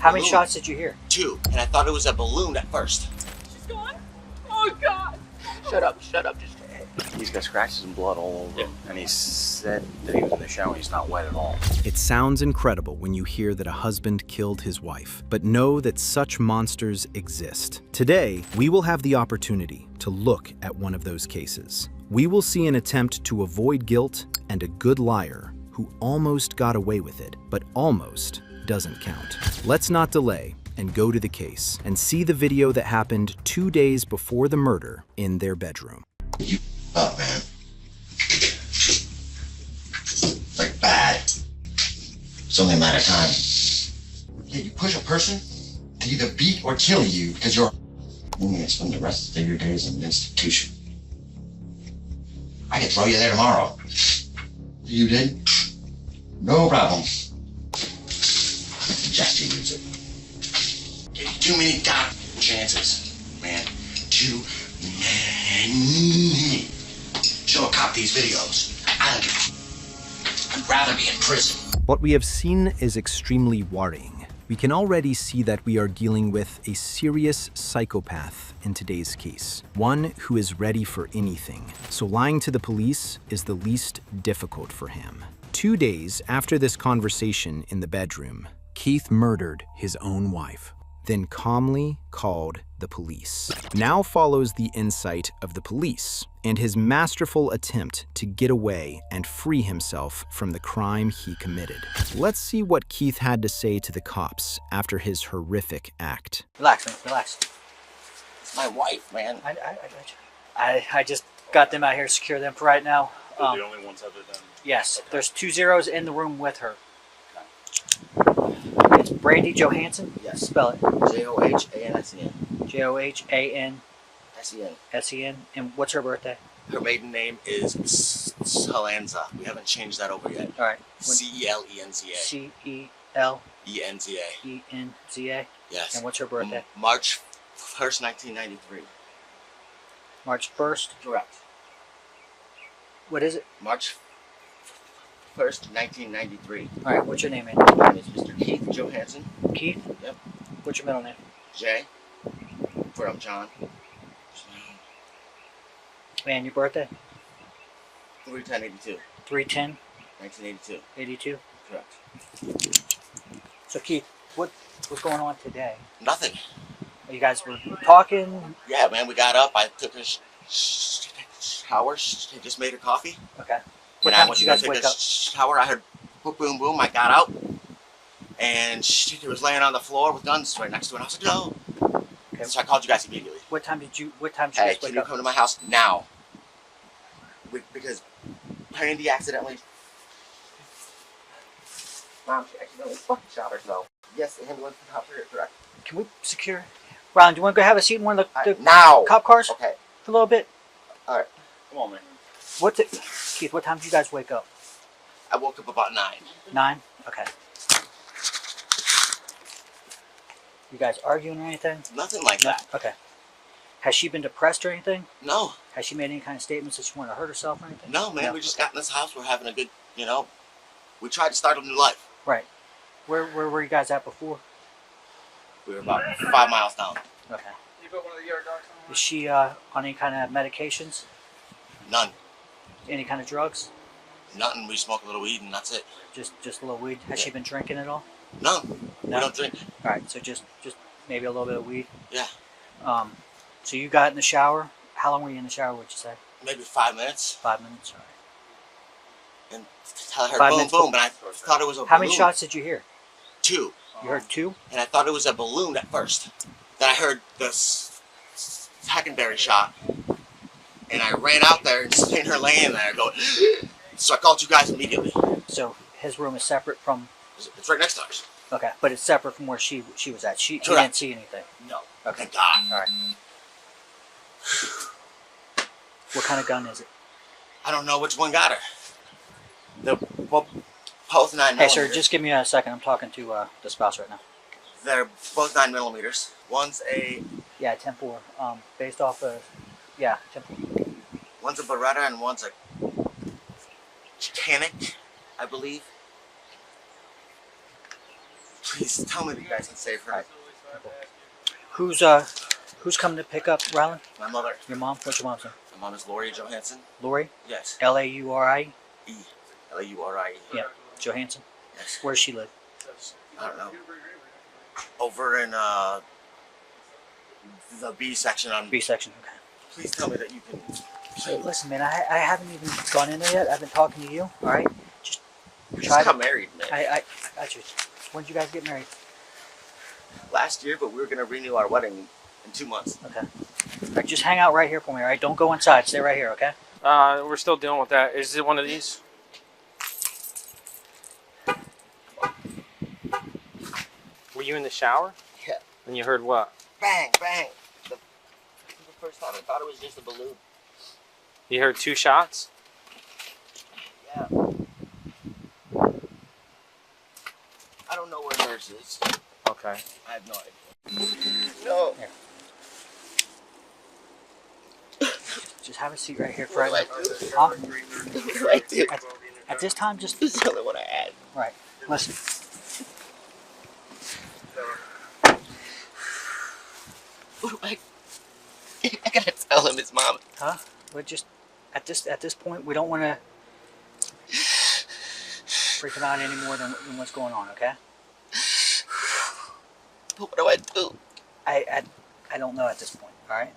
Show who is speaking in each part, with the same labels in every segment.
Speaker 1: How many shots did you hear?
Speaker 2: 2, and I thought it was a balloon at first.
Speaker 3: She's gone? Oh, God.
Speaker 2: Shut up, just...
Speaker 4: He's got scratches and blood all over him, and he said that he was in the shower. He's not wet at all.
Speaker 5: It sounds incredible when you hear that a husband killed his wife, but know that such monsters exist. Today, we will have the opportunity to look at one of those cases. We will see an attempt to avoid guilt and a good liar who almost got away with it, but almost doesn't count. Let's not delay and go to the case and see the video that happened 2 days before the murder in their bedroom.
Speaker 2: You up, man. Like bad. It's only a matter of time. Yeah, you push a person to either beat or kill you because you're going to spend the rest of your days in an institution. I could throw you there tomorrow. You did? No problem. I suggest you use it. Gave you too many chances, man. Too many. Show a cop these videos. I'd rather be in prison.
Speaker 5: What we have seen is extremely worrying. We can already see that we are dealing with a serious psychopath in today's case, one who is ready for anything. So lying to the police is the least difficult for him. 2 days after this conversation in the bedroom, Keith murdered his own wife, then calmly called the police. Now follows the insight of the police and his masterful attempt to get away and free himself from the crime he committed. Let's see what Keith had to say to the cops after his horrific act.
Speaker 1: Relax, man, relax.
Speaker 2: It's my wife, man.
Speaker 1: I got you. I just got them out here to secure them for right now.
Speaker 4: They're the only ones other than...
Speaker 1: Yes,
Speaker 4: Okay.
Speaker 1: there's 2 zeros in the room with her. It's Brandi Johansson?
Speaker 2: Yes.
Speaker 1: Spell it.
Speaker 2: Johansen.
Speaker 1: Johansen. And what's her birthday?
Speaker 2: Her maiden name is Celenza. We haven't changed that over yet.
Speaker 1: All right.
Speaker 2: Celenza.
Speaker 1: Celenza.
Speaker 2: Enza. Yes.
Speaker 1: And what's her birthday?
Speaker 2: March 1st, 1993.
Speaker 1: March 1st.
Speaker 2: Correct.
Speaker 1: What is it?
Speaker 2: March 1st, 1993.
Speaker 1: All right. What's your name, man?
Speaker 2: My name is Mr. Keith Johansson.
Speaker 1: Keith?
Speaker 2: Yep.
Speaker 1: What's your middle name?
Speaker 2: J. Where I'm John.
Speaker 1: And your birthday?
Speaker 2: 3/10/82.
Speaker 1: 3/10.
Speaker 2: 1982.
Speaker 1: 82.
Speaker 2: Correct.
Speaker 1: So Keith, what's going on today?
Speaker 2: Nothing.
Speaker 1: You guys were talking.
Speaker 2: Yeah, man, we got up. I took a shower. I just made her coffee.
Speaker 1: Okay. What
Speaker 2: And
Speaker 1: time
Speaker 2: I went
Speaker 1: did
Speaker 2: to
Speaker 1: you guys
Speaker 2: take
Speaker 1: wake
Speaker 2: a
Speaker 1: up?
Speaker 2: shower. I heard boom, boom, boom. I got out. And she was laying on the floor with guns right next to her. And I was like, no.
Speaker 1: Okay.
Speaker 2: So I called you guys immediately.
Speaker 1: What time did you
Speaker 2: Hey,
Speaker 1: guys
Speaker 2: can
Speaker 1: wake
Speaker 2: you
Speaker 1: up?
Speaker 2: come to my house now? Because Brandi accidentally... Mom, she accidentally fucking shot herself. Yes, the ambulance can help her, correct?
Speaker 1: Can we secure? Ron, do you want to go have a seat in one of the
Speaker 2: Now!
Speaker 1: cop cars
Speaker 2: Okay.
Speaker 1: for a little bit?
Speaker 2: Alright.
Speaker 4: Come on, man.
Speaker 1: Keith, what time did you guys wake up?
Speaker 2: I woke up about 9.
Speaker 1: 9? Okay. You guys arguing or anything?
Speaker 2: Nothing like
Speaker 1: No?
Speaker 2: that.
Speaker 1: Okay. Has she been depressed or anything?
Speaker 2: No.
Speaker 1: Has she made any kind of statements that she wanted to hurt herself or anything?
Speaker 2: No, man. We just got in this house. We're having a good, we tried to start a new life.
Speaker 1: Right. Where were you guys at before?
Speaker 2: We were about 5 miles down.
Speaker 1: Okay.
Speaker 3: You put one of the yard dogs on?
Speaker 1: Is she on any kind of medications?
Speaker 2: None.
Speaker 1: Any kind of drugs?
Speaker 2: Nothing. We smoke a little weed and that's it.
Speaker 1: Just a little weed. Has she been drinking at all?
Speaker 2: No.
Speaker 1: No?
Speaker 2: We don't drink.
Speaker 1: All right. So just maybe a little bit of weed.
Speaker 2: Yeah.
Speaker 1: So you got in the shower. How long were you in the shower? Would you say?
Speaker 2: Maybe 5 minutes.
Speaker 1: 5 minutes. All right.
Speaker 2: And I heard
Speaker 1: 5
Speaker 2: boom,
Speaker 1: minutes
Speaker 2: boom, and I thought it was a balloon.
Speaker 1: How many shots did you hear?
Speaker 2: 2.
Speaker 1: You heard 2?
Speaker 2: And I thought it was a balloon at first. Then I heard the secondary shot. And I ran out there and seen her laying there going, so I called you guys immediately.
Speaker 1: So his room is separate from.
Speaker 2: It's right next to ours.
Speaker 1: Okay, but it's separate from where she was at. She
Speaker 2: Correct.
Speaker 1: didn't see anything.
Speaker 2: No.
Speaker 1: Okay.
Speaker 2: Thank God.
Speaker 1: All right. What kind of gun is it?
Speaker 2: I don't know which one got her. They're both 9mm.
Speaker 1: Hey, sir, just give me a second. I'm talking to the spouse right now.
Speaker 2: They're both 9mm. One's a
Speaker 1: Yeah, 10-4. Based off of. Yeah, 10-4.
Speaker 2: One's a Beretta and one's a Titanic, I believe. Please tell me that you guys can save her.
Speaker 1: Who's coming to pick up Rylan?
Speaker 2: My mother.
Speaker 1: Your mom? What's your mom's name?
Speaker 2: My mom is Lori Johansson.
Speaker 1: Lori?
Speaker 2: Yes.
Speaker 1: Lauri?
Speaker 2: E. Laurie.
Speaker 1: Yeah. Johansson?
Speaker 2: Yes.
Speaker 1: Where does she live?
Speaker 2: I don't know. Over in the B section on.
Speaker 1: B section, okay.
Speaker 2: Please tell me that you can.
Speaker 1: Hey, listen, man, I haven't even gone in there yet. I've been talking to you, alright?
Speaker 2: We just got married, man.
Speaker 1: I got you. When did you guys get married?
Speaker 2: Last year, but we were gonna renew our wedding in 2 months.
Speaker 1: Okay. Alright, just hang out right here for me, alright? Don't go inside. Stay right here, okay?
Speaker 6: We're still dealing with that. Is it one of these? Were you in the shower?
Speaker 2: Yeah.
Speaker 6: And you heard what?
Speaker 2: Bang, bang. The first time I thought it was just a balloon.
Speaker 6: You heard 2 shots?
Speaker 2: Yeah. I don't know where hers is.
Speaker 6: Okay.
Speaker 2: I have no idea. No.
Speaker 1: Here. Just have a seat right here for right
Speaker 2: What
Speaker 1: now.
Speaker 2: do I do?
Speaker 1: Huh?
Speaker 2: What do I do?
Speaker 1: At this time, just...
Speaker 2: This is the only one I had.
Speaker 1: Right. Listen.
Speaker 2: What do I gotta tell him his mom.
Speaker 1: Huh? We're just... At this point, we don't want to... freak him out any more than what's going on, okay?
Speaker 2: But what do I do?
Speaker 1: I don't know at this point, alright?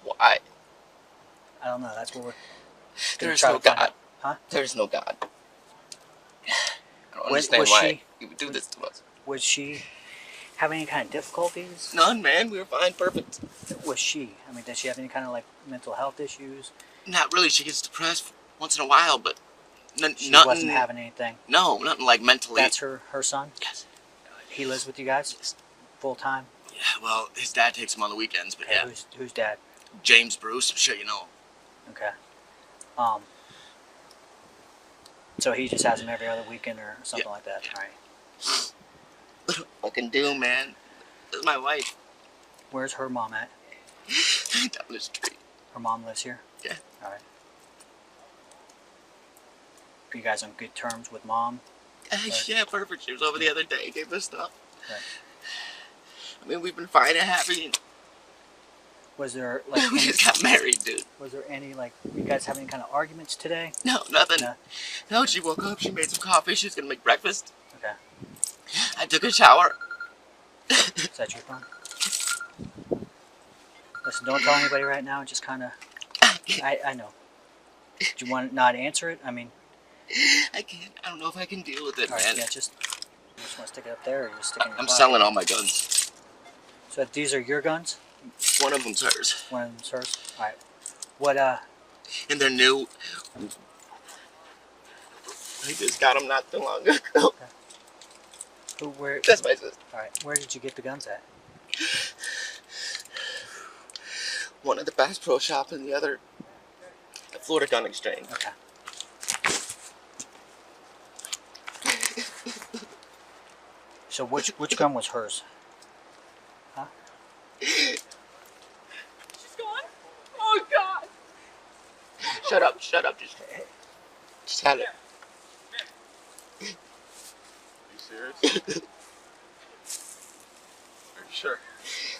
Speaker 2: Why?
Speaker 1: I don't know. That's what we're...
Speaker 2: There is
Speaker 1: try
Speaker 2: no
Speaker 1: to find
Speaker 2: God.
Speaker 1: out. Huh?
Speaker 2: There is no God. I don't
Speaker 1: Was
Speaker 2: understand why
Speaker 1: she-
Speaker 2: he would do this to us.
Speaker 1: Was she having any kind of difficulties?
Speaker 2: None, man. We were fine, perfect.
Speaker 1: Was she? I mean, did she have any kind of, like, mental health issues?
Speaker 2: Not really. She gets depressed
Speaker 7: once in a while, but
Speaker 1: She
Speaker 7: nothing.
Speaker 1: wasn't having anything.
Speaker 7: No, nothing like mentally.
Speaker 1: That's her son?
Speaker 7: Yes.
Speaker 1: He lives with you guys?
Speaker 7: Yes.
Speaker 1: Full time?
Speaker 7: Yeah, well, his dad takes him on the weekends, but
Speaker 1: Okay,
Speaker 7: yeah.
Speaker 1: Who's dad?
Speaker 7: James Bruce, I'm sure you know him.
Speaker 1: Okay. So he just has him every other weekend or something like that. All right.
Speaker 7: What do I can do, man? This is my wife.
Speaker 1: Where's her mom at?
Speaker 7: Down the street.
Speaker 1: Her mom lives here?
Speaker 7: Yeah.
Speaker 1: All right. Are you guys on good terms with mom?
Speaker 7: Yeah, perfect. She was over the other day, gave us stuff.
Speaker 1: Right.
Speaker 7: I mean, we've been fine and happy. And
Speaker 1: Was there like
Speaker 7: we just got married, dude.
Speaker 1: was there any like you guys having any kind of arguments today?
Speaker 7: No, nothing.
Speaker 1: No.
Speaker 7: No, she woke up, she made some coffee, she was gonna make breakfast.
Speaker 1: Okay.
Speaker 7: I took a shower.
Speaker 1: Is that your phone? Listen, don't tell anybody right now. Just kind of. I know. Do you want to not answer it? I mean.
Speaker 7: I can't. I don't know if I can deal with it,
Speaker 1: All right,
Speaker 7: man.
Speaker 1: yeah, you just want to stick it up there, or you just stick it in your
Speaker 7: I'm
Speaker 1: pocket?
Speaker 7: selling all my guns.
Speaker 1: So these are your guns?
Speaker 7: One of them's hers.
Speaker 1: One of them's hers? All right. What
Speaker 7: And they're new. I just got them not too long ago.
Speaker 1: where?
Speaker 7: That's my sister.
Speaker 1: All right. Where did you get the guns at?
Speaker 7: One at the Bass Pro Shop and the other at Florida Gun Exchange.
Speaker 1: Okay. So which gun was hers? Huh?
Speaker 3: She's gone? Oh, God.
Speaker 7: Shut up, just had it.
Speaker 8: Are you serious? Are you sure?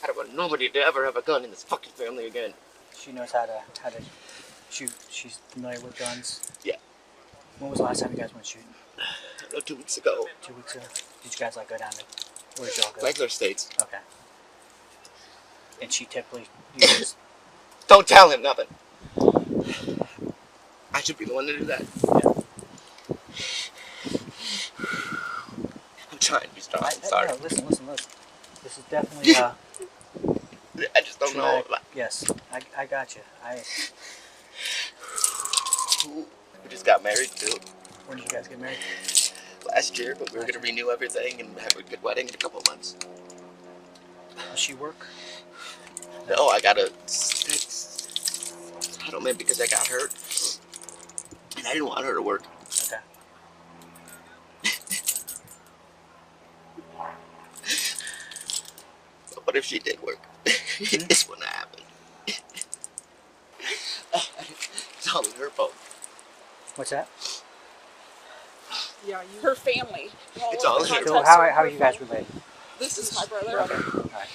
Speaker 7: I don't want nobody to ever have a gun in this fucking family again.
Speaker 1: She knows how to shoot. She's familiar with guns.
Speaker 7: Yeah.
Speaker 1: When was the last time you guys went shooting?
Speaker 7: I don't know, 2 weeks ago. 2
Speaker 1: 2 weeks ago. Did you guys like go down to where did y'all go?
Speaker 7: Regular states.
Speaker 1: Okay. And she typically uses.
Speaker 7: Don't tell him nothing. I should be the one to do that.
Speaker 1: Yeah.
Speaker 7: I'm trying to be strong. I'm sorry.
Speaker 1: No, listen. This is definitely
Speaker 7: I just don't know.
Speaker 1: traumatic. Yes, I got you.
Speaker 7: We just got married too
Speaker 1: When did you guys get married?
Speaker 7: last year, but we were gonna renew everything and have a good wedding in a couple of months.
Speaker 1: Does she work?
Speaker 7: No, I got a settlement because I got hurt, and I didn't want her to work.
Speaker 1: Okay.
Speaker 7: But what if she did work? This wouldn't happen. It's all her fault.
Speaker 1: What's that?
Speaker 3: Yeah, her family.
Speaker 7: It's all
Speaker 3: the
Speaker 7: here.
Speaker 1: So
Speaker 3: context
Speaker 1: how
Speaker 3: of
Speaker 1: are
Speaker 3: her
Speaker 1: you guys
Speaker 3: family.
Speaker 1: related?
Speaker 3: This is my brother.
Speaker 1: All right.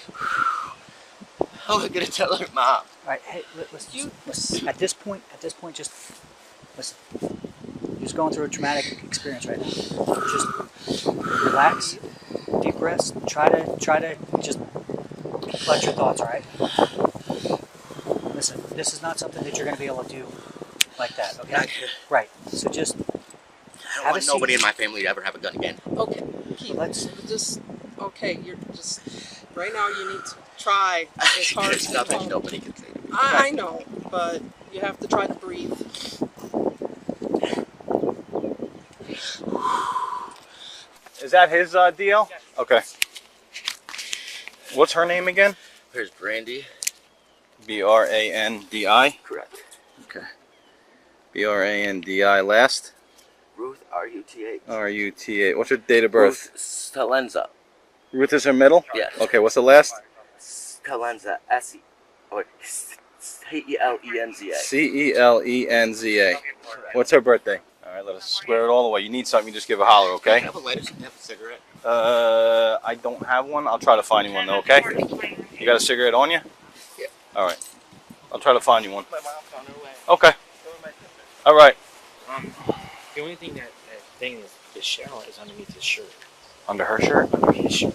Speaker 7: How am I gonna tell her mom?
Speaker 1: All right. Hey, listen. At this point, just listen. You're just going through a traumatic experience right now. Just relax, deep breaths. Try to just collect your thoughts. All right. Listen, this is not something that you're going to be able to do like that. Okay. Right. So just
Speaker 7: I don't
Speaker 1: have
Speaker 7: want
Speaker 1: a
Speaker 7: nobody
Speaker 1: seat.
Speaker 7: in my family to ever have a gun again.
Speaker 3: Okay, Keith,
Speaker 1: Let's-
Speaker 3: just okay. You're just right now. You need to try as hard
Speaker 7: There's
Speaker 3: as you
Speaker 7: nothing
Speaker 3: can.
Speaker 7: nobody can say to me.
Speaker 3: I know, but you have to try to breathe.
Speaker 4: Is that his deal? Okay. What's her name again?
Speaker 7: Here's Brandi.
Speaker 4: Brandi.
Speaker 7: Correct.
Speaker 4: Okay. Brandi. Last.
Speaker 7: Ruth, R-U-T-H.
Speaker 4: Ruta. What's her date of birth?
Speaker 7: Ruth Celenza.
Speaker 4: Ruth is her middle?
Speaker 7: Yes.
Speaker 4: Okay, what's the last?
Speaker 7: Celenza. S-E. Oh, C-E-L-E-N-Z-A.
Speaker 4: Celenza. What's her birthday? All right, let us square it all the way. You need something, you just give a holler,
Speaker 7: Can
Speaker 4: okay?
Speaker 7: I have a lighter so I can have a cigarette?
Speaker 4: I don't have one. I'll try to find you one, though, okay? You got a cigarette on you?
Speaker 7: Yeah.
Speaker 4: All right. I'll try to find you one.
Speaker 3: My mom's on her way.
Speaker 4: Okay. All right.
Speaker 6: The only thing that thing is the shell is underneath his shirt.
Speaker 4: Under her shirt?
Speaker 6: Underneath his shirt.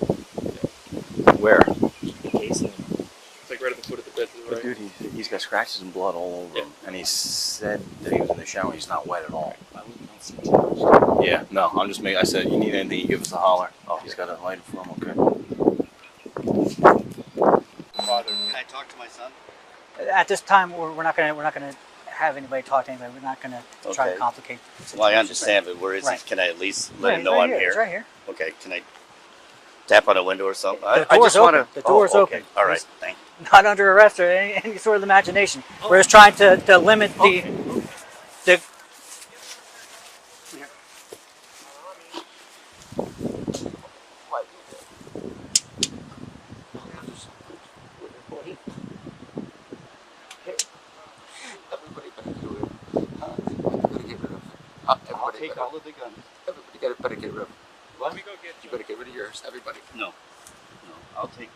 Speaker 4: Where?
Speaker 6: The casing.
Speaker 8: It's like right at the foot of the bed.
Speaker 4: But dude, he's got scratches and blood all over him. And he said that he was in the shower. He's not wet at all. Yeah, no, I'm just making, I said, you need anything, you give us a holler. Oh, he's got a lighter for him, okay.
Speaker 2: Father, can I talk to my son?
Speaker 1: At this time, we're not gonna have anybody talk to anybody. We're not gonna try to
Speaker 2: Okay.
Speaker 1: complicate the situation.
Speaker 2: Well, I understand, but where is
Speaker 1: Right.
Speaker 2: he? Can I at least
Speaker 1: Yeah,
Speaker 2: let him
Speaker 1: he's
Speaker 2: know
Speaker 1: right
Speaker 2: I'm
Speaker 1: here.
Speaker 2: here?
Speaker 1: He's right here.
Speaker 2: Okay, can I tap on a window or something?
Speaker 1: The door's open. The door's open.
Speaker 2: All right, thank you.
Speaker 1: Not under arrest or any sort of imagination. We're just trying to limit the.
Speaker 7: Everybody better do it. Everybody get rid of it. Everybody
Speaker 2: Take
Speaker 7: better.
Speaker 2: all of the guns.
Speaker 7: Everybody better get rid of it.
Speaker 2: What?
Speaker 7: You better get rid of yours. Everybody.
Speaker 2: No, I'll take.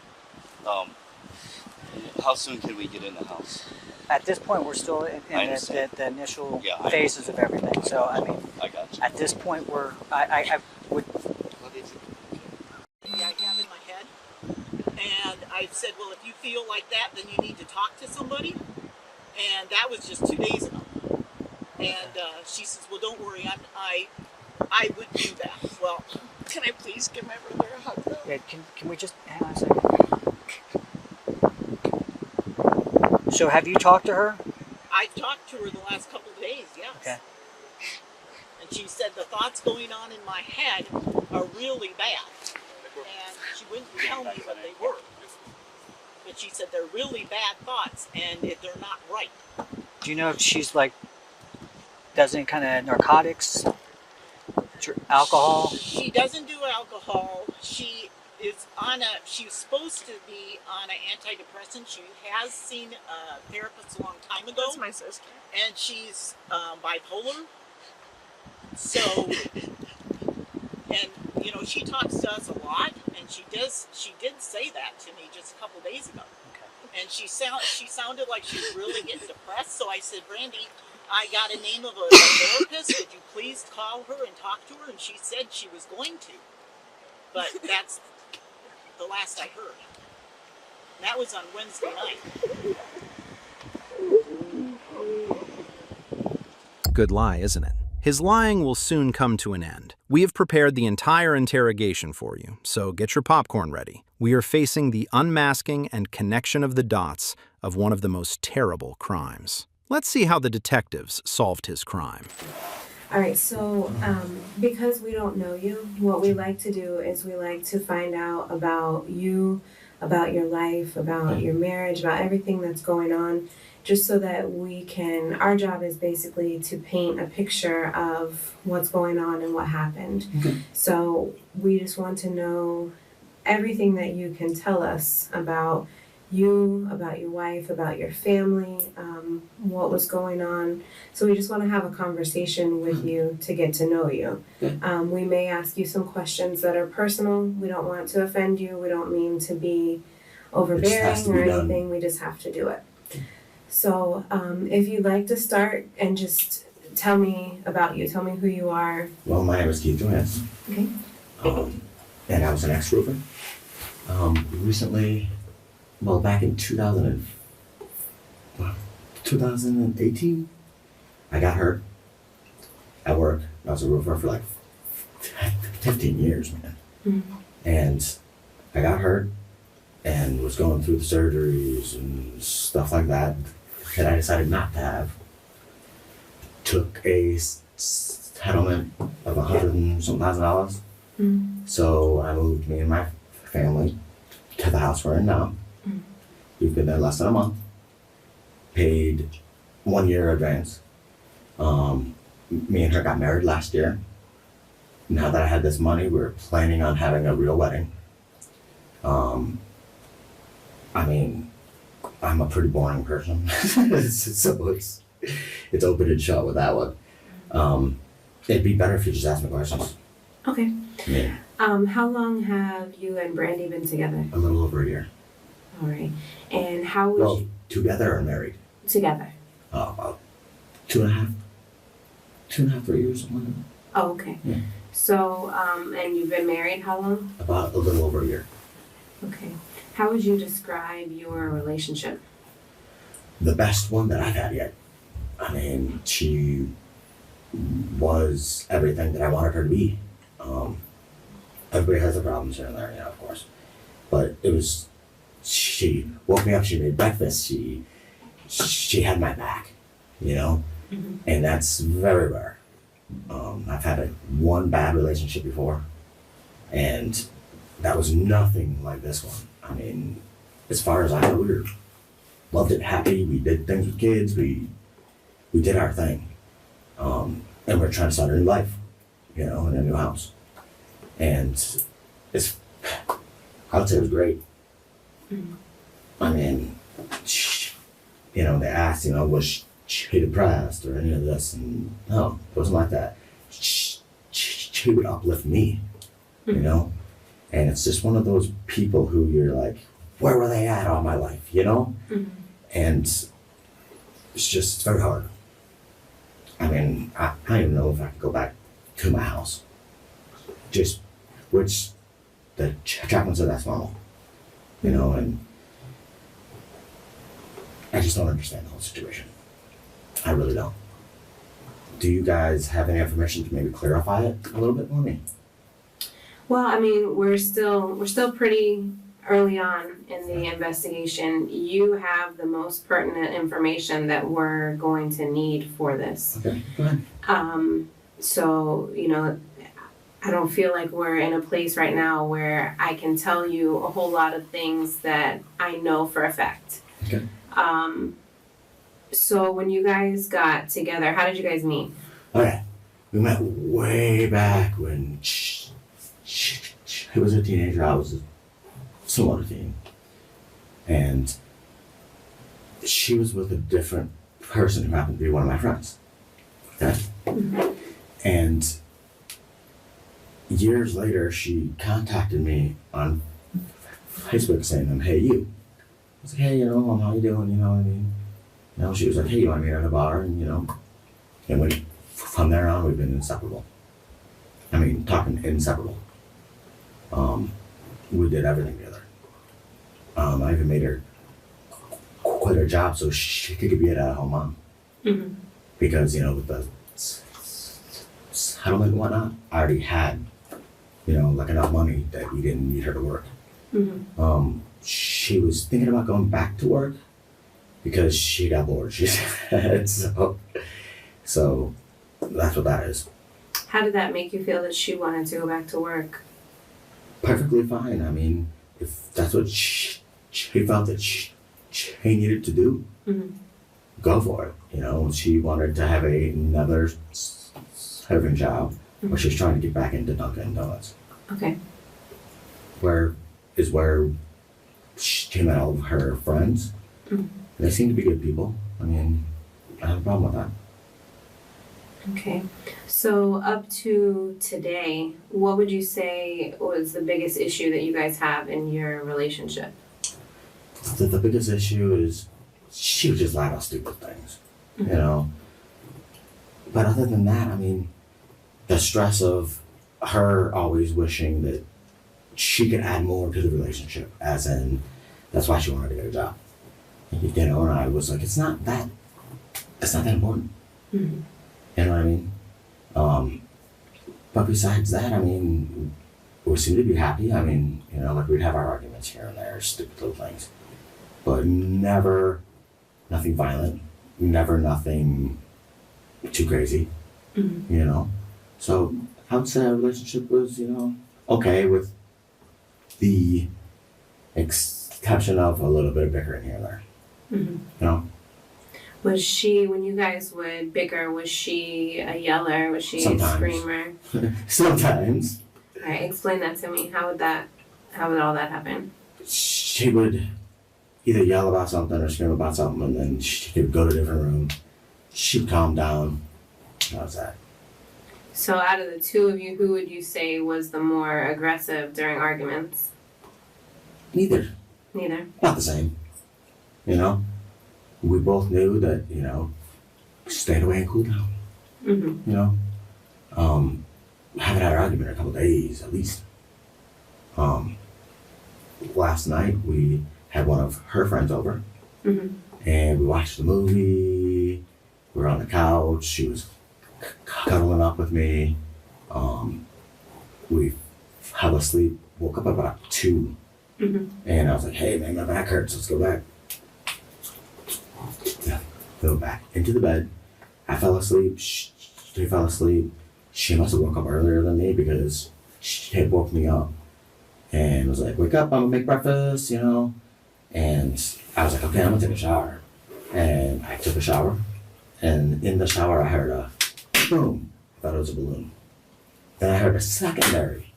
Speaker 2: How soon can we get in the house?
Speaker 1: At this point, we're still in
Speaker 2: I understand.
Speaker 1: the initial
Speaker 2: Yeah, I
Speaker 1: phases of everything. So I mean,
Speaker 2: I got you.
Speaker 1: at this point, I would.
Speaker 9: I have in my head. And I said, well, if you feel like that, then you need to talk to somebody. And that was just 2 days ago. And she says, well, don't worry, I would do that. Well, can I please give my brother a hug?
Speaker 1: Yeah, can we just hang on a second? So have you talked to her?
Speaker 9: I've talked to her the last couple of days, yes.
Speaker 1: Okay.
Speaker 9: And she said the thoughts going on in my head are really bad. And she wouldn't tell me what they were. But she said they're really bad thoughts and they're not right.
Speaker 1: Do you know if she's like does any kind of narcotics, alcohol?
Speaker 9: She doesn't do alcohol. She was supposed to be on an antidepressant. She has seen a therapist a long time ago.
Speaker 3: That's my sister.
Speaker 9: And she's bipolar. So, and you know, she talks to us a lot, and she did say that to me just a couple days ago.
Speaker 1: Okay.
Speaker 9: And she sounded like she was really getting depressed. So I said, Brandi, I got a name of a therapist. Would you please call her and talk to her? And she said she was going to. But that's the last I heard. And that was on Wednesday night.
Speaker 5: Good lie, isn't it? His lying will soon come to an end. We have prepared the entire interrogation for you, so get your popcorn ready. We are facing the unmasking and connection of the dots of one of the most terrible crimes. Let's see how the detectives solved his crime.
Speaker 10: All right, so because we don't know you, what we like to do is we like to find out about you, about your life, about your marriage, about everything that's going on, just so that we can, our job is basically to paint a picture of what's going on and what happened. So we just want to know everything that you can tell us about you, about your wife, about your family, what was going on. So we just want to have a conversation with you to get to know you. We may ask you some questions that are personal. We don't want to offend you. We don't mean to be overbearing or anything. We just have to do it. So if you'd like to start and just tell me about you, tell me who you are.
Speaker 2: Well, my name is Keith Johansson.
Speaker 10: Okay.
Speaker 2: And I was an ex-roofer. Recently, well, back in 2018, I got hurt at work. I was a roofer for like 15 years, man.
Speaker 10: Mm-hmm.
Speaker 2: And I got hurt and was going through the surgeries and stuff like that I decided not to have. Took a settlement of $100,000.
Speaker 10: Mm-hmm.
Speaker 2: So I moved me and my family to the house we're in now.
Speaker 10: Mm-hmm.
Speaker 2: We've been there less than a month. Paid 1 year advance. Me and her got married last year. Now that I had this money, we're planning on having a real wedding. I mean, I'm a pretty boring person, so it's open and shut with that one. It'd be better if you just ask me questions.
Speaker 10: Okay.
Speaker 2: Yeah.
Speaker 10: How long have you and Brandi been together?
Speaker 2: A little over a year.
Speaker 10: All right. And how would
Speaker 2: Well,
Speaker 10: you...
Speaker 2: together or married?
Speaker 10: Together.
Speaker 2: About 2.5, 3 years, something like that.
Speaker 10: Oh, okay.
Speaker 2: Yeah.
Speaker 10: So, and you've been married how long?
Speaker 2: About a little over a year.
Speaker 10: Okay. How would you describe your relationship?
Speaker 2: The best one that I've had yet. I mean, she was everything that I wanted her to be. Everybody has their problems here and there, of course. But it was, she woke me up, she made breakfast, she had my back,
Speaker 10: Mm-hmm.
Speaker 2: And that's very rare. I've had one bad relationship before, and that was nothing like this one. I mean, as far as I know, we loved it, happy, we did things with kids, we did our thing. And we're trying to start a new life, in a new house. And I would say it was great.
Speaker 10: Mm-hmm.
Speaker 2: I mean, they asked, was she depressed or any of this? And no, it wasn't like that. She would uplift me,
Speaker 10: Mm-hmm.
Speaker 2: And it's just one of those people who you're like, where were they at all my life,
Speaker 10: Mm-hmm.
Speaker 2: And it's very hard. I mean, I don't even know if I could go back to my house. Which the chaplain said that's normal, and I just don't understand the whole situation. I really don't. Do you guys have any information to maybe clarify it a little bit for me?
Speaker 10: Well, I mean, we're still pretty early on in the investigation. You have the most pertinent information that we're going to need for this.
Speaker 2: Okay, go ahead.
Speaker 10: So, I don't feel like we're in a place right now where I can tell you a whole lot of things that I know for a fact.
Speaker 2: Okay.
Speaker 10: So when you guys got together, how did you guys meet?
Speaker 2: Okay, we met way back when she was a teenager, I was somewhat a teen. And she was with a different person who happened to be one of my friends. Okay?
Speaker 10: Mm-hmm.
Speaker 2: And years later, she contacted me on Facebook saying, hey, you. I was like, hey, how you doing? You know what I mean? She was like, hey, you want to meet at a bar? And, and from there on, we've been inseparable. I mean, talking inseparable. We did everything together. I even made her quit her job so she could be an at-home mom.
Speaker 10: Mm-hmm.
Speaker 2: Because, with the settlement and whatnot, I already had, like enough money that we didn't need her to work.
Speaker 10: Mm-hmm.
Speaker 2: She was thinking about going back to work because she got bored, she said. So that's what that is.
Speaker 10: How did that make you feel that she wanted to go back to work?
Speaker 2: Perfectly fine. I mean, if that's what she felt that she needed to do,
Speaker 10: Mm-hmm.
Speaker 2: go for it. She wanted to have another serving job,
Speaker 10: Mm-hmm.
Speaker 2: or she's trying to get back into Dunkin' Donuts.
Speaker 10: Okay.
Speaker 2: Where she she met all of her friends. They seem to be good people. I mean, I have a problem with that.
Speaker 10: Okay. So up to today, what would you say was the biggest issue that you guys have in your relationship?
Speaker 2: The biggest issue is she would just lie about stupid things, you know. But other than that, I mean, the stress of her always wishing that she could add more to the relationship, as in, that's why she wanted to get a job. You know, and I was like, it's not that important. You know what I mean? But besides that, I mean, we seem to be happy. I mean, you know, like we'd have our arguments here and there, stupid little things. But never nothing violent, never nothing too crazy, you know? So I would say our relationship was, you know, okay, with the exception of a little bit of bickering here and there. You know?
Speaker 10: Was she, when you guys would bicker, was she a yeller? Was she a screamer?
Speaker 2: Sometimes.
Speaker 10: All right, explain that to me. How would all that happen?
Speaker 2: She would either yell about something or scream about something, and then she could go to a different room. She'd calm down. That was that.
Speaker 10: So out of the two of you, who would you say was the more aggressive during arguments?
Speaker 2: Neither. Not the same. You know? We both knew that, you know, stayed away and cool down. You know? Haven't had an argument in a couple of days, at least. Last night, we had one of her friends over. And we watched the movie. We were on the couch. She was cuddling up with me. We fell asleep. Woke up about 2. And I was like, hey, man, my back hurts. Let's go back. Yeah, go back into the bed. I fell asleep. She fell asleep. She must have woke up earlier than me because she had woke me up and was like, wake up, I'm gonna make breakfast, you know? And I was like, okay, I'm gonna take a shower. And I took a shower. And in the shower, I heard a boom. I thought it was a balloon. Then I heard a secondary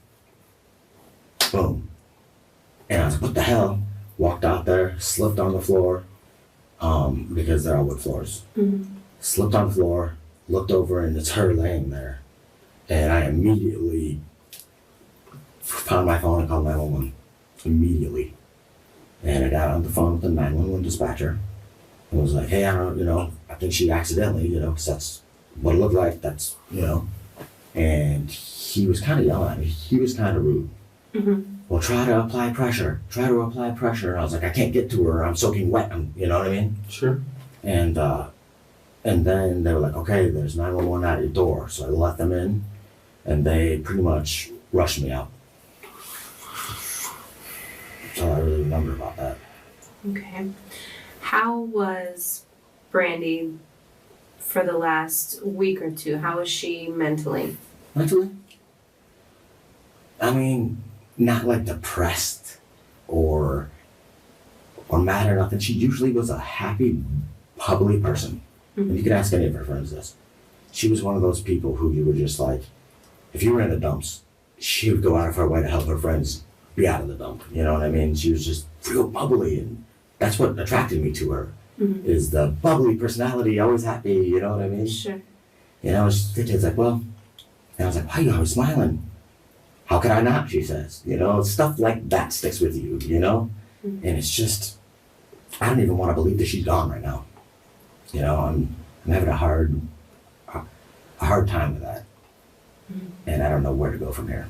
Speaker 2: boom. And I was like, what the hell? Walked out there, slipped on the floor, because they're all wood floors. Slipped on the floor, looked over, and it's her laying there. And I immediately found my phone and called 911. Immediately. And I got on the phone with the 911 dispatcher and was like, hey, I don't, you know, I think she accidentally, you know, because that's what it looked like. That's, you know. And he was kind of yelling at me. He was kind of rude. Well, try to apply pressure. Try to apply pressure. And I was like, I can't get to her. I'm soaking wet. You know what I mean?
Speaker 8: Sure.
Speaker 2: And then they were like, okay, there's 911 at your door. So I let them in, and they pretty much rushed me out. That's all I really remember about that.
Speaker 10: Okay. How was Brandi for the last week or two? How was she mentally?
Speaker 2: Mentally? I mean, not like depressed or mad or nothing. She usually was a happy, bubbly person. And you could ask any of her friends this. She was one of those people who you were just like, if you were in the dumps, she would go out of her way to help her friends be out of the dump. You know what I mean? She was just real bubbly, and that's what attracted me to her, is the bubbly personality, always happy, you know what I mean?
Speaker 10: Sure.
Speaker 2: You know, it's like, well, and I was like, why are you always smiling? How could I not, she says. You know, stuff like that sticks with you, you know? And it's just, I don't even want to believe that she's gone right now. You know, I'm having a hard time with that. And I don't know where to go from here.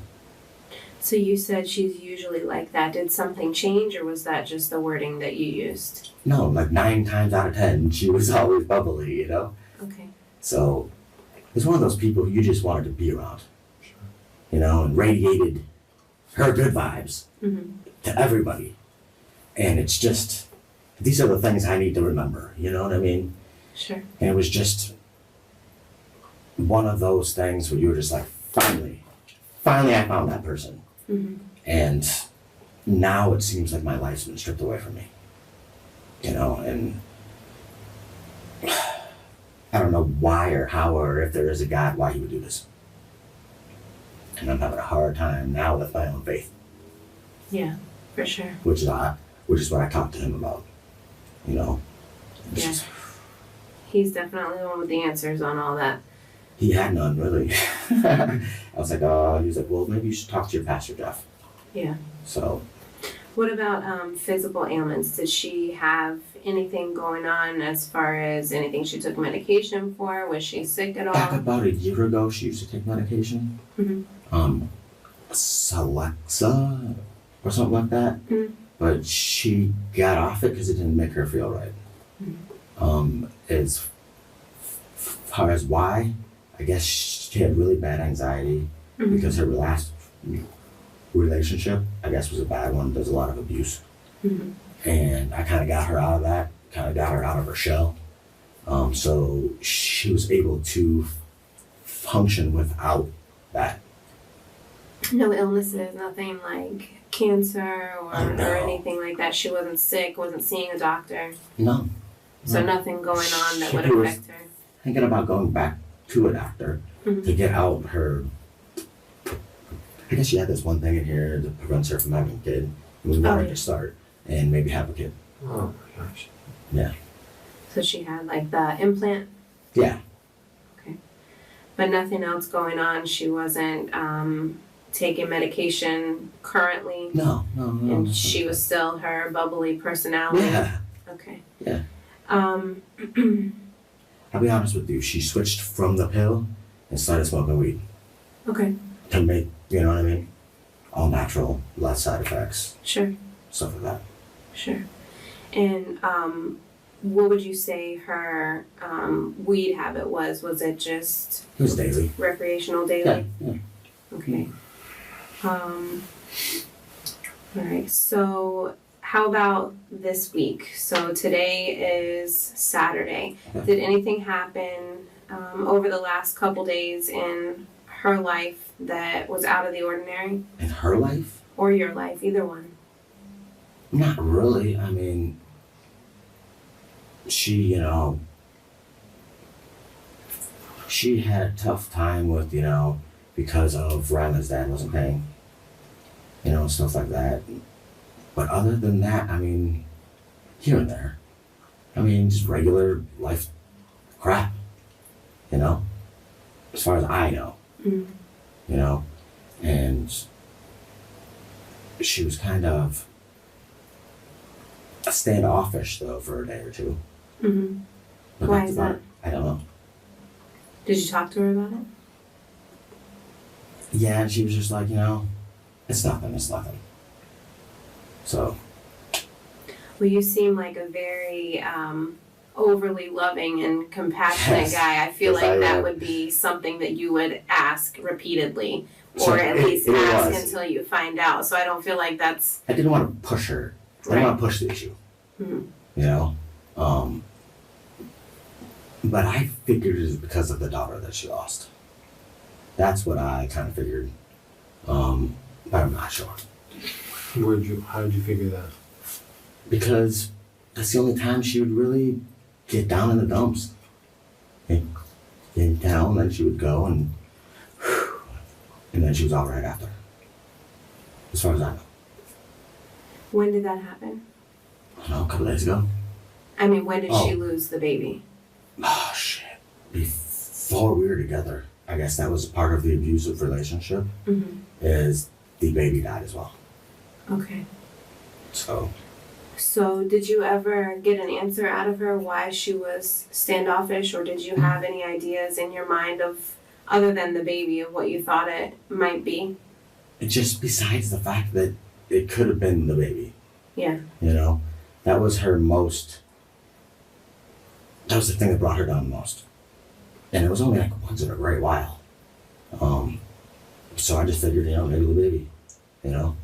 Speaker 10: So you said she's usually like that. Did something change, or was that just the wording that you used?
Speaker 2: No, like 9 times out of 10, she was always bubbly, you know?
Speaker 10: Okay.
Speaker 2: So it was one of those people who you just wanted to be around. You know, and radiated her good vibes to everybody. And it's just, these are the things I need to remember, you know what I mean?
Speaker 10: Sure.
Speaker 2: And it was just one of those things where you were just like, finally I found that person. And now it seems like my life's been stripped away from me. You know, and I don't know why or how or if there is a God, why he would do this. And I'm having a hard time now with my own faith.
Speaker 10: Yeah, for sure.
Speaker 2: Which is odd. which is what I talked to him about. You know, it's
Speaker 10: Yeah.
Speaker 2: just-
Speaker 10: He's definitely the one with the answers on all that.
Speaker 2: he had none really. I was like, he was like, well, maybe you should talk to your pastor, Jeff.
Speaker 10: Yeah.
Speaker 2: So
Speaker 10: What about physical ailments? Did she have anything going on as far as anything she took medication for? Was she sick at
Speaker 2: back
Speaker 10: all?
Speaker 2: about a year ago, she used to take medication.
Speaker 10: Mhm.
Speaker 2: Celexa or something like that.
Speaker 10: Mhm.
Speaker 2: But she got off it because it didn't make her feel right. As far as why, I guess she had really bad anxiety because her last relationship, I guess, was a bad one. There's a lot of abuse. And I kind of got her out of that, kind of got her out of her shell. So she was able to function without that.
Speaker 10: No illnesses, nothing like cancer or
Speaker 2: No.
Speaker 10: anything like that. She wasn't sick, wasn't seeing a doctor.
Speaker 2: No.
Speaker 10: So
Speaker 2: No.
Speaker 10: nothing going on that would
Speaker 2: She was
Speaker 10: affect her.
Speaker 2: thinking about going back to a doctor to get out her. I guess she had this one thing in here that prevents her from having a kid. And we wanted to start and maybe have a kid.
Speaker 6: Oh my gosh.
Speaker 2: Yeah.
Speaker 10: So she had like the implant,
Speaker 2: Yeah.
Speaker 10: but nothing else going on. She wasn't taking medication currently.
Speaker 2: No.
Speaker 10: And she was still her bubbly personality.
Speaker 2: Yeah.
Speaker 10: Okay.
Speaker 2: Yeah. I'll be honest with you. She switched from the pill and started smoking weed
Speaker 10: Okay.
Speaker 2: to make, you know what I mean? All natural, less side effects,
Speaker 10: Sure.
Speaker 2: stuff like that.
Speaker 10: Sure. And what would you say her weed habit was? Was it just
Speaker 2: It was daily.
Speaker 10: recreational
Speaker 2: Yeah.
Speaker 10: daily?
Speaker 2: Yeah.
Speaker 10: Okay. All right. So how about this week? So today is Saturday.
Speaker 2: Okay.
Speaker 10: Did anything happen over the last couple days in her life that was out of the ordinary?
Speaker 2: In her life?
Speaker 10: Or your life, either one?
Speaker 2: Not really. I mean, she, you know, she had a tough time with, you know, because of Ryland's dad wasn't paying, you know, stuff like that. But other than that, I mean, here and there. I mean, just regular life crap, you know, as far as I know, you know, and she was kind of standoffish though for a day or two.
Speaker 10: Mm-hmm.
Speaker 2: But
Speaker 10: Why
Speaker 2: that's
Speaker 10: is
Speaker 2: about
Speaker 10: that?
Speaker 2: it. I don't know.
Speaker 10: Did you talk to her about it?
Speaker 2: Yeah, and she was just like, you know, it's nothing. So,
Speaker 10: Well, you seem like a very overly loving and compassionate
Speaker 2: Yes.
Speaker 10: guy. I feel
Speaker 2: Yes,
Speaker 10: like
Speaker 2: I
Speaker 10: that
Speaker 2: am.
Speaker 10: would be something that you would ask repeatedly,
Speaker 2: So
Speaker 10: or at
Speaker 2: it-
Speaker 10: least
Speaker 2: it
Speaker 10: ask
Speaker 2: was.
Speaker 10: until you find out. So I don't feel like that's
Speaker 2: I didn't want to push her. I didn't want to push the issue.
Speaker 10: Mhm.
Speaker 2: You know? But I figured it was because of the daughter that she lost. That's what I kind of figured. But I'm not sure.
Speaker 11: How did you figure that?
Speaker 2: Because that's the only time she would really get down in the dumps. In town, then she would go and then she was all right after. As far as I know.
Speaker 10: When did that happen?
Speaker 2: I don't know, a couple days ago.
Speaker 10: I mean, when did she
Speaker 2: Oh.
Speaker 10: lose the baby?
Speaker 2: Oh shit. Before we were together, I guess that was part of the abusive relationship,
Speaker 10: Mm-hmm.
Speaker 2: is the baby died as well.
Speaker 10: Okay.
Speaker 2: So
Speaker 10: So did you ever get an answer out of her why she was standoffish, or did you have any ideas in your mind of, other than the baby, of what you thought it might be?
Speaker 2: just besides the fact that it could have been the baby,
Speaker 10: Yeah.
Speaker 2: you know, that was the thing that brought her down the most. And it was only like once in a great while. So I just figured, you know, maybe the baby, you know.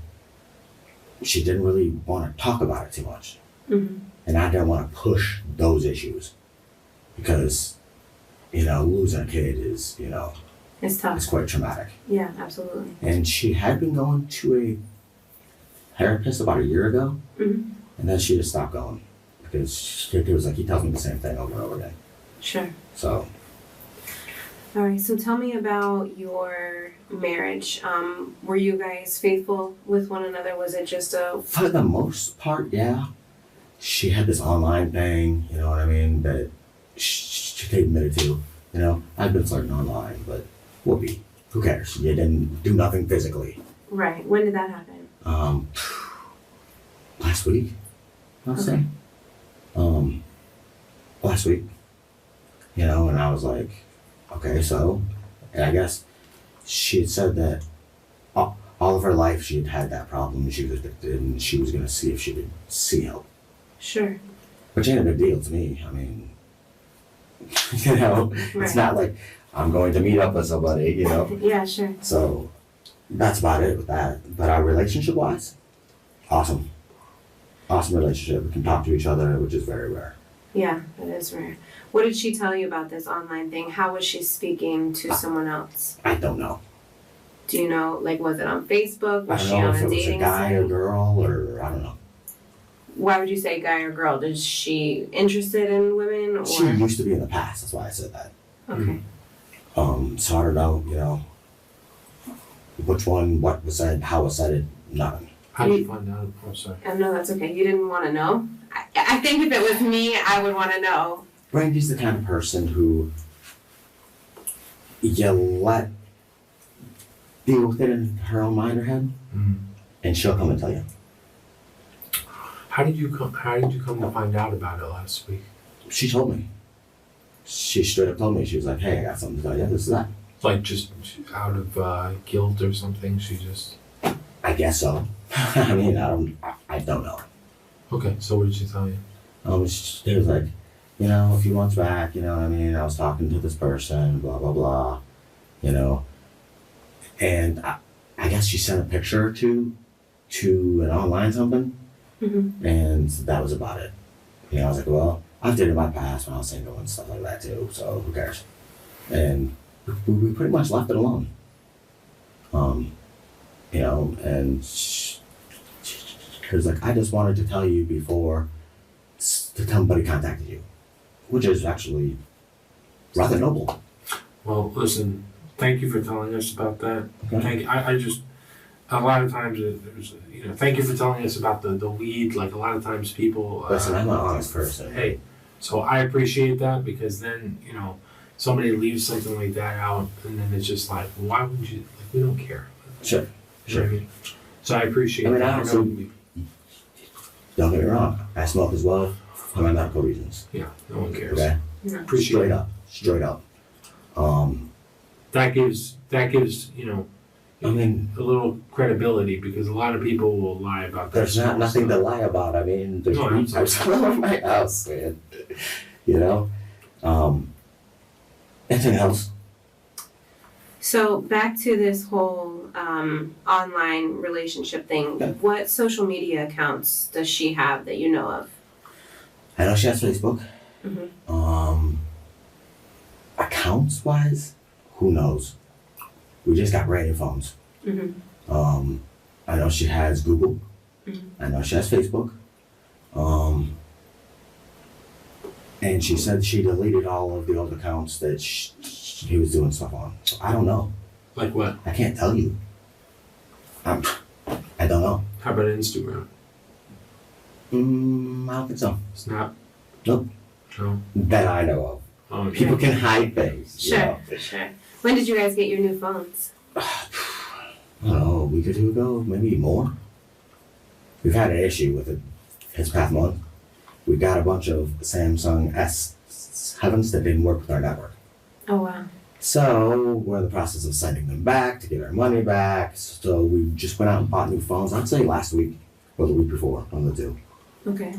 Speaker 2: She didn't really want to talk about it too much.
Speaker 10: Mm-hmm.
Speaker 2: And I didn't want to push those issues because, you know, losing a kid is, you know,
Speaker 10: It's tough.
Speaker 2: it's quite traumatic.
Speaker 10: Yeah, absolutely.
Speaker 2: And she had been going to a therapist about a year ago,
Speaker 10: Mm-hmm.
Speaker 2: and then she just stopped going because it was like he tells me the same thing over and over again.
Speaker 10: Sure.
Speaker 2: So
Speaker 10: All right, so tell me about your marriage. Were you guys faithful with one another? Was it just a...
Speaker 2: For the most part, yeah. She had this online thing, you know what I mean, that she admitted to. You know, I've been flirting online, but whoopee. Who cares? You didn't do nothing physically.
Speaker 10: Right. When did that happen?
Speaker 2: Last week, I'll say. Last week. You know, and I was like, okay, so, and I guess she had said that all of her life she had had that problem and she was addicted and she was going to see if she could see help.
Speaker 10: Sure.
Speaker 2: Which ain't a big deal to me. I mean, you know, it's not like I'm going to meet up with somebody, you know.
Speaker 10: Yeah, sure.
Speaker 2: So that's about it with that. But our relationship-wise, awesome. Awesome relationship. We can talk to each other, which is very rare.
Speaker 10: Yeah, that is rare. What did she tell you about this online thing? How was she speaking to someone else?
Speaker 2: I don't know.
Speaker 10: Do you know, like, was it on Facebook? Was
Speaker 2: I
Speaker 10: she
Speaker 2: don't know
Speaker 10: on
Speaker 2: if
Speaker 10: a
Speaker 2: it was a
Speaker 10: dating
Speaker 2: guy
Speaker 10: site?
Speaker 2: or girl or I don't know.
Speaker 10: Why would you say guy or girl? Is she interested in women or?
Speaker 2: She used to be in the past. That's why I said that.
Speaker 10: Okay.
Speaker 2: So I don't know, you know, which one, what was said, how was said, nothing.
Speaker 11: How did you find out? Oh, sorry.
Speaker 10: No, that's okay. You didn't want to know? I think if it was me, I would want to know.
Speaker 2: Brandy's the kind of person who you let deal with it in her own mind or head, and she'll come and tell you.
Speaker 11: How did you come to find out about it last week?
Speaker 2: She told me. She straight up told me. She was like, "Hey, I got something to tell you. This is that."
Speaker 11: Like just out of guilt or something? She just.
Speaker 2: I guess so. I mean, I don't know.
Speaker 11: Okay, so what did she tell you?
Speaker 2: She was like, you know, a few months back, you know what I mean, I was talking to this person, blah, blah, blah, you know, and I guess she sent a picture or two to an online something, and that was about it. You know, I was like, well, I've dated in my past when I was single and stuff like that too, so who cares? And we pretty much left it alone. You know, and she was like, I just wanted to tell you before somebody contacted you, which is actually rather noble.
Speaker 11: Well, listen, thank you for telling us about that.
Speaker 2: Okay.
Speaker 11: Thank you. I just, a lot of times, there's, you know, thank you for telling us about the lead. Like, a lot of times people...
Speaker 2: Listen, I'm an honest person.
Speaker 11: Hey, so I appreciate that because then, you know, somebody leaves something like that out and then it's just like, why would you... Like, we don't care.
Speaker 2: Sure.
Speaker 11: You know what I mean? So I appreciate
Speaker 2: I mean,
Speaker 11: that.
Speaker 2: I also, don't get me wrong, I smoke as well for my medical reasons.
Speaker 11: Yeah, no one cares.
Speaker 2: Okay?
Speaker 10: Yeah.
Speaker 11: Appreciate it.
Speaker 2: Straight up.
Speaker 11: That gives, you know,
Speaker 2: I mean,
Speaker 11: a little credibility because a lot of people will lie about that.
Speaker 2: there's not nothing to lie about. I mean, there's retards all over my house, man. You know? Anything else?
Speaker 10: So back to this whole online relationship thing.
Speaker 2: Okay.
Speaker 10: What social media accounts does she have that you know of?
Speaker 2: I know she has Facebook. Accounts wise, who knows? We just got brand new phones. I know she has Google. I know she has Facebook. And she said she deleted all of the old accounts that she was doing stuff on. So I don't know.
Speaker 11: Like what?
Speaker 2: I can't tell you. I don't know.
Speaker 11: How about Instagram?
Speaker 2: I don't think so.
Speaker 11: Snap?
Speaker 2: Nope.
Speaker 11: No.
Speaker 2: That I know of.
Speaker 11: Oh, okay.
Speaker 2: People can hide things.
Speaker 10: Sure,
Speaker 2: You know?
Speaker 10: sure. When did you guys get your new phones?
Speaker 2: I don't know, a week or two ago, maybe more. We've had an issue with it this past month. We got a bunch of Samsung S7s that didn't work with our network.
Speaker 10: Oh, wow.
Speaker 2: So we're in the process of sending them back to get our money back. So we just went out and bought new phones, I'd say last week or the week before, one of the two.
Speaker 10: Okay.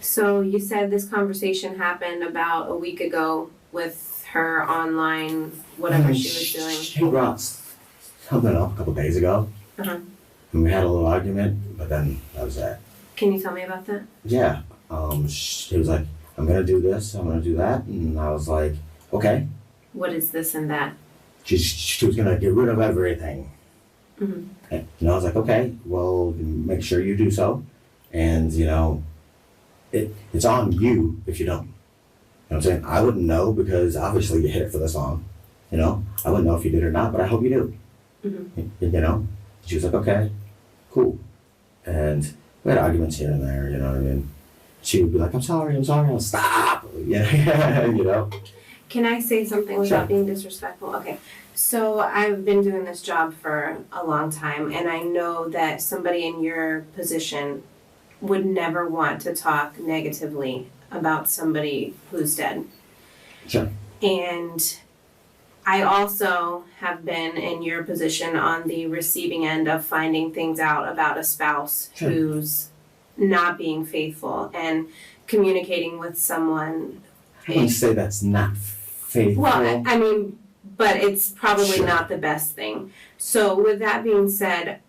Speaker 10: So you said this conversation happened about a week ago with her online, whatever she was doing.
Speaker 2: She brought something up a couple days ago. And we had a little argument, but then that was that.
Speaker 10: Can you tell me about that?
Speaker 2: Yeah. She was like, I'm going to do this, I'm going to do that. And I was like, okay.
Speaker 10: What is this and that?
Speaker 2: She was going to get rid of everything. And I was like, okay, well, make sure you do so. And, you know, it's on you if you don't. what I'm saying? I wouldn't know because obviously you hit it for this long. You know, I wouldn't know if you did or not, but I hope you do. You know? She was like, okay, cool. And we had arguments here and there, you know what I mean? She would be like, I'm sorry, I'll stop. Yeah, you know?
Speaker 10: Can I say something without being disrespectful? Okay. So I've been doing this job for a long time, and I know that somebody in your position would never want to talk negatively about somebody who's dead.
Speaker 2: Sure.
Speaker 10: And I also have been in your position on the receiving end of finding things out about a spouse who's not being faithful and communicating with someone.
Speaker 2: I wouldn't say that's not faithful.
Speaker 10: Well, I mean, but it's probably not the best thing. So with that being said,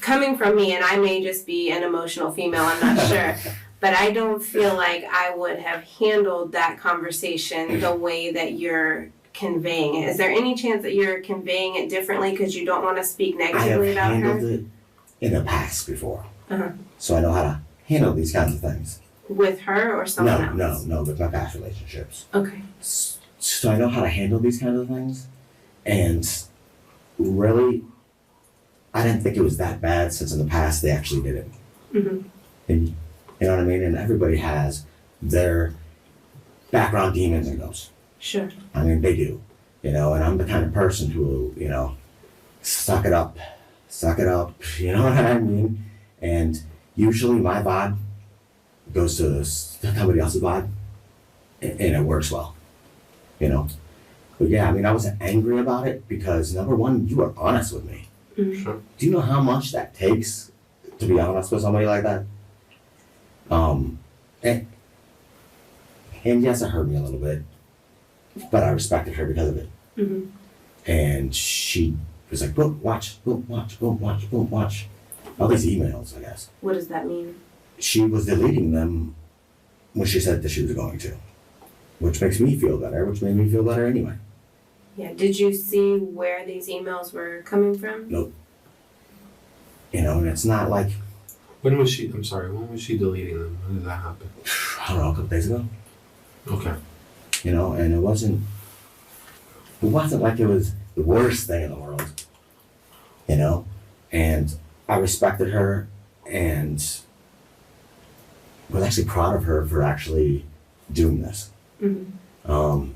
Speaker 10: coming from me, and I may just be an emotional female, I'm not sure, but I don't feel like I would have handled that conversation the way that you're conveying it. Is there any chance that you're conveying it differently because you don't want to speak negatively about her?
Speaker 2: I have handled it in the past before.
Speaker 10: Uh-huh.
Speaker 2: So I know how to handle these kinds of things.
Speaker 10: With her or someone else?
Speaker 2: No, with my past relationships.
Speaker 10: Okay.
Speaker 2: So I know how to handle these kinds of things. And really, I didn't think it was that bad since in the past they actually did it.
Speaker 10: Mm-hmm.
Speaker 2: And, you know what I mean? And everybody has their background demons and ghosts.
Speaker 10: Sure.
Speaker 2: I mean, they do. You know, and I'm the kind of person who will, you know, suck it up, you know what I mean? And usually my vibe goes to somebody else's vibe, and it works well, you know? But yeah, I mean, I wasn't angry about it because, number one, you were honest with me.
Speaker 10: Mm-hmm.
Speaker 11: Sure.
Speaker 2: Do you know how much that takes to be honest with somebody like that? And yes, it hurt me a little bit, but I respected her because of it.
Speaker 10: Mm-hmm.
Speaker 2: And she was like, boom, watch. All these emails, I guess.
Speaker 10: What does that mean?
Speaker 2: She was deleting them when she said that she was going to, which makes me feel better, which made me feel better anyway.
Speaker 10: Yeah, did you see where these emails were coming from?
Speaker 2: Nope. You know, and it's not like...
Speaker 11: When was she deleting them? When did that happen?
Speaker 2: I don't know, a couple days ago.
Speaker 11: Okay.
Speaker 2: You know, and it wasn't like it was the worst thing in the world. You know? And I respected her and was actually proud of her for actually doing this.
Speaker 10: Mm-hmm.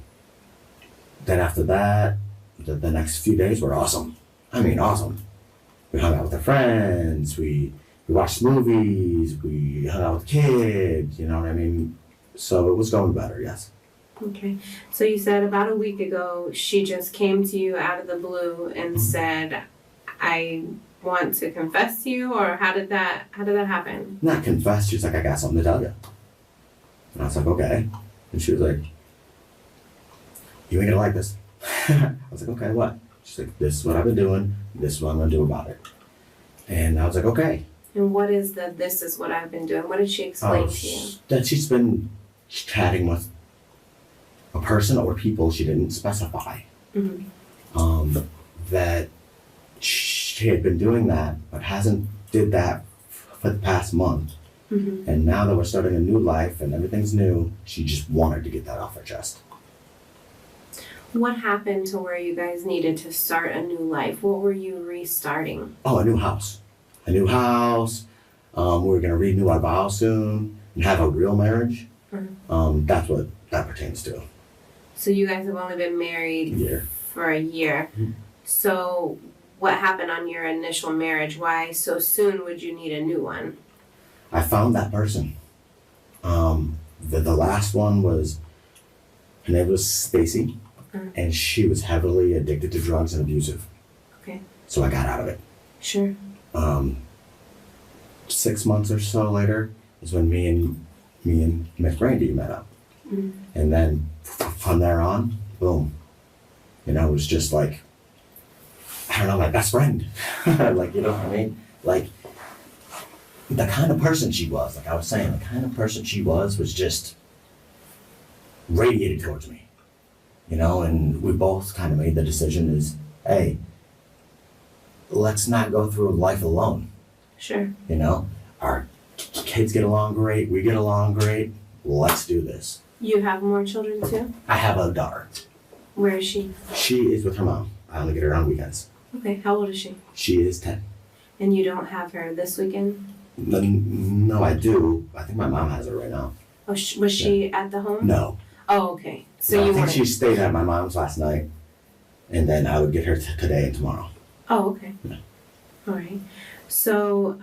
Speaker 2: Then after that, the next few days were awesome. I mean, awesome. We hung out with our friends, we watched movies, we hung out with kids, you know what I mean? So it was going better, yes.
Speaker 10: Okay. So you said about a week ago, she just came to you out of the blue and said, I want to confess to you, or how did that happen?
Speaker 2: Not confess, she was like, I got something to tell you. And I was like, okay. And she was like, you ain't gonna like this. I was like, okay, what? She's like, this is what I've been doing, this is what I'm gonna do about it. And I was like, okay.
Speaker 10: And what is this is what I've been doing? What did she explain to you?
Speaker 2: That she's been chatting with a person or people she didn't specify.
Speaker 10: Mm-hmm.
Speaker 2: That she had been doing that, but hasn't did that for the past month.
Speaker 10: Mm-hmm.
Speaker 2: And now that we're starting a new life and everything's new, she just wanted to get that off her chest.
Speaker 10: What happened to where you guys needed to start a new life? What were you restarting?
Speaker 2: Oh, a new house. A new house. We're gonna renew our vows soon and have a real marriage.
Speaker 10: Mm-hmm.
Speaker 2: That's what that pertains to.
Speaker 10: So you guys have only been married for a year.
Speaker 2: Mm-hmm.
Speaker 10: So what happened on your initial marriage? Why so soon would you need a new one?
Speaker 2: I found that person. The last one was, her name was Stacy, and she was heavily addicted to drugs and abusive.
Speaker 10: Okay.
Speaker 2: So I got out of it.
Speaker 10: Sure.
Speaker 2: 6 months or so later is when me and Miss Brandi met up.
Speaker 10: Mm-hmm.
Speaker 2: And then from there on, boom. You know, it was just like, I don't know, my best friend. Like, you know what I mean? Like, the kind of person she was, like I was saying, the kind of person she was just radiated towards me. You know, and we both kind of made the decision is, hey, let's not go through life alone.
Speaker 10: Sure.
Speaker 2: You know, our kids get along great, we get along great, let's do this.
Speaker 10: You have more children too?
Speaker 2: I have a daughter.
Speaker 10: Where is she?
Speaker 2: She is with her mom. I only get her on weekends.
Speaker 10: Okay, how old is she?
Speaker 2: She is 10.
Speaker 10: And you don't have her this weekend?
Speaker 2: No, I do. I think my mom has her right now.
Speaker 10: Oh, was she at the home?
Speaker 2: No.
Speaker 10: Oh, okay. So
Speaker 2: No,
Speaker 10: you
Speaker 2: I think
Speaker 10: weren't.
Speaker 2: she stayed at my mom's last night, and then I would get her today and tomorrow.
Speaker 10: Oh, okay.
Speaker 2: Yeah.
Speaker 10: All right. So,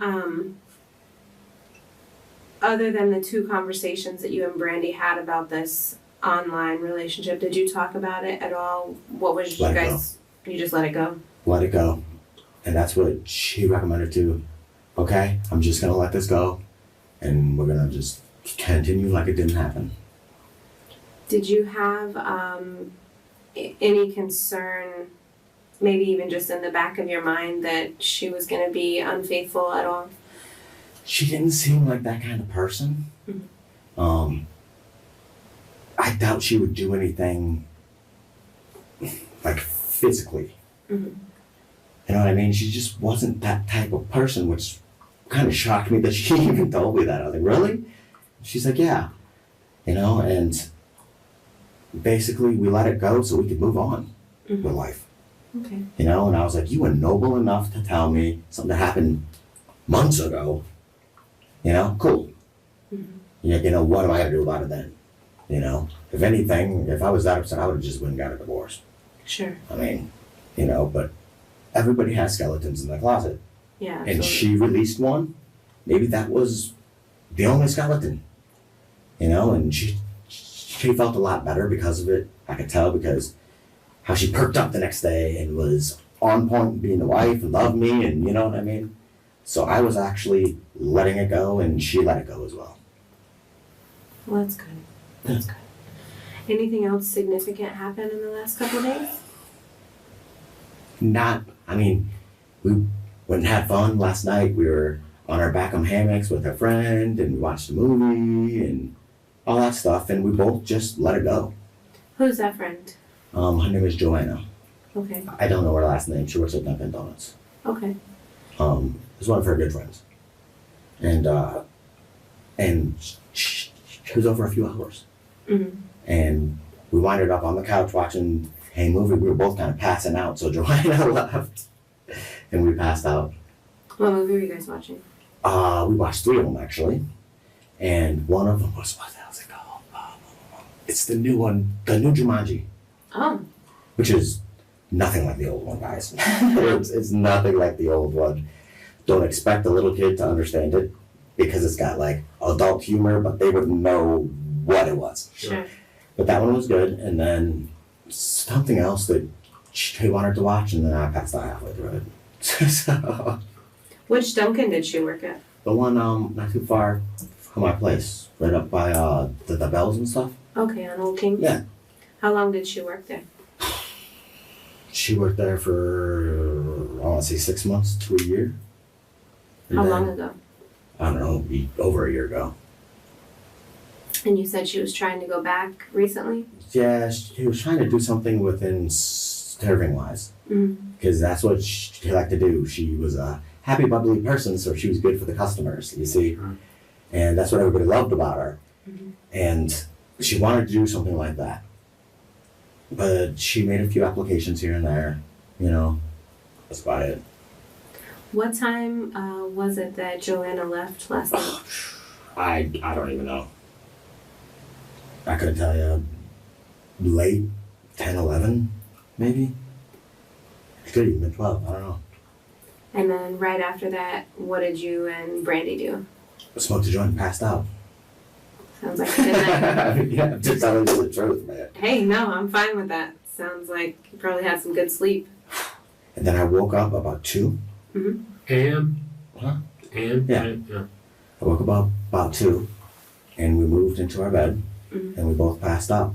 Speaker 10: other than the 2 conversations that you and Brandi had about this online relationship, did you talk about it at all? What was
Speaker 2: Let
Speaker 10: you
Speaker 2: it
Speaker 10: guys? You just let it go.
Speaker 2: Let it go. And that's what she recommended too. Okay, I'm just gonna let this go, and we're gonna just continue like it didn't happen.
Speaker 10: Did you have any concern, maybe even just in the back of your mind, that she was going to be unfaithful at all?
Speaker 2: She didn't seem like that kind of person.
Speaker 10: Mm-hmm.
Speaker 2: I doubt she would do anything like physically.
Speaker 10: Mm-hmm.
Speaker 2: You know what I mean? She just wasn't that type of person, which kind of shocked me that she even told me that. I was like, really? She's like, yeah. You know, and basically we let it go so we could move on with life.
Speaker 10: Okay.
Speaker 2: You know, and I was like, you were noble enough to tell me something that happened months ago. You know, cool. You know, what am I going to do about it then? You know, if anything, if I was that upset, I would have just went and got a divorce.
Speaker 10: Sure.
Speaker 2: I mean, you know, but everybody has skeletons in their closet.
Speaker 10: Yeah.
Speaker 2: And
Speaker 10: Absolutely.
Speaker 2: she released one. Maybe that was the only skeleton. You know, and she felt a lot better because of it. I could tell because how she perked up the next day and was on point being the wife and loved me, and you know what I mean? So I was actually letting it go, and she let it go as well.
Speaker 10: Well, that's good. That's good. Anything else significant happen in the last couple of days?
Speaker 2: I mean, we went and had fun last night. We were on our back on hammocks with a friend, and we watched a movie and all that stuff, and we both just let it go.
Speaker 10: Who's that friend?
Speaker 2: Her name is Joanna.
Speaker 10: Okay.
Speaker 2: I don't know her last name. She works at Dunkin' Donuts.
Speaker 10: Okay.
Speaker 2: It's one of her good friends. And she was over a few hours.
Speaker 10: Mm-hmm.
Speaker 2: And we winded up on the couch watching a movie. We were both kind of passing out, so Joanna left, and we passed out.
Speaker 10: What movie were you guys watching?
Speaker 2: We watched 3 of them, actually. And one of them was, what the hell's it called? It's the new one, the new Jumanji.
Speaker 10: Oh.
Speaker 2: Which is nothing like the old one, guys. It's nothing like the old one. Don't expect a little kid to understand it because it's got like adult humor, but they wouldn't know what it was.
Speaker 10: Sure.
Speaker 2: But that one was good, and then something else that she wanted to watch, and then I passed out halfway through it. So,
Speaker 10: Which Dunkin' did she work at?
Speaker 2: the one not too far from my place, right up by the bells and stuff.
Speaker 10: Okay, on Old King?
Speaker 2: Yeah.
Speaker 10: How long did she work there?
Speaker 2: She worked there for, I want to say 6 months to a year. And
Speaker 10: How
Speaker 2: then,
Speaker 10: long ago?
Speaker 2: I don't know, over a year ago.
Speaker 10: And you said she was trying to go back recently?
Speaker 2: Yeah, she was trying to do something within serving-wise.
Speaker 10: Mm-hmm.
Speaker 2: Because that's what she liked to do. She was a happy, bubbly person, so she was good for the customers, you see? And that's what everybody loved about her.
Speaker 10: Mm-hmm.
Speaker 2: And she wanted to do something like that. But she made a few applications here and there, you know. That's about it.
Speaker 10: What time was it that Joanna left last night?
Speaker 2: I don't even know. I couldn't tell you. Late 10, 11, maybe? It could have even been 12, I don't know.
Speaker 10: And then right after that, what did you and Brandi do?
Speaker 2: I smoked a joint and passed out.
Speaker 10: Sounds like a good night.
Speaker 2: Yeah, I'm just telling you the truth, man.
Speaker 10: Hey, no, I'm fine with that. Sounds like you probably had some good sleep.
Speaker 2: And then I woke up about 2.
Speaker 10: Mm-hmm.
Speaker 11: AM?
Speaker 2: Huh?
Speaker 11: AM?
Speaker 2: Yeah.
Speaker 11: Yeah.
Speaker 2: I woke up about 2, and we moved into our bed, and we both passed out.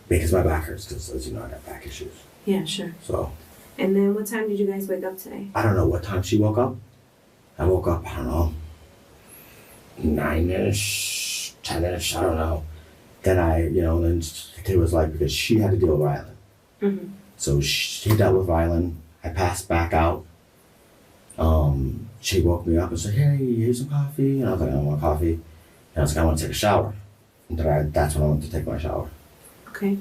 Speaker 2: Because my back hurts, because as you know, I got back issues.
Speaker 10: Yeah, sure.
Speaker 2: So,
Speaker 10: And then what time did you guys wake up today?
Speaker 2: I don't know what time she woke up. I woke up, I don't know, 9-ish, 10-ish, I don't know. Then then it was like, because she had to deal with Rylan.
Speaker 10: Mm-hmm.
Speaker 2: So she dealt with Rylan. I passed back out. She woke me up and said, hey, here's some coffee. And I was like, I don't want coffee. And I was like, I want to take a shower. And that's when I went to take my shower.
Speaker 10: Okay.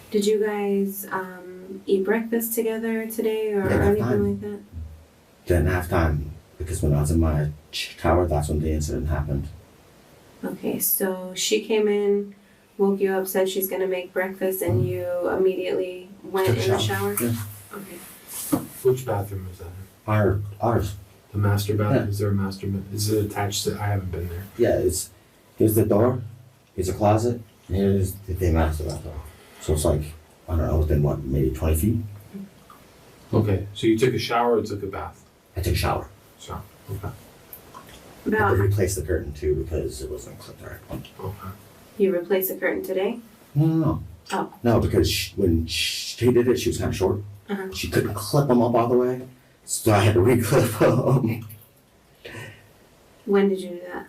Speaker 10: Did you guys eat breakfast together today or
Speaker 2: Didn't have
Speaker 10: anything
Speaker 2: time.
Speaker 10: like that?
Speaker 2: Didn't have time because when I was in my shower, that's when the incident happened.
Speaker 10: Okay, so she came in, woke you up, said she's gonna make breakfast, and you immediately went
Speaker 2: Took a
Speaker 10: in the shower?
Speaker 2: Yeah.
Speaker 10: Okay.
Speaker 11: Which bathroom is that in?
Speaker 2: Ours.
Speaker 11: The master bathroom?
Speaker 2: Yeah.
Speaker 11: Is there a master bathroom? Is it attached to? I haven't been there.
Speaker 2: Yeah, here's the door, here's a closet, and here's the master bathroom. So it's like, I don't know, within what, maybe 20 feet?
Speaker 11: Okay, so you took a shower or took a bath?
Speaker 2: I took a shower.
Speaker 11: So, okay.
Speaker 2: I had
Speaker 10: About
Speaker 2: to replace the curtain too because it wasn't clipped right.
Speaker 11: Okay.
Speaker 10: you replaced the curtain today?
Speaker 2: No.
Speaker 10: Oh.
Speaker 2: No, because when she did it, she was kind of short.
Speaker 10: Uh-huh.
Speaker 2: She couldn't clip them up all the way, so I had to re-clip them
Speaker 10: When did you do that?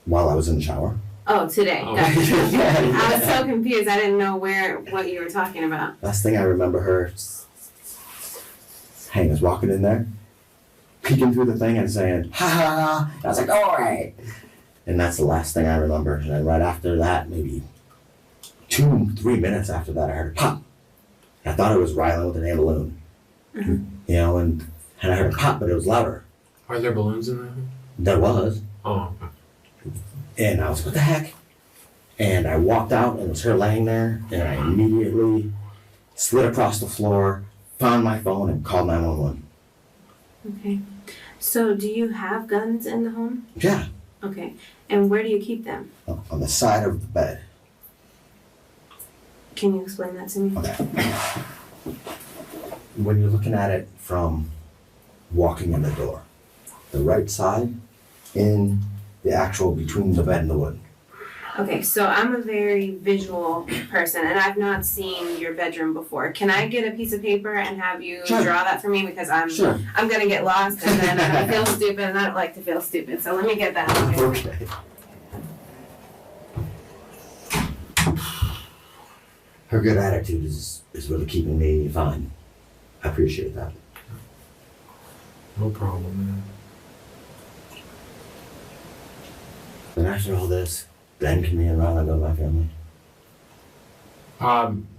Speaker 2: while I was in the shower.
Speaker 10: Oh, today.
Speaker 11: Oh.
Speaker 10: Gotcha.
Speaker 2: Yeah.
Speaker 10: I was so confused. I didn't know what you were talking about.
Speaker 2: Last thing I remember her saying is walking in there, peeking through the thing and saying, ha ha ha. I was like, all right. And that's the last thing I remember. And then right after that, maybe 2-3 minutes after that, I heard a pop. I thought it was Rylan with an air balloon.
Speaker 10: Uh-huh.
Speaker 2: You know, and I heard a pop, but it was louder.
Speaker 11: Are there balloons in there?
Speaker 2: There was.
Speaker 11: Oh, okay.
Speaker 2: And I was like, what the heck? And I walked out and it was her laying there, and I immediately slid across the floor, found my phone, and called 911.
Speaker 10: Okay. So do you have guns in the home?
Speaker 2: Yeah,
Speaker 10: Okay. And where do you keep them?
Speaker 2: on the side of the bed.
Speaker 10: Can you explain that to me?
Speaker 2: Okay. When you're looking at it from walking in the door, the right side in the actual between the bed and the wood.
Speaker 10: Okay, so I'm a very visual person and I've not seen your bedroom before. Can I get a piece of paper and have you
Speaker 2: Sure.
Speaker 10: draw that for me? Because
Speaker 2: Sure.
Speaker 10: I'm gonna get lost and then I'm gonna feel stupid and I don't like to feel stupid. So let me get that.
Speaker 2: Okay. Her good attitude is really keeping me fine. I appreciate that.
Speaker 11: No problem, man.
Speaker 2: And after all this, then can me and Rylan go to my family?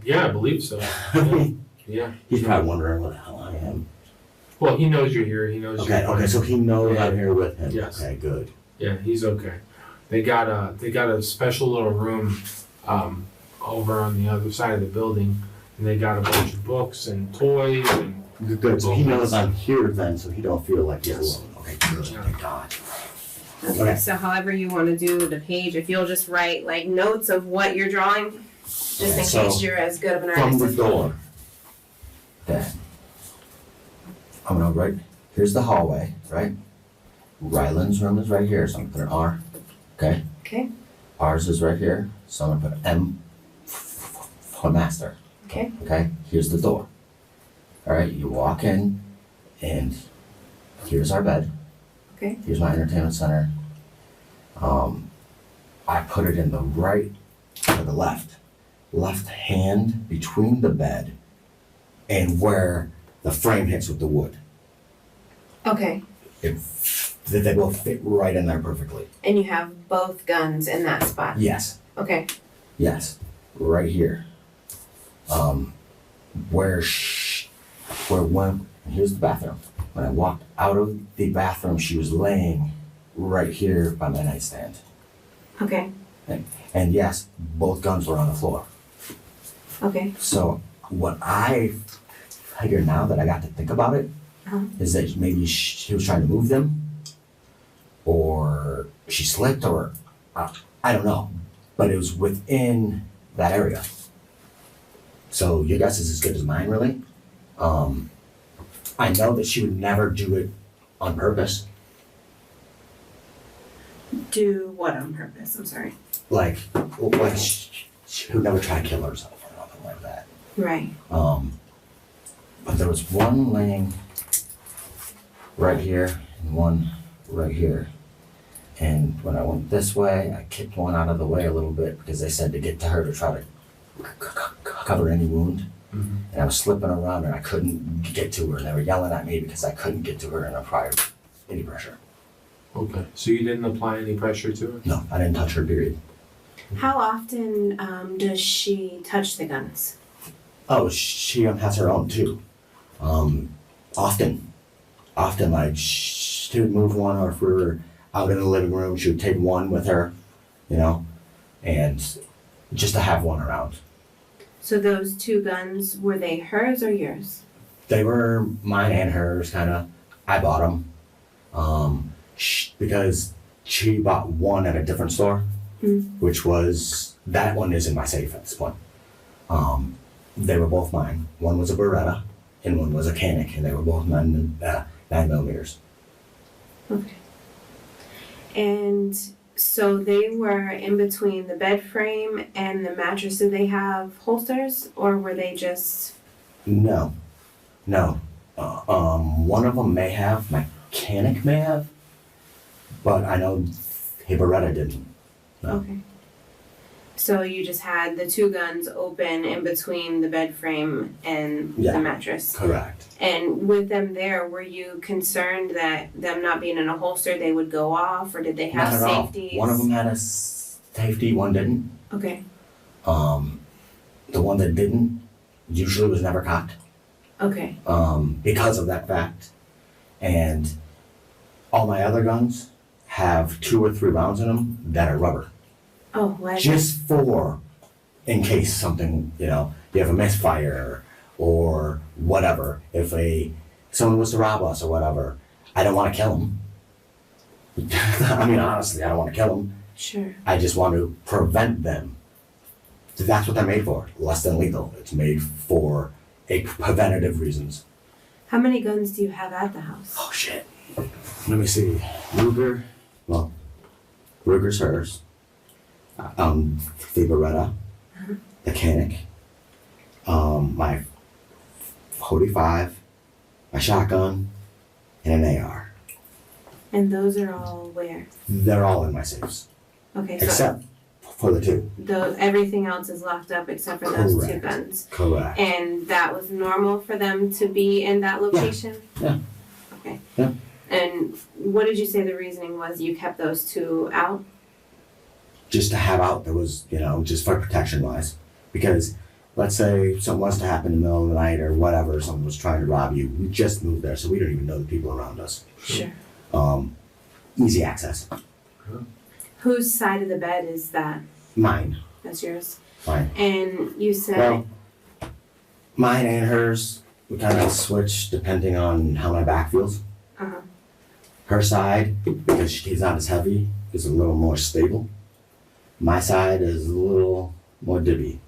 Speaker 11: Yeah, I believe so.
Speaker 2: I mean,
Speaker 11: Yeah.
Speaker 2: he's probably wondering what the hell I am.
Speaker 11: Well, he knows you're here. He knows
Speaker 2: Okay,
Speaker 11: you're
Speaker 2: okay, so he knows I'm here with him.
Speaker 11: Yes.
Speaker 2: Okay, good.
Speaker 11: Yeah, he's okay. They got a special little room over on the other side of the building, and they got a bunch of books and toys and.
Speaker 2: Good, so he knows I'm here then, so he don't feel like he's
Speaker 11: Yes.
Speaker 2: alone. Okay, good, thank God.
Speaker 10: Okay, so however you want to do the page, if you'll just write like notes of what you're drawing, just in
Speaker 2: Okay, so
Speaker 10: case you're as good of an
Speaker 2: From
Speaker 10: artist
Speaker 2: the
Speaker 10: as
Speaker 2: door. Then. I'm gonna write, here's the hallway, right? Rylan's room is right here, so I'm gonna put an R, okay?
Speaker 10: Okay.
Speaker 2: Ours is right here, so I'm gonna put M for master.
Speaker 10: Okay.
Speaker 2: Okay, here's the door. All right, you walk in, and here's our bed.
Speaker 10: Okay.
Speaker 2: Here's my entertainment center. I put it in the right or the left hand between the bed and where the frame hits with the wood.
Speaker 10: Okay.
Speaker 2: They both fit right in there perfectly.
Speaker 10: And you have both guns in that spot.
Speaker 2: Yes,
Speaker 10: Okay.
Speaker 2: yes, right here. Here's the bathroom. When I walked out of the bathroom, she was laying right here by my nightstand.
Speaker 10: Okay.
Speaker 2: And yes, both guns were on the floor.
Speaker 10: Okay.
Speaker 2: So what I figure now that I got to think about it is that maybe she was trying to move them, or she slipped, or I don't know. But it was within that area. So your guess is as good as mine, really. I know that she would never do it on purpose.
Speaker 10: Do what on purpose? I'm sorry.
Speaker 2: Like she would never try to kill herself or nothing like that.
Speaker 10: Right.
Speaker 2: But there was one laying right here and one right here. And when I went this way, I kicked one out of the way a little bit because they said to get to her to try to cover any wound.
Speaker 11: Mm-hmm.
Speaker 2: And I was slipping around and I couldn't get to her. And they were yelling at me because I couldn't get to her and I prior any pressure.
Speaker 11: Okay, so you didn't apply any pressure to her?
Speaker 2: No, I didn't touch her, period.
Speaker 10: How often does she touch the guns?
Speaker 2: Oh, she has her own too. Often, like she would move one, or if we were out in the living room, she would take one with her, you know, and just to have one around.
Speaker 10: So those 2 guns, were they hers or yours?
Speaker 2: They were mine and hers, kind of. I bought them because she bought one at a different store, which was, that one is in my safe at this point. They were both mine. One was a Beretta and one was a Canic, and they were both 9mm.
Speaker 10: Okay. And so they were in between the bed frame and the mattress. Did they have holsters, or were they just...
Speaker 2: No. One of them may have, my Canic may have, but I know Beretta didn't. No.
Speaker 10: Okay. So you just had the 2 guns open in between the bed frame and the mattress.
Speaker 2: Correct.
Speaker 10: And with them there, were you concerned that them not being in a holster, they would go off, or did they have
Speaker 2: Not at
Speaker 10: safeties?
Speaker 2: all. One of them had a safety, one didn't.
Speaker 10: Okay.
Speaker 2: The one that didn't usually was never cocked.
Speaker 10: Okay.
Speaker 2: Because of that fact. And all my other guns have 2 or 3 rounds in them that are rubber.
Speaker 10: Oh, why?
Speaker 2: Just for, in case something, you know, you have a misfire or whatever. If someone was to rob us or whatever, I don't want to kill them. I mean, honestly, I don't want to kill them.
Speaker 10: Sure.
Speaker 2: I just want to prevent them. That's what they're made for. Less than lethal. It's made for preventative reasons.
Speaker 10: How many guns do you have at the house?
Speaker 2: Oh shit. Let me see. Ruger's hers. The Beretta, the Canic, my 45, a shotgun, and an AR.
Speaker 10: And those are all where?
Speaker 2: They're all in my safes.
Speaker 10: Okay, so
Speaker 2: Except for the 2.
Speaker 10: everything else is locked up except for those 2
Speaker 2: Correct.
Speaker 10: guns.
Speaker 2: Correct.
Speaker 10: And that was normal for them to be in that location?
Speaker 2: Yeah.
Speaker 10: Okay.
Speaker 2: Yeah.
Speaker 10: And what did you say the reasoning was you kept those 2 out?
Speaker 2: Just to have out, there was, you know, just for protection wise. Because let's say something was to happen in the middle of the night or whatever, someone was trying to rob you, we just moved there, so we don't even know the people around us.
Speaker 10: Sure.
Speaker 2: Easy access.
Speaker 10: Whose side of the bed is that?
Speaker 2: Mine.
Speaker 10: That's yours?
Speaker 2: Mine.
Speaker 10: And you said...
Speaker 2: Well, mine and hers, we kind of switch depending on how my back feels.
Speaker 10: Uh-huh.
Speaker 2: Her side, because she's not as heavy, is a little more stable. My side is a little more dibby.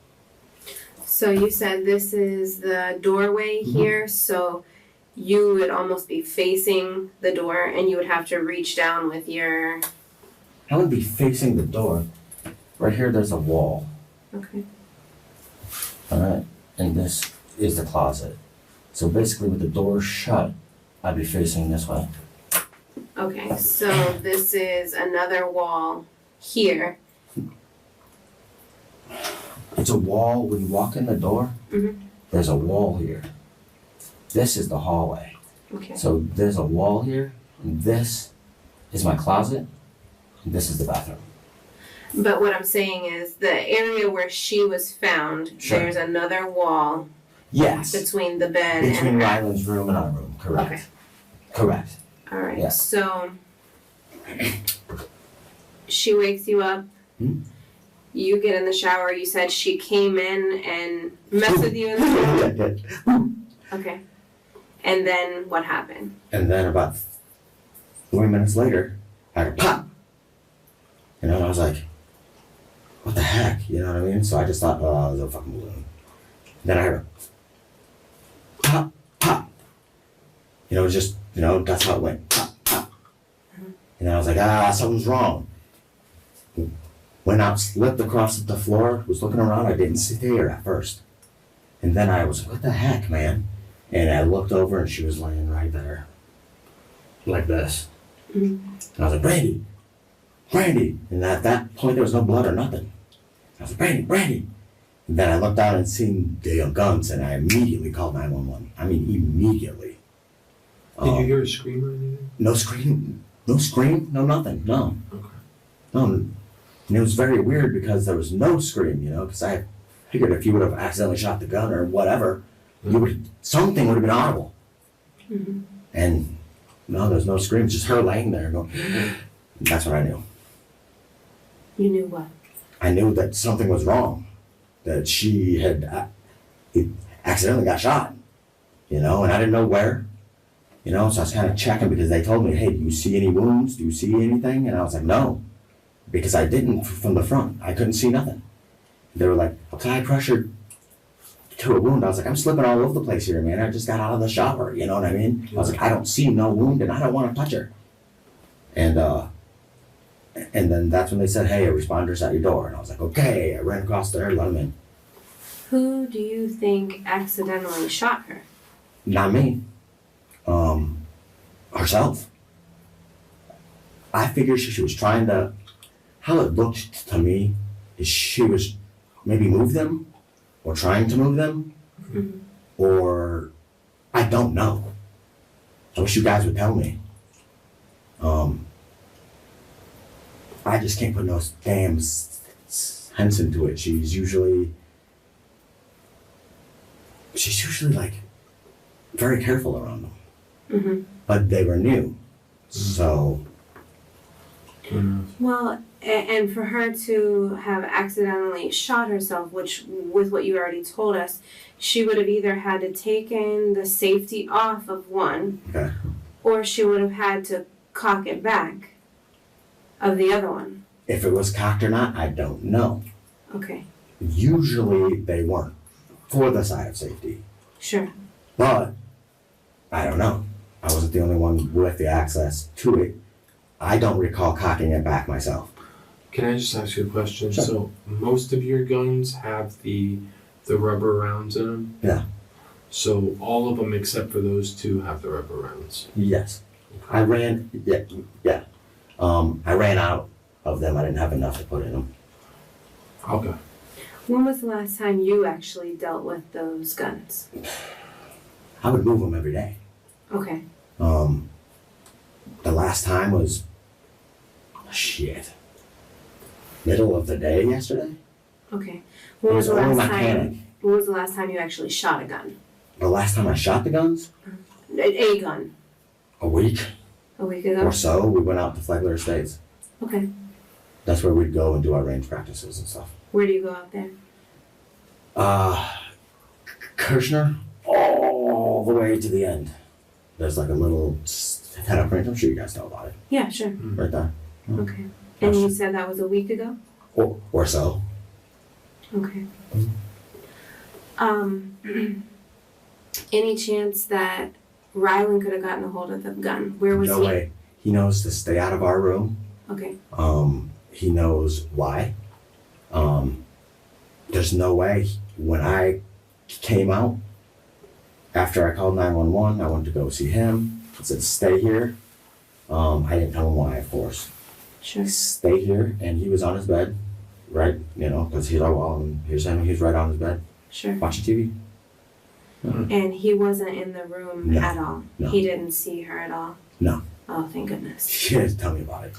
Speaker 10: So you said this is the doorway here, so you would almost be facing the door and you would have to reach down with your...
Speaker 2: I would be facing the door. Right here, there's a wall.
Speaker 10: Okay.
Speaker 2: Alright? And this is the closet. So basically, with the door shut, I'd be facing this way.
Speaker 10: Okay, so this is another wall here.
Speaker 2: It's a wall. When you walk in the door, there's a wall here. This is the hallway.
Speaker 10: Okay.
Speaker 2: So there's a wall here, and this is my closet, and this is the bathroom.
Speaker 10: But what I'm saying is the area where she was found,
Speaker 2: Sure.
Speaker 10: there's another wall
Speaker 2: Yes.
Speaker 10: between the bed
Speaker 2: Between
Speaker 10: and...
Speaker 2: Ryland's room and our room, correct.
Speaker 10: Okay.
Speaker 2: Correct.
Speaker 10: All right,
Speaker 2: Yeah.
Speaker 10: so she wakes you up.
Speaker 2: Hmm?
Speaker 10: You get in the shower. You said she came in and messed with you in the shower. Okay. And then what happened?
Speaker 2: And then about 3 minutes later, I heard pop. You know, and I was like, what the heck? You know what I mean? So I just thought, oh, it was a fucking balloon. Then I heard pop, pop. You know, it was just, you know, that's how it went. Pop, pop. And I was like, something's wrong. Went out, slipped across the floor, was looking around, I didn't see her at first. And then I was like, what the heck, man? And I looked over and she was laying right there. Like this. And I was like, Brandi! Brandi! And at that point there was no blood or nothing. I was like, Brandi! And then I looked out and seen the guns and I immediately called 911. I mean, immediately.
Speaker 11: Did you hear a scream or anything?
Speaker 2: No scream. No scream, no nothing, no.
Speaker 11: Okay.
Speaker 2: No. And it was very weird because there was no scream, you know, because I figured if you would have accidentally shot the gun or whatever, something would have been audible.
Speaker 10: Mm-hmm.
Speaker 2: And no, there's no screams, just her laying there going, that's what I knew.
Speaker 10: You knew what?
Speaker 2: I knew that something was wrong, that she had accidentally got shot, you know, and I didn't know where, you know, so I was kind of checking because they told me, hey, do you see any wounds? Do you see anything? And I was like, no, because I didn't from the front. I couldn't see nothing. They were like, apply pressure to a wound. I was like, I'm slipping all over the place here, man. I just got out of the shower, you know what I mean? I was like, I don't see no wound and I don't want to touch her. And then that's when they said, hey, a responder's at your door. And I was like, okay. I ran across there, let him in.
Speaker 10: Who do you think accidentally shot her?
Speaker 2: Not me. Herself. I figured she was trying to, how it looked to me is she was maybe move them or trying to move them or I don't know. I wish you guys would tell me. I just can't put no damn sense into it. She's usually like very careful around them.
Speaker 10: Mm-hmm.
Speaker 2: But they were new, so.
Speaker 10: Well, and for her to have accidentally shot herself, which with what you already told us, she would have either had to taken the safety off of one,
Speaker 2: Okay.
Speaker 10: or she would have had to cock it back of the other one.
Speaker 2: If it was cocked or not, I don't know.
Speaker 10: Okay.
Speaker 2: Usually they weren't for the side of safety,
Speaker 10: Sure.
Speaker 2: but I don't know. I wasn't the only one with the access to it. I don't recall cocking it back myself.
Speaker 11: Can I just ask you a question?
Speaker 2: Sure.
Speaker 11: So most of your guns have the rubber rounds in them?
Speaker 2: Yeah.
Speaker 11: So all of them except for those two have the rubber rounds?
Speaker 2: Yes. I ran out of them. I didn't have enough to put in them.
Speaker 11: Okay.
Speaker 10: When was the last time you actually dealt with those guns?
Speaker 2: I would move them every day.
Speaker 10: Okay.
Speaker 2: The last time was middle of the day yesterday.
Speaker 10: Okay.
Speaker 2: It was
Speaker 10: the
Speaker 2: only
Speaker 10: last
Speaker 2: mechanic.
Speaker 10: time? When was the last time you actually shot a gun?
Speaker 2: The last time I shot the guns,
Speaker 10: A gun.
Speaker 2: a week
Speaker 10: A week ago.
Speaker 2: or so, we went out to Flagler Estates.
Speaker 10: Okay.
Speaker 2: That's where we'd go and do our range practices and stuff.
Speaker 10: Where do you go out there?
Speaker 2: Kirshner, all the way to the end. There's like a little head-up range. I'm sure you guys know about it.
Speaker 10: Yeah, sure.
Speaker 2: Right there.
Speaker 10: Okay. And you said that was a week ago?
Speaker 2: Or so.
Speaker 10: Okay. Any chance that Rylan could have gotten a hold of the gun? Where was
Speaker 2: No
Speaker 10: he?
Speaker 2: way. He knows to stay out of our room.
Speaker 10: Okay.
Speaker 2: He knows why. There's no way. When I came out, after I called 911, I went to go see him. He said, stay here. I didn't tell him why, of course.
Speaker 10: Sure.
Speaker 2: Stay here, and he was on his bed, right? You know, because he's like, well, here's him, he's right on his bed,
Speaker 10: Sure.
Speaker 2: watching TV.
Speaker 10: And he wasn't in the room
Speaker 2: No.
Speaker 10: at all?
Speaker 2: No.
Speaker 10: He didn't see her at all?
Speaker 2: No.
Speaker 10: Oh, thank goodness.
Speaker 2: Yeah, tell me about it.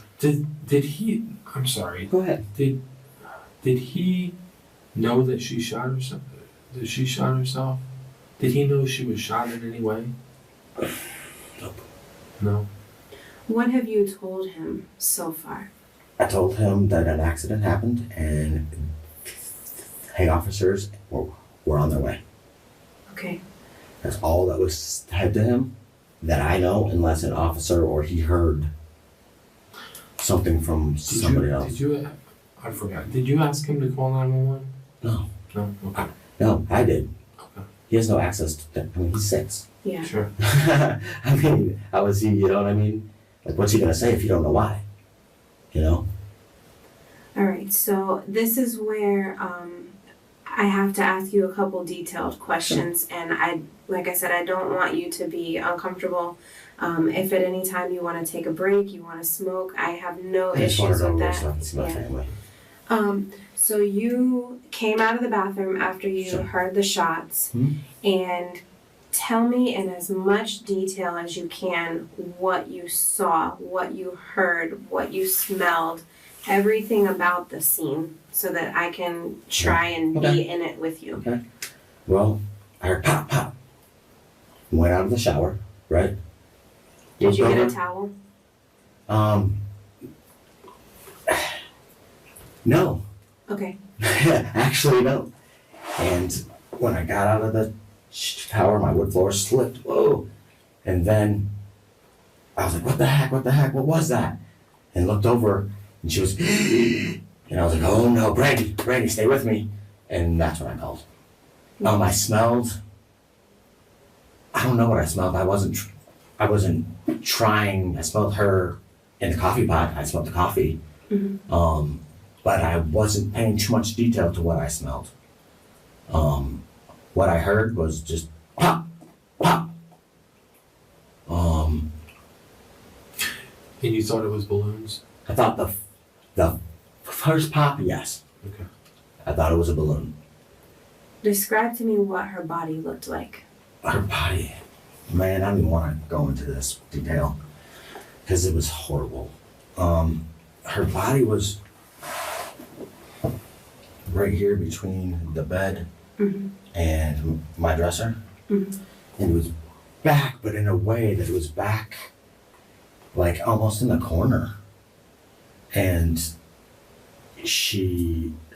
Speaker 11: Did he? I'm sorry.
Speaker 2: Go ahead.
Speaker 11: Did he know that she shot herself? That she shot herself? Did he know she was shot in any way?
Speaker 2: Nope.
Speaker 11: No.
Speaker 10: What have you told him so far?
Speaker 2: I told him that an accident happened and officers were on their way.
Speaker 10: Okay.
Speaker 2: That's all that was said to him that I know, unless an officer or he heard something from somebody else.
Speaker 11: I forgot. Did you ask him to call 911?
Speaker 2: No.
Speaker 11: No? Okay.
Speaker 2: No, I did.
Speaker 11: Okay.
Speaker 2: He has no access to that. I mean, he's 6.
Speaker 10: Yeah.
Speaker 11: Sure.
Speaker 2: I mean, how is he, you know what I mean? Like, what's he gonna say if you don't know why? You know?
Speaker 10: All right. So this is where I have to ask you a couple detailed questions, and like I said, I don't want you to be uncomfortable. If at any time you want to take a break, you want to smoke, I have no
Speaker 2: I just wanna
Speaker 10: issues
Speaker 2: go
Speaker 10: with
Speaker 2: away
Speaker 10: that.
Speaker 2: so I can see my family.
Speaker 10: So you came out of the bathroom after you
Speaker 2: Sure.
Speaker 10: heard the shots,
Speaker 2: Mhm.
Speaker 10: and Tell me in as much detail as you can what you saw, what you heard, what you smelled, everything about the scene so that I can try and be in it with you.
Speaker 2: Okay. Well, I heard pop, pop. Went out of the shower, right?
Speaker 10: Did you
Speaker 2: Looked
Speaker 10: get a
Speaker 2: over.
Speaker 10: towel?
Speaker 2: No.
Speaker 10: Okay.
Speaker 2: Actually, no. And when I got out of the shower, my wood floor slipped. Whoa. And then I was like, what the heck? What was that? And looked over, and she was, and I was like, oh no, Brandi, stay with me. And that's when I called. I smelled, I don't know what I smelled. I wasn't trying. I smelled her in the coffee pot. I smelled the coffee.
Speaker 10: Mm-hmm.
Speaker 2: But I wasn't paying too much detail to what I smelled. What I heard was just pop, pop.
Speaker 11: And you thought it was balloons?
Speaker 2: I thought the first pop, yes.
Speaker 11: Okay.
Speaker 2: I thought it was a balloon.
Speaker 10: Describe to me what her body looked like.
Speaker 2: Her body, man, I don't even want to go into this detail because it was horrible. Her body was right here between the bed and my dresser. And it was back, but in a way that it was back like almost in the corner. And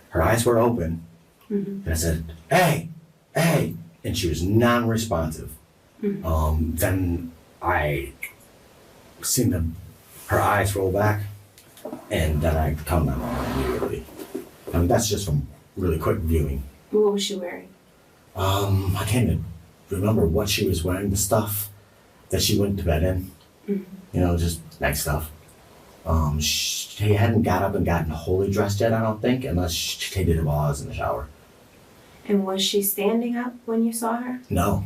Speaker 2: her eyes were open. And I said, hey, and she was non-responsive. Then I seen her eyes roll back, and then I called my mom immediately. I mean, that's just from really quick viewing.
Speaker 10: What was she wearing?
Speaker 2: I can't even remember what she was wearing. The stuff that she went to bed in, you know, just night stuff. She hadn't got up and gotten wholly dressed yet, I don't think, unless she did it while I was in the shower.
Speaker 10: And was she standing up when you saw her?
Speaker 2: No.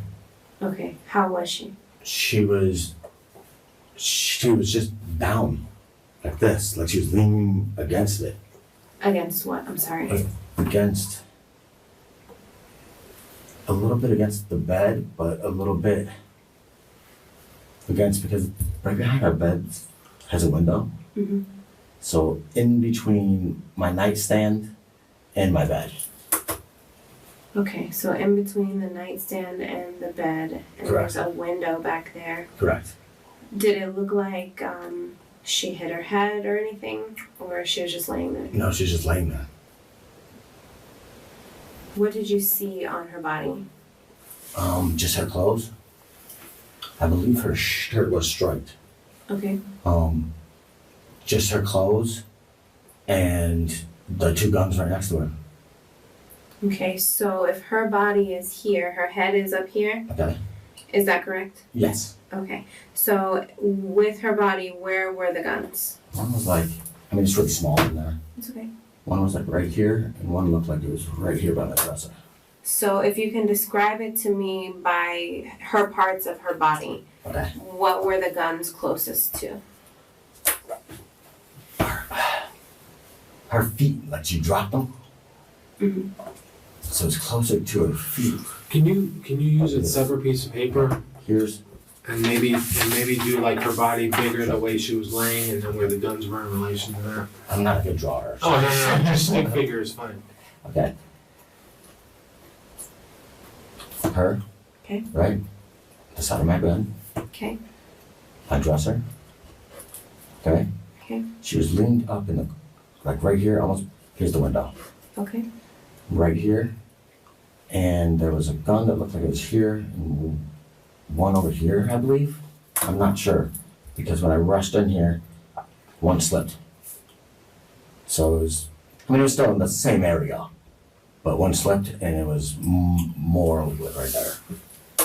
Speaker 10: Okay. How was she?
Speaker 2: She was just down like this, like she was leaning against it.
Speaker 10: Against what? I'm sorry.
Speaker 2: Against, a little bit against the bed, but a little bit against, because right behind our bed has a window. So in between my nightstand and my bed.
Speaker 10: Okay, so in between the nightstand and the bed, and
Speaker 2: Correct.
Speaker 10: there's a window back there.
Speaker 2: Correct.
Speaker 10: Did it look like she hit her head or anything, or she was just laying there?
Speaker 2: No, she's just laying there.
Speaker 10: What did you see on her body?
Speaker 2: Just her clothes. I believe her shirt was striped.
Speaker 10: Okay.
Speaker 2: Just her clothes and the two guns right next to her.
Speaker 10: Okay, so if her body is here, her head is up here,
Speaker 2: Okay.
Speaker 10: is that correct?
Speaker 2: Yes.
Speaker 10: Okay, so with her body, where were the guns?
Speaker 2: One was like, I mean, it's really small in there.
Speaker 10: It's okay.
Speaker 2: One was like right here, and one looked like it was right here by my dresser.
Speaker 10: So if you can describe it to me by her parts of her body,
Speaker 2: Okay.
Speaker 10: what were the guns closest to?
Speaker 2: Her feet, like she dropped them. So it's closer to her feet.
Speaker 11: Can you use a separate piece of paper
Speaker 2: Here's,
Speaker 11: and maybe do like her body bigger the way she was laying and then where the guns were in relation to that?
Speaker 2: I'm not a good drawer.
Speaker 11: Oh no, just stick figure is fine.
Speaker 2: Okay. Her.
Speaker 10: Okay.
Speaker 2: Right. The side of my bed.
Speaker 10: Okay.
Speaker 2: My dresser. Okay.
Speaker 10: Okay.
Speaker 2: She was leaned up in the, like right here, almost, here's the window.
Speaker 10: Okay.
Speaker 2: Right here. And there was a gun that looked like it was here, and one over here, I believe. I'm not sure, because when I rushed in here, one slipped. So it was, I mean, it was still in the same area, but one slipped, and it was more liquid right there.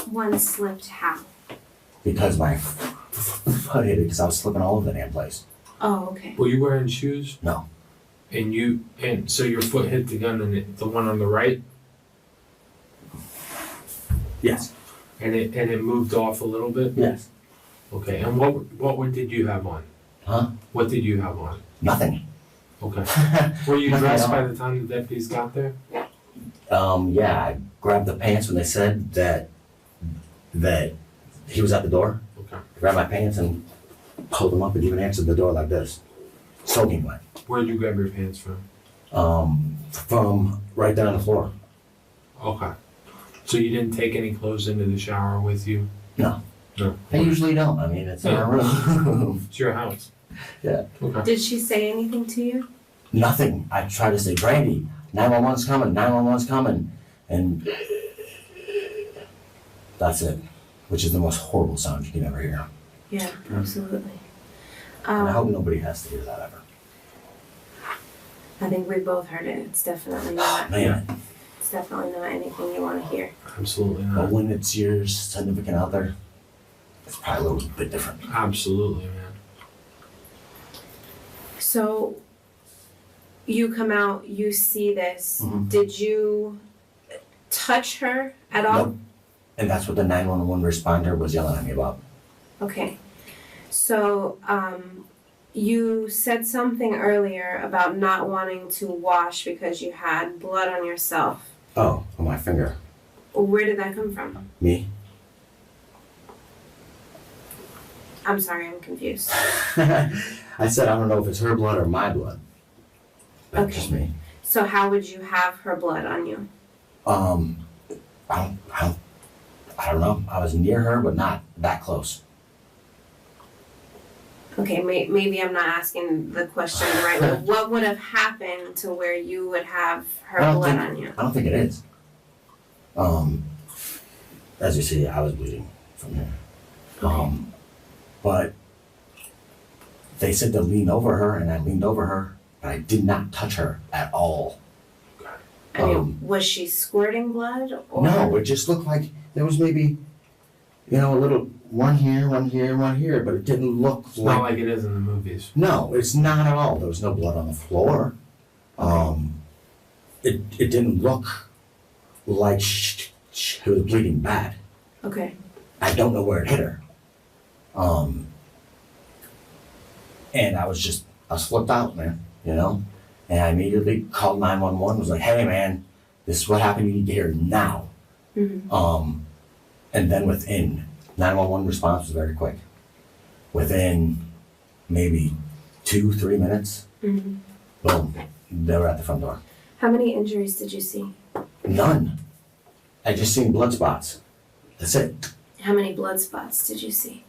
Speaker 10: One slipped how?
Speaker 2: Because my foot hit it, because I was slipping all over the damn place.
Speaker 10: Oh, okay.
Speaker 11: Were you wearing shoes?
Speaker 2: No.
Speaker 11: And so your foot hit the gun and the one on the right?
Speaker 2: Yes.
Speaker 11: And it moved off a little bit?
Speaker 2: Yes.
Speaker 11: Okay, and what did you have on?
Speaker 2: Huh?
Speaker 11: What did you have on?
Speaker 2: Nothing.
Speaker 11: Okay. Were you
Speaker 2: Nothing
Speaker 11: dressed
Speaker 2: at
Speaker 11: by
Speaker 2: all.
Speaker 11: the time the deputies got there?
Speaker 2: Yeah, I grabbed the pants when they said that that he was at the door,
Speaker 11: Okay.
Speaker 2: grabbed my pants and pulled them up and even answered the door like this. Soaking wet.
Speaker 11: Where'd you grab your pants from?
Speaker 2: From right there on the floor.
Speaker 11: Okay. So you didn't take any clothes into the shower with you?
Speaker 2: No.
Speaker 11: No.
Speaker 2: I usually don't. I mean, it's our room.
Speaker 11: It's your house.
Speaker 2: Yeah.
Speaker 11: Okay.
Speaker 10: Did she say anything to you?
Speaker 2: Nothing. I tried to say, Brandi, 911's coming, 911's coming. And that's it. Which is the most horrible sound you can ever hear.
Speaker 10: Yeah, absolutely.
Speaker 2: And I hope nobody has to hear that ever.
Speaker 10: I think we both heard it. It's definitely not.
Speaker 2: Man.
Speaker 10: It's definitely not anything you want to hear.
Speaker 11: Absolutely
Speaker 2: But
Speaker 11: not.
Speaker 2: when it's your significant other, it's probably a little bit different.
Speaker 11: Absolutely, man.
Speaker 10: So, you come out, you see this.
Speaker 2: Mhm.
Speaker 10: Did you touch her at all?
Speaker 2: Nope. And that's what the 911 responder was yelling at me about.
Speaker 10: Okay. So, you said something earlier about not wanting to wash because you had blood on yourself.
Speaker 2: Oh, on my finger.
Speaker 10: Where did that come from?
Speaker 2: Me?
Speaker 10: I'm sorry, I'm confused.
Speaker 2: I said I don't know if it's her blood or my blood. That's
Speaker 10: Okay.
Speaker 2: just me.
Speaker 10: So how would you have her blood on you?
Speaker 2: I don't know. I was near her, but not that close.
Speaker 10: Okay, maybe I'm not asking the question the right way. What would have happened to where you would have her blood on you?
Speaker 2: I don't think it is. As you see, I was bleeding from here. But they said to lean over her, and I leaned over her, but I did not touch her at all.
Speaker 10: I mean, was she squirting blood? Or?
Speaker 2: No, it just looked like there was maybe, a little one here, one here, one here, but it didn't look
Speaker 11: It's not like it is in the movies.
Speaker 2: No, it's not at all. There was no blood on the floor. It didn't look like she was bleeding bad.
Speaker 10: Okay.
Speaker 2: I don't know where it hit her. And I was flipped out, man, And I immediately called 911, was like, hey, man, this is what happened. You need to get here now.
Speaker 10: Mm-hmm.
Speaker 2: And then 911 response was very quick. Within maybe 2-3 minutes,
Speaker 10: Mm-hmm.
Speaker 2: boom, they were at the front door.
Speaker 10: How many injuries did you see?
Speaker 2: None. I just seen blood spots. That's it.
Speaker 10: How many blood spots did you see?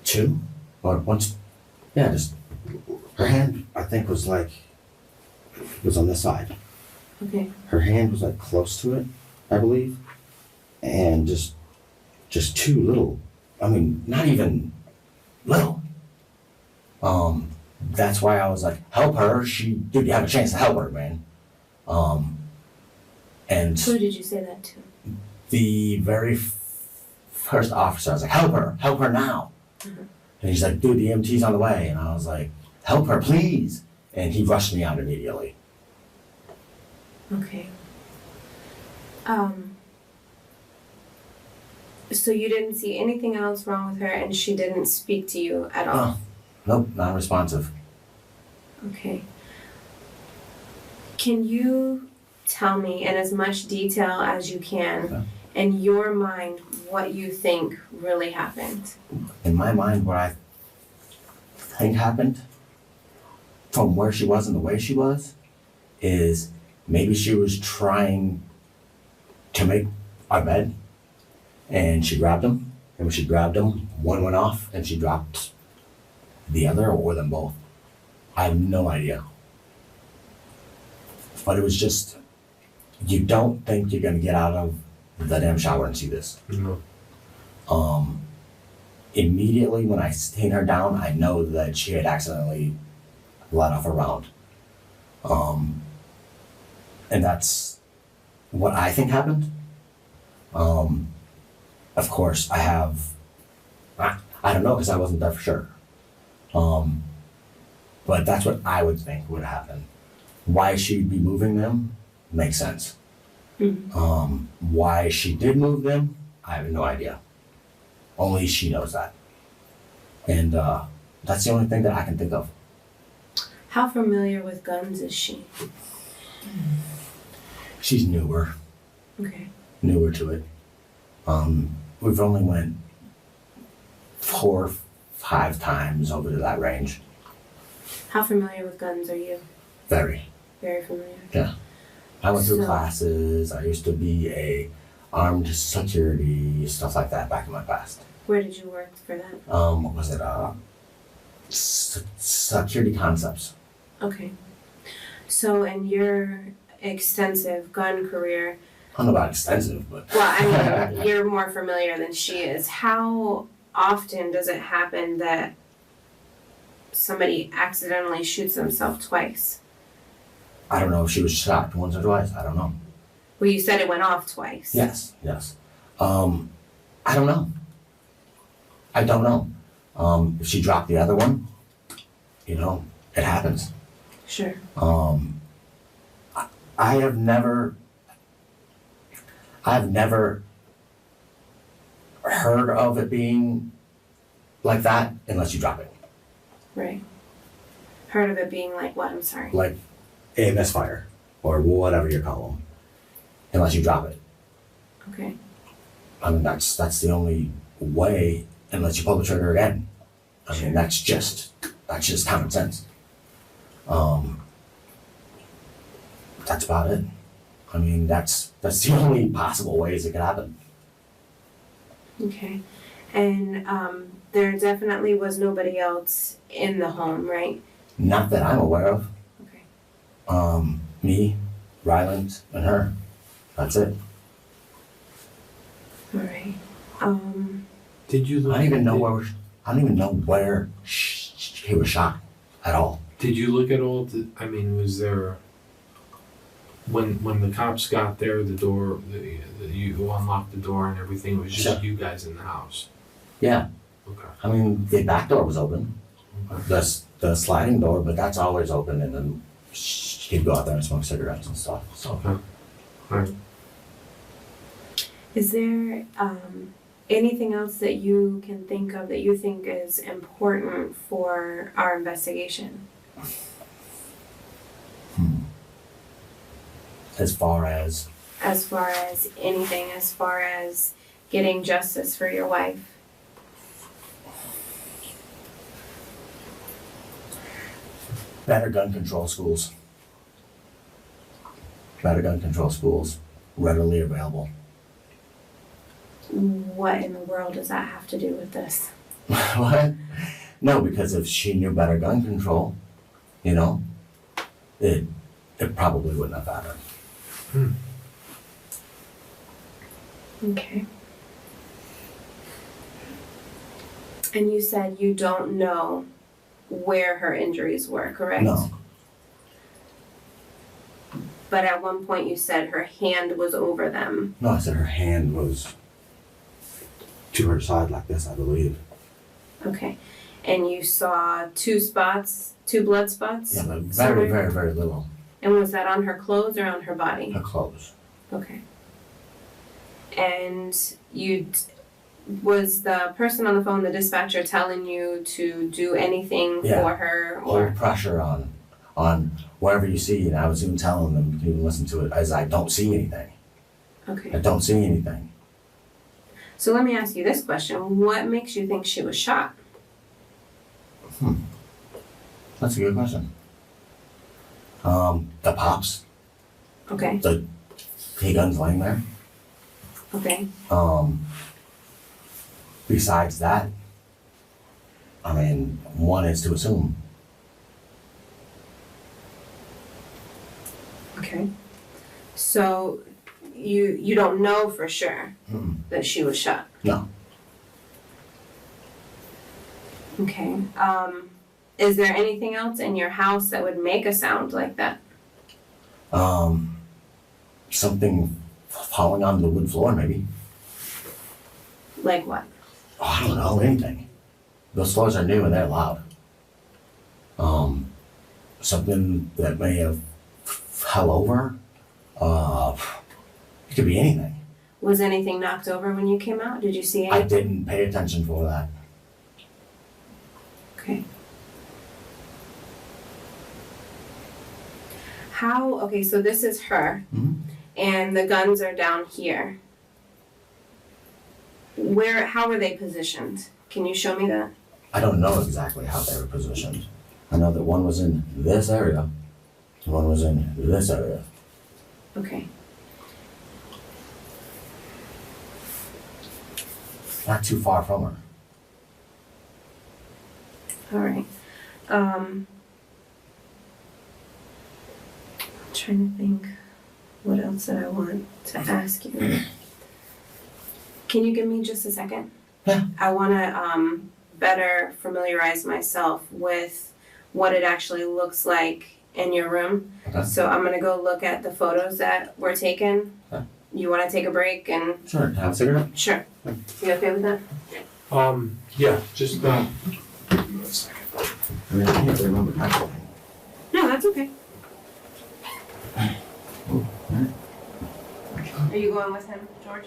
Speaker 2: 2 or once. Yeah, just her hand. I think was on this side.
Speaker 10: Okay.
Speaker 2: Her hand was close to it, I believe, and just 2 little. I mean, not even little. That's why I was like, help her. Dude, you have a chance to help her, man. And
Speaker 10: Who did you say that to?
Speaker 2: the very first officer, I was like, help her now.
Speaker 10: Mm-hmm.
Speaker 2: And he's like, dude, the EMT's on the way. And I was like, help her, please. And he rushed me out immediately.
Speaker 10: Okay. So you didn't see anything else wrong with her and she didn't speak to you at all?
Speaker 2: Nope, non-responsive.
Speaker 10: Okay. Can you tell me in as much detail as you can, in your mind, what you think really happened?
Speaker 2: In my mind, what I think happened, from where she was and the way she was, is maybe she was trying to make our bed, and she grabbed him, and when she grabbed him, one went off, and she dropped the other, or them both. I have no idea. But it was just, you don't think you're gonna get out of the damn shower and see this.
Speaker 11: No.
Speaker 2: Immediately when I seen her down, I know that she had accidentally let off a round. And that's what I think happened. Of course, I don't know because I wasn't there for sure. But that's what I would think would happen. Why she'd be moving them makes sense.
Speaker 10: Mm-hmm.
Speaker 2: Why she did move them, I have no idea. Only she knows that. And that's the only thing that I can think of.
Speaker 10: How familiar with guns is she?
Speaker 2: She's newer
Speaker 10: Okay.
Speaker 2: to it. we've only went 4 or 5 times over to that range.
Speaker 10: How familiar with guns are you?
Speaker 2: Very.
Speaker 10: Very familiar.
Speaker 2: Yeah. I went through
Speaker 10: So-
Speaker 2: classes. I used to be a armed security, stuff like that back in my past.
Speaker 10: Where did you work for that?
Speaker 2: What was it? Security concepts.
Speaker 10: Okay. So in your extensive gun career,
Speaker 2: I don't know about extensive, but.
Speaker 10: well, I mean, you're more familiar than she is. How often does it happen that somebody accidentally shoots themselves twice?
Speaker 2: I don't know if she was shot once or twice. I don't know.
Speaker 10: Well, you said it went off twice.
Speaker 2: Yes. I don't know. I don't know. If she dropped the other one, it happens.
Speaker 10: Sure.
Speaker 2: I have never heard of it being like that unless you drop it.
Speaker 10: Right. Heard of it being like what? I'm sorry.
Speaker 2: Like a misfire or whatever you call them, unless you drop it.
Speaker 10: Okay.
Speaker 2: I mean, that's the only way, unless you pull the trigger again. I mean, that's just common sense. That's about it. I mean, that's the only possible ways it could happen.
Speaker 10: Okay. And there definitely was nobody else in the home, right?
Speaker 2: Not that I'm aware of.
Speaker 10: Okay.
Speaker 2: Me, Ryland, and her. That's it.
Speaker 10: All right.
Speaker 11: Did you look?
Speaker 2: I don't even know where he was shot at all.
Speaker 11: Did you look at all? Was there? When the cops got there, the door, you unlocked the door and everything. It was just
Speaker 2: Sure.
Speaker 11: you guys in the house.
Speaker 2: Yeah.
Speaker 11: Okay.
Speaker 2: I mean, the back door was open. The sliding door, but that's always open, and then he'd go out there and smoke cigarettes and stuff. So.
Speaker 11: Okay. All right.
Speaker 10: Is there anything else that you can think of that you think is important for our investigation?
Speaker 2: As far as
Speaker 10: As far as anything, as far as getting justice for your wife?
Speaker 2: better gun control schools. Better gun control schools, readily available.
Speaker 10: What in the world does that have to do with this?
Speaker 2: What? No, because if she knew better gun control, it probably wouldn't have happened.
Speaker 10: Okay. And you said you don't know where her injuries were, correct?
Speaker 2: No.
Speaker 10: But at one point you said her hand was over them.
Speaker 2: No, I said her hand was to her side like this, I believe.
Speaker 10: Okay. And you saw 2 blood spots?
Speaker 2: Yeah, but very,
Speaker 10: somewhere?
Speaker 2: very, very little.
Speaker 10: And was that on her clothes or on her body?
Speaker 2: Her clothes.
Speaker 10: Okay. And was the person on the phone, the dispatcher, telling you to do anything
Speaker 2: Yeah.
Speaker 10: for her? Or
Speaker 2: Hold pressure on wherever you see, and I was even telling them, you can even listen to it, as I don't see anything.
Speaker 10: okay.
Speaker 2: I don't see anything.
Speaker 10: So let me ask you this question: what makes you think she was shot?
Speaker 2: That's a good question. The pops,
Speaker 10: Okay.
Speaker 2: the guns laying there.
Speaker 10: Okay.
Speaker 2: Besides that, I mean, one is to assume.
Speaker 10: Okay. So you don't know for sure
Speaker 2: Mm-mm.
Speaker 10: that she was shot.
Speaker 2: No.
Speaker 10: Okay. Is there anything else in your house that would make a sound like that?
Speaker 2: Something falling on the wood floor, maybe.
Speaker 10: Like what?
Speaker 2: Oh, I don't know, anything. Those floors are new and they're loud. Something that may have fell over. It could be anything.
Speaker 10: Was anything knocked over when you came out? Did you see
Speaker 2: I
Speaker 10: anything?
Speaker 2: didn't pay attention for that.
Speaker 10: Okay. Okay, so this is her,
Speaker 2: Mhm.
Speaker 10: and the guns are down here. How were they positioned? Can you show me that?
Speaker 2: I don't know exactly how they were positioned. I know that one was in this area, and one was in this area.
Speaker 10: Okay.
Speaker 2: Not too far from her.
Speaker 10: All right. I'm trying to think what else that I want to ask you. Can you give me just a second?
Speaker 2: Yeah.
Speaker 10: I want to better familiarize myself with what it actually looks like in your room.
Speaker 2: Okay.
Speaker 10: So I'm going to go look at the photos that were taken.
Speaker 2: Okay.
Speaker 10: You want to take a break and...
Speaker 2: Sure, have a cigarette?
Speaker 10: Sure. You okay with that?
Speaker 11: Yeah, just,
Speaker 2: I mean, I can't remember that.
Speaker 10: No, that's okay. Are you going with him, George?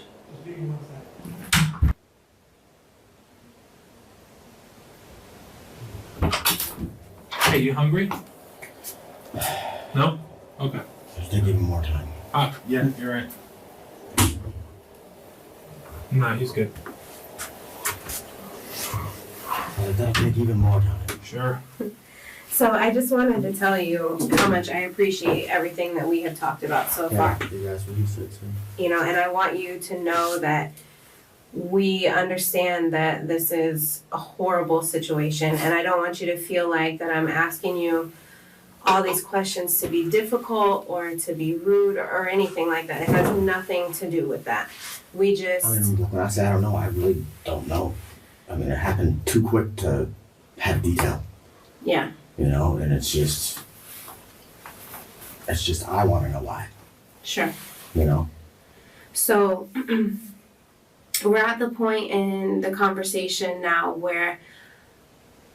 Speaker 11: hey, you hungry? No? Okay.
Speaker 2: Just give him more time.
Speaker 11: Yeah, you're right. Nah, he's good.
Speaker 2: Take even more time.
Speaker 11: Sure.
Speaker 10: So I just wanted to tell you how much I appreciate everything that we have talked about so far.
Speaker 2: You guys what he said too.
Speaker 10: You know, and I want you to know that we understand that this is a horrible situation, and I don't want you to feel like that I'm asking you all these questions to be difficult or to be rude or anything like that. It has nothing to do with that. We just...
Speaker 2: I mean, when I say I don't know, I really don't know. I mean, it happened too quick to have detail.
Speaker 10: Yeah.
Speaker 2: You know, and it's just I want to know why.
Speaker 10: Sure.
Speaker 2: You know?
Speaker 10: So we're at the point in the conversation now where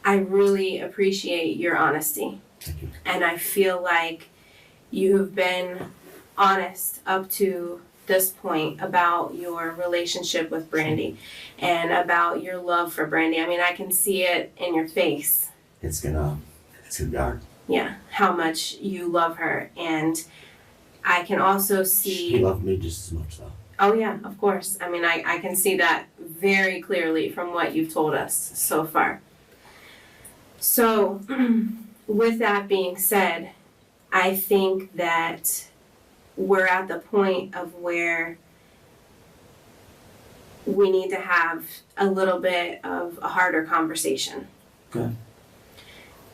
Speaker 10: I really appreciate your honesty.
Speaker 2: Thank you.
Speaker 10: And I feel like you have been honest up to this point about your relationship with Brandi and about your love for Brandi. I mean, I can see it in your face.
Speaker 2: It's gonna be hard.
Speaker 10: Yeah, how much you love her. And I can also see...
Speaker 2: She loved me just as much though.
Speaker 10: Oh yeah, of course. I mean, I can see that very clearly from what you've told us so far. So, with that being said, I think that we're at the point of where we need to have a little bit of a harder conversation.
Speaker 2: Good.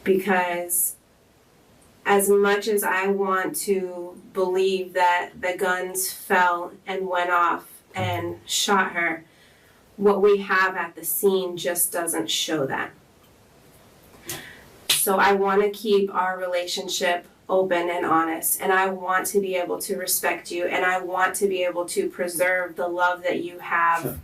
Speaker 10: Because as much as I want to believe that the guns fell and went off and shot her, what we have at the scene just doesn't show that. So I want to keep our relationship open and honest, and I want to be able to respect you, and I want to be able to preserve the love that you have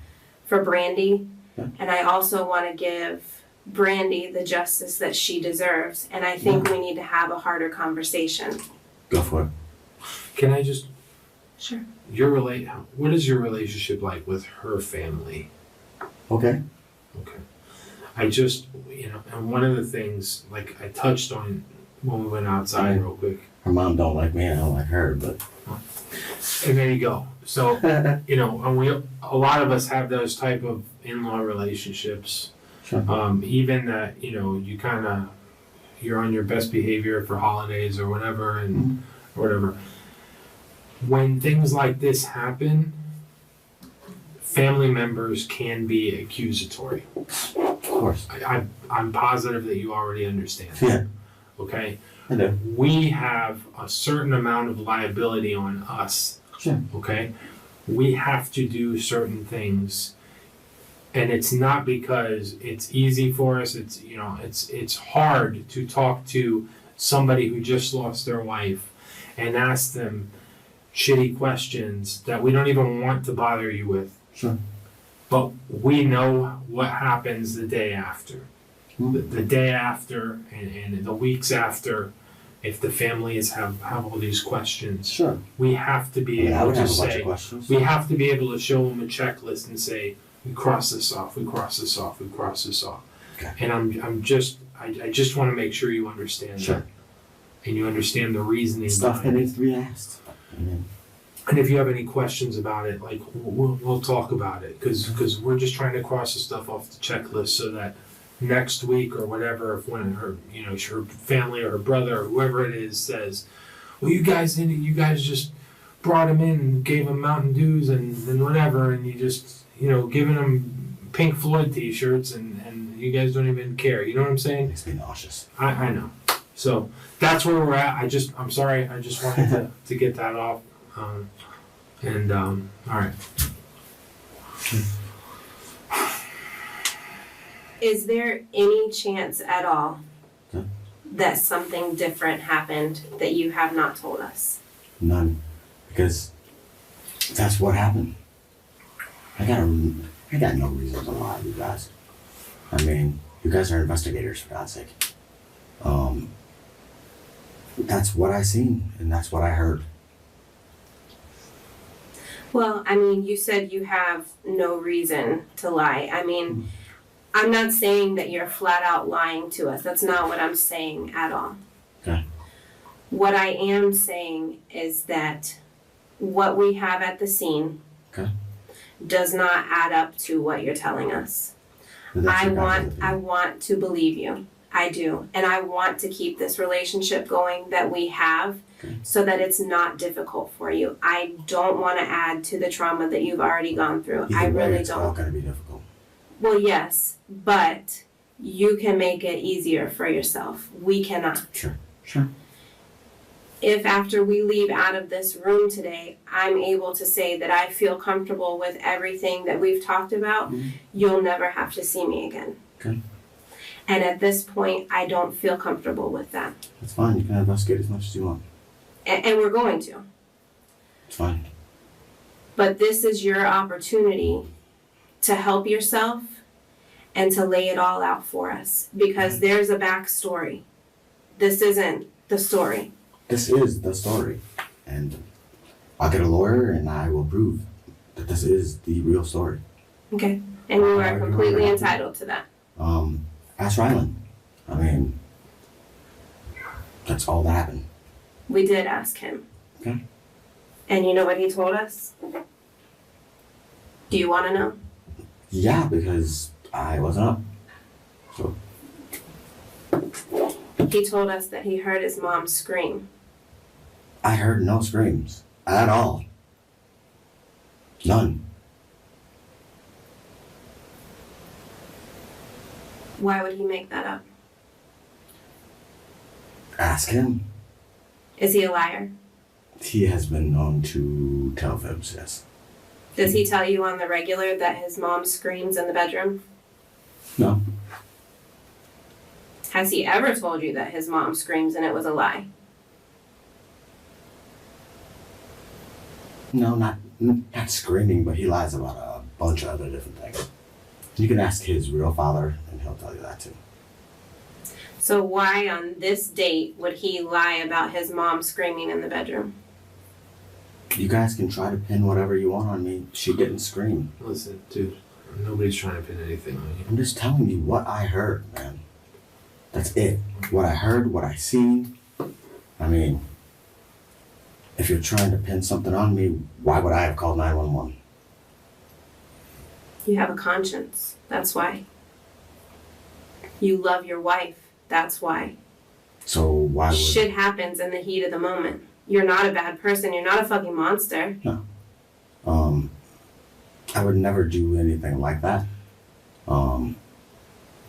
Speaker 10: for Brandi, and I also want to give Brandi the justice that she deserves, and I think we need to have a harder conversation.
Speaker 2: Go for it.
Speaker 11: Can I just...
Speaker 10: Sure.
Speaker 11: What is your relationship like with her family?
Speaker 2: Okay.
Speaker 11: Okay. I just, and one of the things, like I touched on when we went outside real quick.
Speaker 2: Her mom don't like me, and I don't like her, but...
Speaker 11: And there you go. So, and a lot of us have those type of in-law relationships.
Speaker 2: Sure.
Speaker 11: Even that, you're on your best behavior for holidays or whatever, and or whatever. When things like this happen, family members can be accusatory.
Speaker 2: Of course.
Speaker 11: I'm positive that you already understand.
Speaker 2: Yeah.
Speaker 11: Okay?
Speaker 2: I do.
Speaker 11: We have a certain amount of liability on us.
Speaker 2: Sure.
Speaker 11: Okay? We have to do certain things. And it's not because it's easy for us. It's hard to talk to somebody who just lost their wife and ask them shitty questions that we don't even want to bother you with.
Speaker 2: Sure.
Speaker 11: But we know what happens the day after. The day after and the weeks after, if the families have all these questions.
Speaker 2: Sure.
Speaker 11: We have to be able to say,
Speaker 2: questions.
Speaker 11: we have to be able to show them a checklist and say, we cross this off, we cross this off, we cross this off.
Speaker 2: Okay.
Speaker 11: And I just want to make sure you understand
Speaker 2: Sure.
Speaker 11: that. And you understand the reasoning
Speaker 2: Stuff that
Speaker 11: behind it.
Speaker 2: needs to be asked. I mean,
Speaker 11: And if you have any questions about it, like, we'll talk about it, because we're just trying to cross the stuff off the checklist so that next week or whatever, if when her, you know, her family or her brother or whoever it is says, well, you guys just brought him in and gave him Mountain Dews and whatever, and you just, you know, giving him Pink Floyd t-shirts and you guys don't even care. You know what I'm saying?
Speaker 2: Makes me nauseous.
Speaker 11: I know. So that's where we're at. I'm sorry. I just wanted to get that off. All right.
Speaker 10: Is there any chance at all
Speaker 2: Okay.
Speaker 10: that something different happened that you have not told us?
Speaker 2: None. Because that's what happened. I got no reason to lie to you guys. I mean, you guys are investigators, for God's sake. That's what I seen, and that's what I heard.
Speaker 10: Well, I mean, you said you have no reason to lie. I mean, I'm not saying that you're flat out lying to us. That's not what I'm saying at all.
Speaker 2: Okay.
Speaker 10: What I am saying is that what we have at the scene
Speaker 2: Okay.
Speaker 10: does not add up to what you're telling us.
Speaker 2: But that's
Speaker 10: I
Speaker 2: your guys' opinion.
Speaker 10: want to believe you. I do. And I want to keep this relationship going that we have so that it's not difficult for you. I don't want to add to the trauma that you've already gone through.
Speaker 2: Either
Speaker 10: I
Speaker 2: way,
Speaker 10: really
Speaker 2: it's all
Speaker 10: don't.
Speaker 2: gonna be difficult.
Speaker 10: Well, yes, but you can make it easier for yourself. We cannot.
Speaker 2: Sure.
Speaker 10: If after we leave out of this room today, I'm able to say that I feel comfortable with everything that we've talked about, you'll never have to see me again.
Speaker 2: Okay.
Speaker 10: And at this point, I don't feel comfortable with that.
Speaker 2: That's fine. You can investigate as much as you want.
Speaker 10: And we're going to.
Speaker 2: It's fine.
Speaker 10: But this is your opportunity to help yourself and to lay it all out for us. Because there's a backstory. This isn't the story.
Speaker 2: This is the story. And I'll get a lawyer and I will prove that this is the real story.
Speaker 10: Okay? And you are completely entitled to that.
Speaker 2: Ask Rylan. I mean, that's all that happened.
Speaker 10: We did ask him.
Speaker 2: Okay.
Speaker 10: And you know what he told us? Do you want to know?
Speaker 2: Yeah, because I wasn't up. So,
Speaker 10: He told us that he heard his mom scream.
Speaker 2: I heard no screams. At all. None.
Speaker 10: Why would he make that up?
Speaker 2: Ask him.
Speaker 10: Is he a liar?
Speaker 2: He has been known to tell fibs, yes.
Speaker 10: Does he tell you on the regular that his mom screams in the bedroom?
Speaker 2: No.
Speaker 10: Has he ever told you that his mom screams and it was a lie?
Speaker 2: No, not screaming, but he lies about a bunch of other different things. You can ask his real father, and he'll tell you that too.
Speaker 10: So why on this date would he lie about his mom screaming in the bedroom?
Speaker 2: You guys can try to pin whatever you want on me. She didn't scream.
Speaker 11: Listen, dude, nobody's trying to pin anything on you.
Speaker 2: I'm just telling you what I heard, man. That's it. What I heard, what I seen. I mean, if you're trying to pin something on me, why would I have called 911?
Speaker 10: You have a conscience. That's why. You love your wife. That's why.
Speaker 2: So why would...
Speaker 10: Shit happens in the heat of the moment. You're not a bad person. You're not a fucking monster.
Speaker 2: No. I would never do anything like that.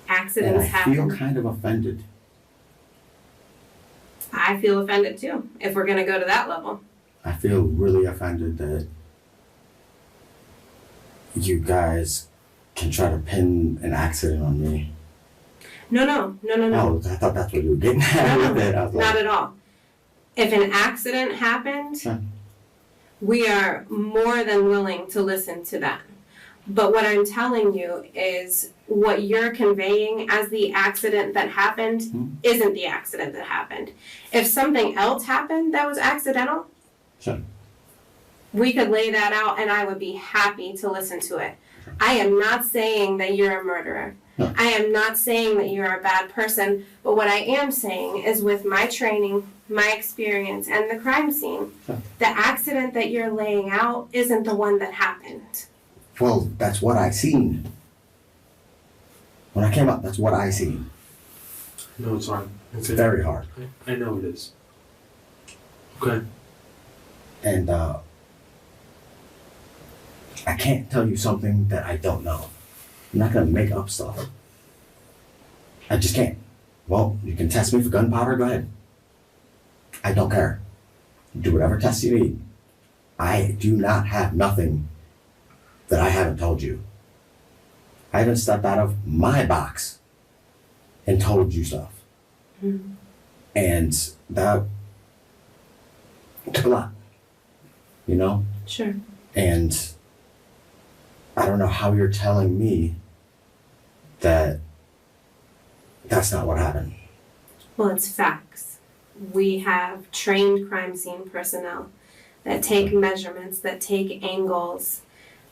Speaker 10: Accidents
Speaker 2: and I
Speaker 10: happen.
Speaker 2: feel kind of offended.
Speaker 10: I feel offended too, if we're gonna go to that level.
Speaker 2: I feel really offended that you guys can try to pin an accident on me.
Speaker 10: No.
Speaker 2: Oh, I thought that's what you were getting at with it. I was like,
Speaker 10: Not at all. If an accident happened, we are more than willing to listen to that. But what I'm telling you is what you're conveying as the accident that happened isn't the accident that happened. If something else happened that was accidental, we could lay that out and I would be happy to listen to it. I am not saying that you're a murderer.
Speaker 2: No.
Speaker 10: I am not saying that you're a bad person, but what I am saying is with my training, my experience, and the crime scene, the accident that you're laying out isn't the one that happened.
Speaker 2: Well, that's what I seen. When I came up, that's what I seen.
Speaker 11: No, it's hard.
Speaker 2: It's very hard.
Speaker 11: I know it is. Okay.
Speaker 2: And I can't tell you something that I don't know. I'm not gonna make up stuff. I just can't. Well, you can test me for gunpowder, go ahead. I don't care. Do whatever test you need. I do not have nothing that I haven't told you. I haven't stepped out of my box and told you stuff.
Speaker 10: Mm-hmm.
Speaker 2: And that took a lot, you know?
Speaker 10: Sure.
Speaker 2: And I don't know how you're telling me that that's not what happened.
Speaker 10: Well, it's facts. We have trained crime scene personnel that take measurements, that take angles,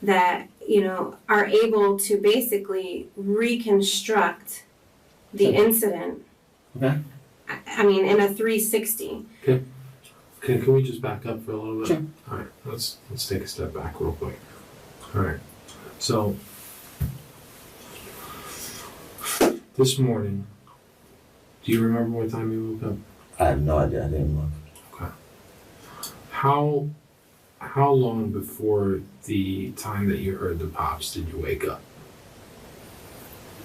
Speaker 10: that, you know, are able to basically reconstruct the incident.
Speaker 2: Okay.
Speaker 10: I mean, in a 360.
Speaker 11: Okay. Can we just back up for a little bit?
Speaker 2: Sure.
Speaker 11: All right. Let's take a step back real quick. All right. So this morning, do you remember what time you woke up?
Speaker 2: I have no idea. I didn't look.
Speaker 11: Okay. How long before the time that you heard the pops did you wake up?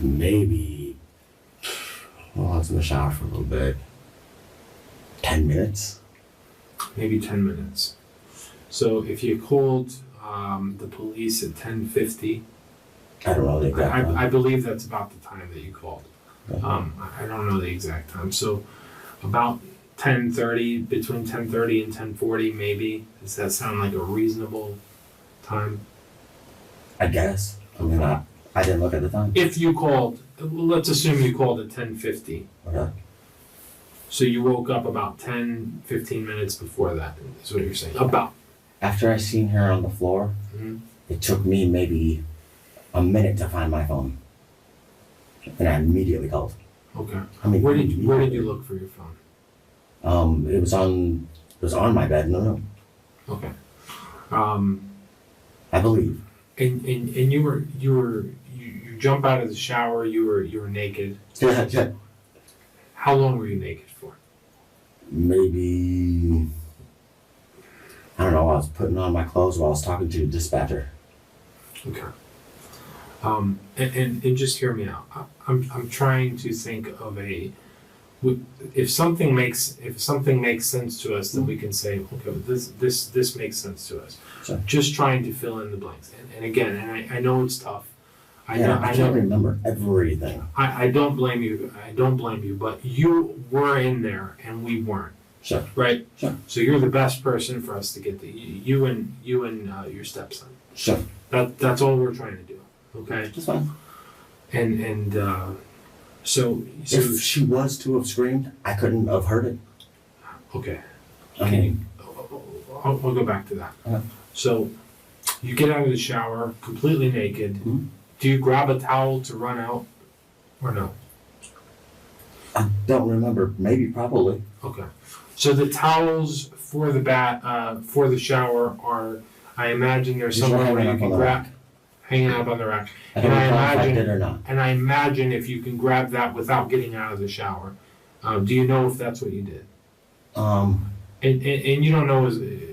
Speaker 2: Maybe, well, I was in the shower for a little bit. 10 minutes.
Speaker 11: Maybe 10 minutes. So if you called the police at 10:50,
Speaker 2: I don't know the exact time.
Speaker 11: I believe that's about the time that you called.
Speaker 2: Okay.
Speaker 11: I don't know the exact time. So about 10:30, between 10:30 and 10:40 maybe. Does that sound like a reasonable time?
Speaker 2: I guess. I mean, I didn't look at the time.
Speaker 11: If you called, let's assume you called at 10:50.
Speaker 2: Okay.
Speaker 11: So you woke up about 10, 15 minutes before that, is what you're saying. About.
Speaker 2: After I seen her on the floor, it took me maybe a minute to find my phone. And I immediately called.
Speaker 11: Okay.
Speaker 2: I mean,
Speaker 11: Where did you look for your phone?
Speaker 2: It was on my bed in the room.
Speaker 11: Okay.
Speaker 2: I believe.
Speaker 11: And you jump out of the shower, you were naked.
Speaker 2: Yeah.
Speaker 11: How long were you naked for?
Speaker 2: Maybe, I don't know, I was putting on my clothes while I was talking to the dispatcher.
Speaker 11: Okay. And just hear me out. I'm trying to think of if something makes sense to us, then we can say, okay, this makes sense to us.
Speaker 2: Sure.
Speaker 11: Just trying to fill in the blanks. And again, I know it's tough.
Speaker 2: I can't remember everything.
Speaker 11: I don't blame you. But you were in there and we weren't.
Speaker 2: Sure.
Speaker 11: Right.
Speaker 2: Sure.
Speaker 11: So you're the best person for us to get you and your stepson.
Speaker 2: Sure.
Speaker 11: That's all we're trying to do. Okay.
Speaker 2: That's fine.
Speaker 11: And so
Speaker 2: If she was to have screamed, I couldn't have heard it.
Speaker 11: okay.
Speaker 2: I mean,
Speaker 11: I'll go back to that.
Speaker 2: Okay.
Speaker 11: So you get out of the shower completely naked.
Speaker 2: Mhm.
Speaker 11: Do you grab a towel to run out or no?
Speaker 2: I don't remember. Maybe, probably.
Speaker 11: Okay. So the towels for the shower are, I imagine there's
Speaker 2: Just
Speaker 11: somewhere where
Speaker 2: hanging
Speaker 11: you
Speaker 2: up
Speaker 11: can
Speaker 2: on the
Speaker 11: grab,
Speaker 2: rack.
Speaker 11: hanging up on the rack.
Speaker 2: I don't
Speaker 11: And
Speaker 2: know if I did or not.
Speaker 11: And I imagine if you can grab that without getting out of the shower, do you know if that's what you did? And you don't know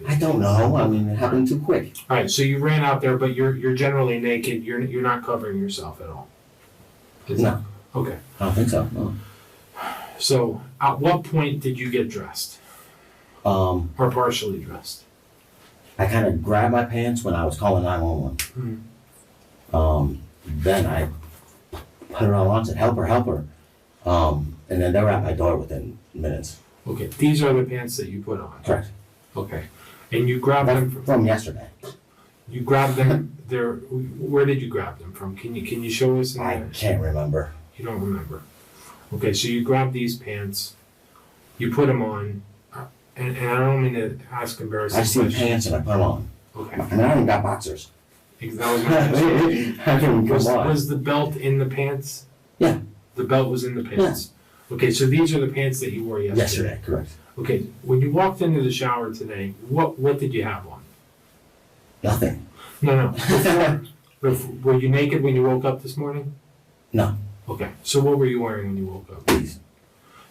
Speaker 2: I don't know. I mean, it happened too quick.
Speaker 11: all right. So you ran out there, but you're generally naked. You're not covering yourself at all.
Speaker 2: No,
Speaker 11: Okay.
Speaker 2: I don't think so. No.
Speaker 11: So at what point did you get dressed or partially dressed?
Speaker 2: I kind of grabbed my pants when I was calling 911. Then I put it on and said, help her. And then they were at my door within minutes.
Speaker 11: Okay. These are the pants that you put on.
Speaker 2: Correct.
Speaker 11: Okay. And you grabbed them
Speaker 2: From yesterday.
Speaker 11: You grabbed them there. Where did you grab them from? Can you show us?
Speaker 2: I can't remember.
Speaker 11: You don't remember. Okay, so you grabbed these pants, you put them on, and I don't mean to ask embarrassing
Speaker 2: I seen
Speaker 11: questions.
Speaker 2: pants and I put them on.
Speaker 11: Okay.
Speaker 2: And I even got boxers.
Speaker 11: That was my question.
Speaker 2: I didn't go on.
Speaker 11: Was the belt in the pants?
Speaker 2: Yeah.
Speaker 11: The belt was in the pants. Okay, so these are the pants that you wore yesterday.
Speaker 2: Yesterday, correct.
Speaker 11: Okay, when you walked into the shower today, what did you have on?
Speaker 2: Nothing.
Speaker 11: No. Were you naked when you woke up this morning?
Speaker 2: No.
Speaker 11: Okay, so what were you wearing when you woke up?
Speaker 2: These.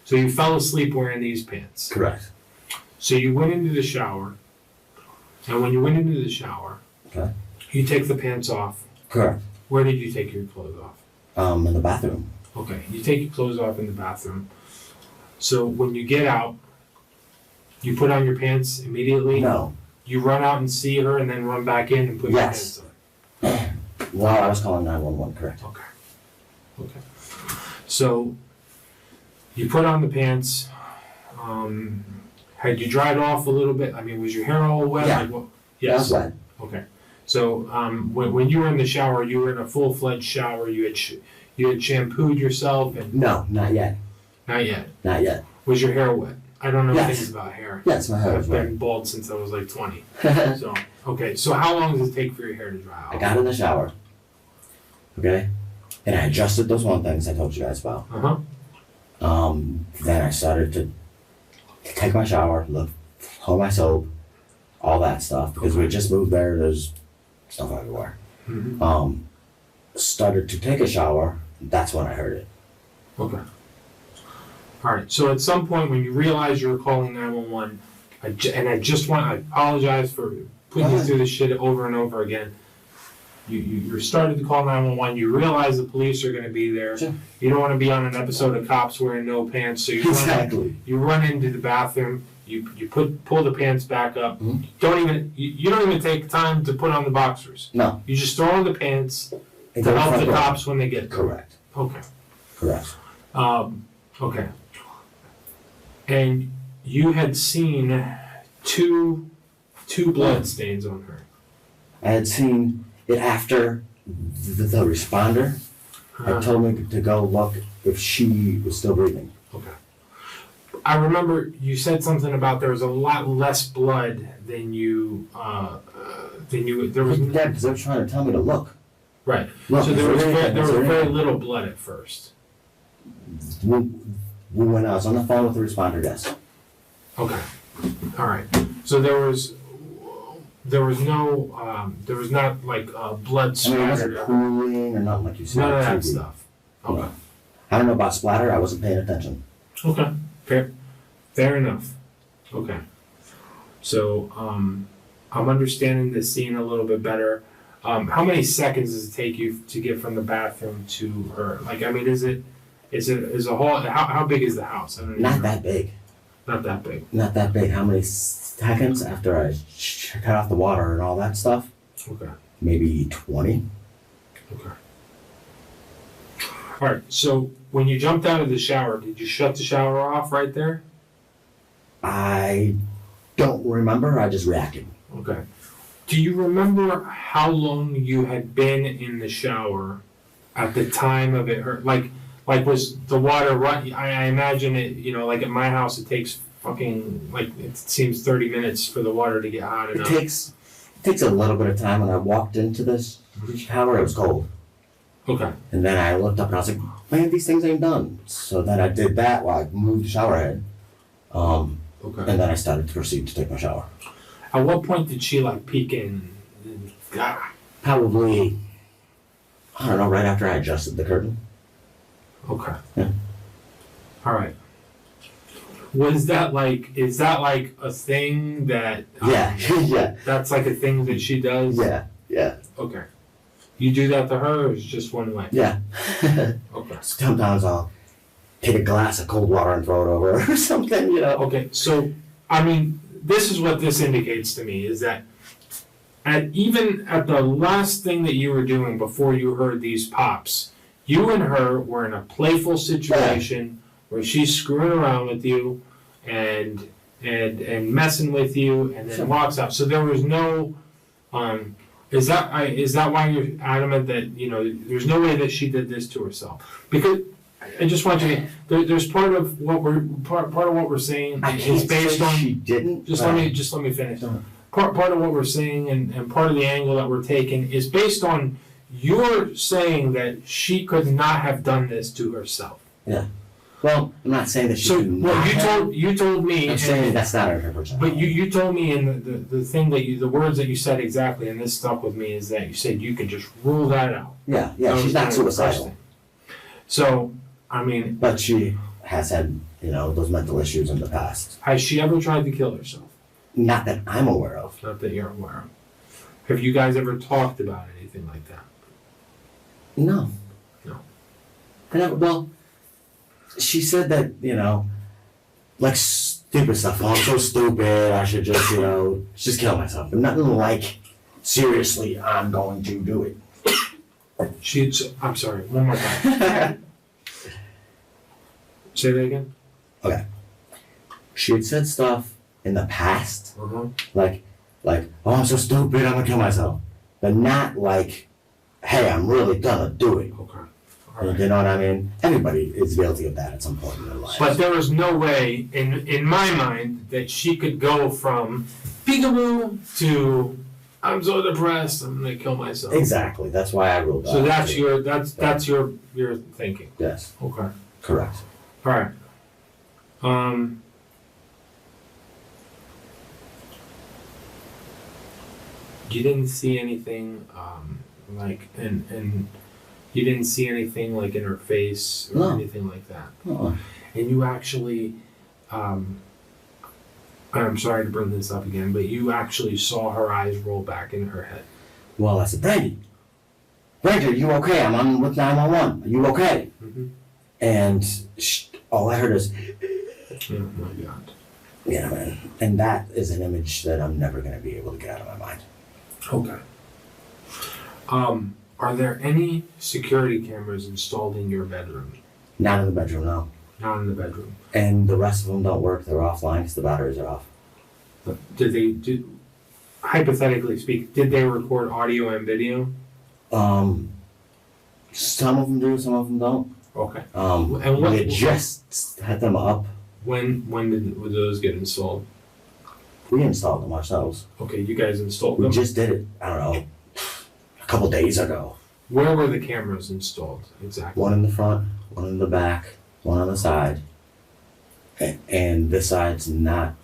Speaker 11: So you fell asleep wearing these pants.
Speaker 2: Correct.
Speaker 11: So you went into the shower, and when you went into the shower,
Speaker 2: Okay.
Speaker 11: you take the pants off.
Speaker 2: Correct.
Speaker 11: Where did you take your clothes off?
Speaker 2: In the bathroom.
Speaker 11: Okay, you take your clothes off in the bathroom. So when you get out, you put on your pants immediately?
Speaker 2: No.
Speaker 11: You run out and see her and then run back in and put your
Speaker 2: Yes.
Speaker 11: pants on?
Speaker 2: Well, I was calling 911, correct.
Speaker 11: Okay. So you put on the pants. Had you dried off a little bit? I mean, was your hair all wet?
Speaker 2: Yeah.
Speaker 11: Like, what? Yes.
Speaker 2: That's wet.
Speaker 11: Okay. So when you were in the shower, you were in a full-fledged shower. You had shampooed yourself and
Speaker 2: No, not yet.
Speaker 11: not yet.
Speaker 2: Not yet.
Speaker 11: Was your hair wet? I don't know
Speaker 2: Yes.
Speaker 11: things about hair.
Speaker 2: Yes, my hair
Speaker 11: I've
Speaker 2: was
Speaker 11: been
Speaker 2: wet.
Speaker 11: bald since I was like 20. So okay. So how long does it take for your hair to dry out?
Speaker 2: I got in the shower. Okay? And I adjusted those one things I told you guys about. Then I started to take my shower, look, hold my soap, all that stuff. Because we just moved there, there's stuff everywhere.
Speaker 11: Mm-hmm.
Speaker 2: Started to take a shower, that's when I heard it.
Speaker 11: Okay. All right. So at some point when you realize you were calling 911, I apologize for putting you through this shit over and over again. You started to call 911. You realize the police are going to be there.
Speaker 2: Sure.
Speaker 11: You don't want to be on an episode of Cops wearing no pants, so
Speaker 2: Exactly.
Speaker 11: you run into the bathroom. You pull the pants back up.
Speaker 2: Mm-hmm.
Speaker 11: You don't even take time to put on the boxers.
Speaker 2: No.
Speaker 11: You just throw on the pants
Speaker 2: And
Speaker 11: to
Speaker 2: go
Speaker 11: help
Speaker 2: front
Speaker 11: the
Speaker 2: door.
Speaker 11: cops when they get there.
Speaker 2: Correct.
Speaker 11: Okay.
Speaker 2: Correct.
Speaker 11: Okay. And you had seen two blood stains on her.
Speaker 2: I had seen it after the responder had told me to go look if she was still breathing.
Speaker 11: Okay. I remember you said something about there was a lot less blood than you there was
Speaker 2: Yeah, because they were trying to tell me to look.
Speaker 11: right.
Speaker 2: Look,
Speaker 11: So there was very
Speaker 2: very
Speaker 11: little blood at first.
Speaker 2: When I was on the phone with the responder, yes.
Speaker 11: Okay. All right. So there was no there was not like blood
Speaker 2: I mean, it wasn't
Speaker 11: splattered.
Speaker 2: pooling or nothing like you said.
Speaker 11: None of
Speaker 2: on
Speaker 11: that
Speaker 2: TV.
Speaker 11: stuff. Okay.
Speaker 2: I don't know about splatter. I wasn't paying attention.
Speaker 11: Okay. Fair enough. Okay. So I'm understanding the scene a little bit better. How many seconds does it take you to get from the bathroom to her? Like, I mean, is a whole, how big is the house? I don't even
Speaker 2: Not
Speaker 11: know.
Speaker 2: that big.
Speaker 11: Not that big.
Speaker 2: Not that big. How many seconds after I cut off the water and all that stuff?
Speaker 11: Okay.
Speaker 2: Maybe 20.
Speaker 11: Okay. All right. So when you jumped out of the shower, did you shut the shower off right there?
Speaker 2: I don't remember. I just reacted.
Speaker 11: Okay. Do you remember how long you had been in the shower at the time of it hurt? Like was the water run? I imagine it, like at my house, it takes fucking, like, it seems 30 minutes for the water to get hot
Speaker 2: It
Speaker 11: enough.
Speaker 2: takes a little bit of time. When I walked into this shower, it was cold.
Speaker 11: Okay.
Speaker 2: And then I looked up and I was like, man, these things ain't done. So then I did that while I moved the shower head.
Speaker 11: Okay.
Speaker 2: And then I started to proceed to take my shower.
Speaker 11: At what point did she, like, peek in?
Speaker 2: Probably, I don't know, right after I adjusted the curtain.
Speaker 11: Okay.
Speaker 2: Yeah.
Speaker 11: All right. Is that like a thing that...
Speaker 2: Yeah, yeah.
Speaker 11: That's like a thing that she does?
Speaker 2: Yeah, yeah.
Speaker 11: Okay. You do that to her, or is it just one way?
Speaker 2: Yeah.
Speaker 11: Okay.
Speaker 2: Sometimes I'll take a glass of cold water and throw it over her or something,
Speaker 11: Okay, so, I mean, this is what this indicates to me, is that even at the last thing that you were doing before you heard these pops, you and her were in a playful situation where she's screwing around with you and messing with you and then walks out. So there was no, is that why you're adamant that, there's no way that she did this to herself? Because I just want you to, there's part of what we're saying is based on,
Speaker 2: she didn't.
Speaker 11: just let me finish. Part of what we're saying and part of the angle that we're taking is based on you're saying that she could not have done this to herself.
Speaker 2: Yeah. Well, I'm not saying that she
Speaker 11: So,
Speaker 2: could
Speaker 11: well,
Speaker 2: not have.
Speaker 11: you told me.
Speaker 2: I'm saying that's not her interpretation.
Speaker 11: But you told me in the thing that the words that you said exactly, and this stuck with me, is that you said you can just rule that out.
Speaker 2: Yeah,
Speaker 11: That
Speaker 2: she's
Speaker 11: was
Speaker 2: not
Speaker 11: kind of the first
Speaker 2: suicidal.
Speaker 11: thing. So, I mean,
Speaker 2: But she has had, those mental issues in the past.
Speaker 11: has she ever tried to kill herself?
Speaker 2: Not that I'm aware of.
Speaker 11: Not that you're aware of. Have you guys ever talked about anything like that?
Speaker 2: No.
Speaker 11: No.
Speaker 2: Well, she said that, like stupid stuff. Oh, I'm so stupid. I should just, just kill myself. But nothing like, seriously, I'm going to do it.
Speaker 11: I'm sorry, one more time. Say that again?
Speaker 2: Okay. She had said stuff in the past, like, oh, I'm so stupid, I'm gonna kill myself. But not like, hey, I'm really gonna do it.
Speaker 11: Okay.
Speaker 2: You know what I mean? Everybody is guilty of that at some point in their life.
Speaker 11: But there was no way, in my mind, that she could go from peekaboo to I'm so depressed, I'm gonna kill myself.
Speaker 2: Exactly. That's why I ruled out.
Speaker 11: So that's your thinking.
Speaker 2: Yes.
Speaker 11: Okay.
Speaker 2: Correct.
Speaker 11: All right. You didn't see anything like and you didn't see anything like in her face or anything like that.
Speaker 2: Uh-uh.
Speaker 11: And you actually I'm sorry to bring this up again, but you actually saw her eyes roll back in her head.
Speaker 2: Well, I said, Brandi, are you okay? I'm on with 911. Are you okay?
Speaker 11: Mm-hmm.
Speaker 2: And all I heard is,
Speaker 11: oh my God.
Speaker 2: Yeah, man. And that is an image that I'm never going to be able to get out of my mind.
Speaker 11: Okay. Are there any security cameras installed in your bedroom?
Speaker 2: Not in the bedroom, no.
Speaker 11: Not in the bedroom.
Speaker 2: And the rest of them don't work. They're offline because the batteries are off.
Speaker 11: Hypothetically speak, did they record audio and video?
Speaker 2: Some of them do, some of them don't.
Speaker 11: Okay.
Speaker 2: And we just had them up.
Speaker 11: When would those get installed?
Speaker 2: We installed them ourselves.
Speaker 11: Okay, you guys installed them?
Speaker 2: We just did it, I don't know, a couple days ago.
Speaker 11: Where were the cameras installed exactly?
Speaker 2: One in the front, one in the back, one on the side. And this side's not,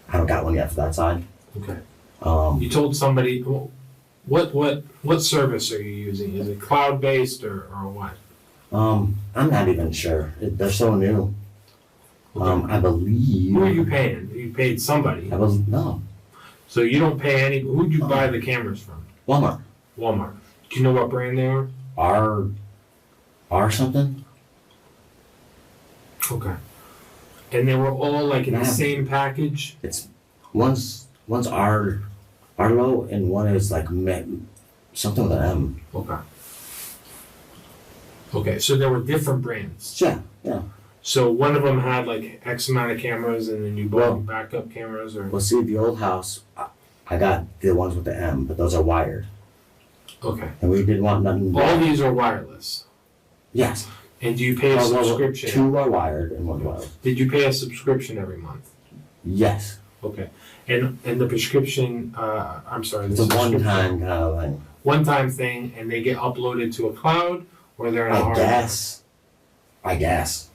Speaker 2: I haven't got one yet for that side.
Speaker 11: Okay. You told somebody, what service are you using? Is it cloud-based or what?
Speaker 2: I'm not even sure. They're so new.
Speaker 11: Okay.
Speaker 2: I believe.
Speaker 11: Who are you paying? You paid somebody.
Speaker 2: No.
Speaker 11: So you don't pay any. Who'd you buy the cameras from?
Speaker 2: Walmart.
Speaker 11: Walmart. Do you know what brand they are?
Speaker 2: R something.
Speaker 11: Okay. And they were all like in the same package.
Speaker 2: It's one's Arlo and one is like something with an M.
Speaker 11: Okay. Okay, so there were different brands.
Speaker 2: Yeah.
Speaker 11: So one of them had like X amount of cameras, and then you bought backup cameras, or.
Speaker 2: Well, see, the old house, I got the ones with the M, but those are wired.
Speaker 11: Okay.
Speaker 2: And we didn't want nothing.
Speaker 11: All these are wireless.
Speaker 2: Yes.
Speaker 11: And do you pay a subscription?
Speaker 2: 2 are wired and 1's wireless.
Speaker 11: Did you pay a subscription every month?
Speaker 2: Yes.
Speaker 11: Okay. And the prescription, I'm sorry.
Speaker 2: It's a one-time kind of thing.
Speaker 11: One-time thing, and they get uploaded to a cloud, or they're in a hard drive?
Speaker 2: I guess.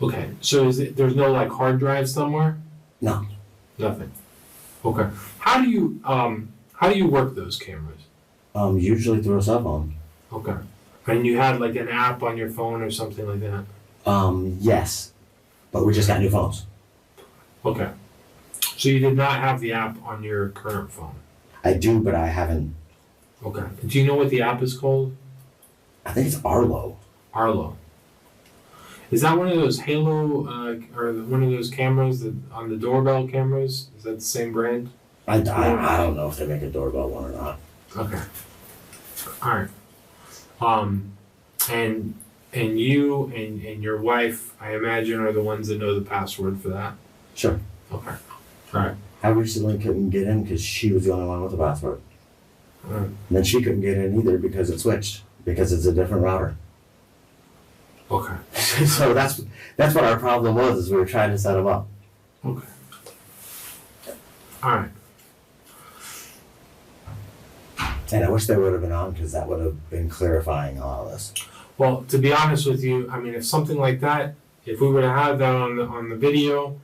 Speaker 11: Okay. So there's no like hard drive somewhere?
Speaker 2: No.
Speaker 11: Nothing. Okay. How do you work those cameras?
Speaker 2: Usually through a cell phone.
Speaker 11: Okay. And you had like an app on your phone or something like that?
Speaker 2: Yes. But we just got new phones.
Speaker 11: Okay. So you did not have the app on your current phone?
Speaker 2: I do, but I haven't.
Speaker 11: Okay. Do you know what the app is called?
Speaker 2: I think it's Arlo.
Speaker 11: Arlo. Is that one of those Halo, or one of those cameras that on the doorbell cameras? Is that the same brand?
Speaker 2: I don't know if they make a doorbell one or not.
Speaker 11: Okay. All right. And you and your wife, I imagine, are the ones that know the password for that?
Speaker 2: Sure.
Speaker 11: Okay. All right.
Speaker 2: I recently couldn't get in because she was the only one with the password.
Speaker 11: All right.
Speaker 2: And then she couldn't get in either because it switched, because it's a different router.
Speaker 11: Okay.
Speaker 2: So that's what our problem was, is we were trying to set them up.
Speaker 11: Okay. All right.
Speaker 2: And I wish they would have been on, because that would have been clarifying all of this.
Speaker 11: Well, to be honest with you, I mean, if something like that, if we would have had that on the video,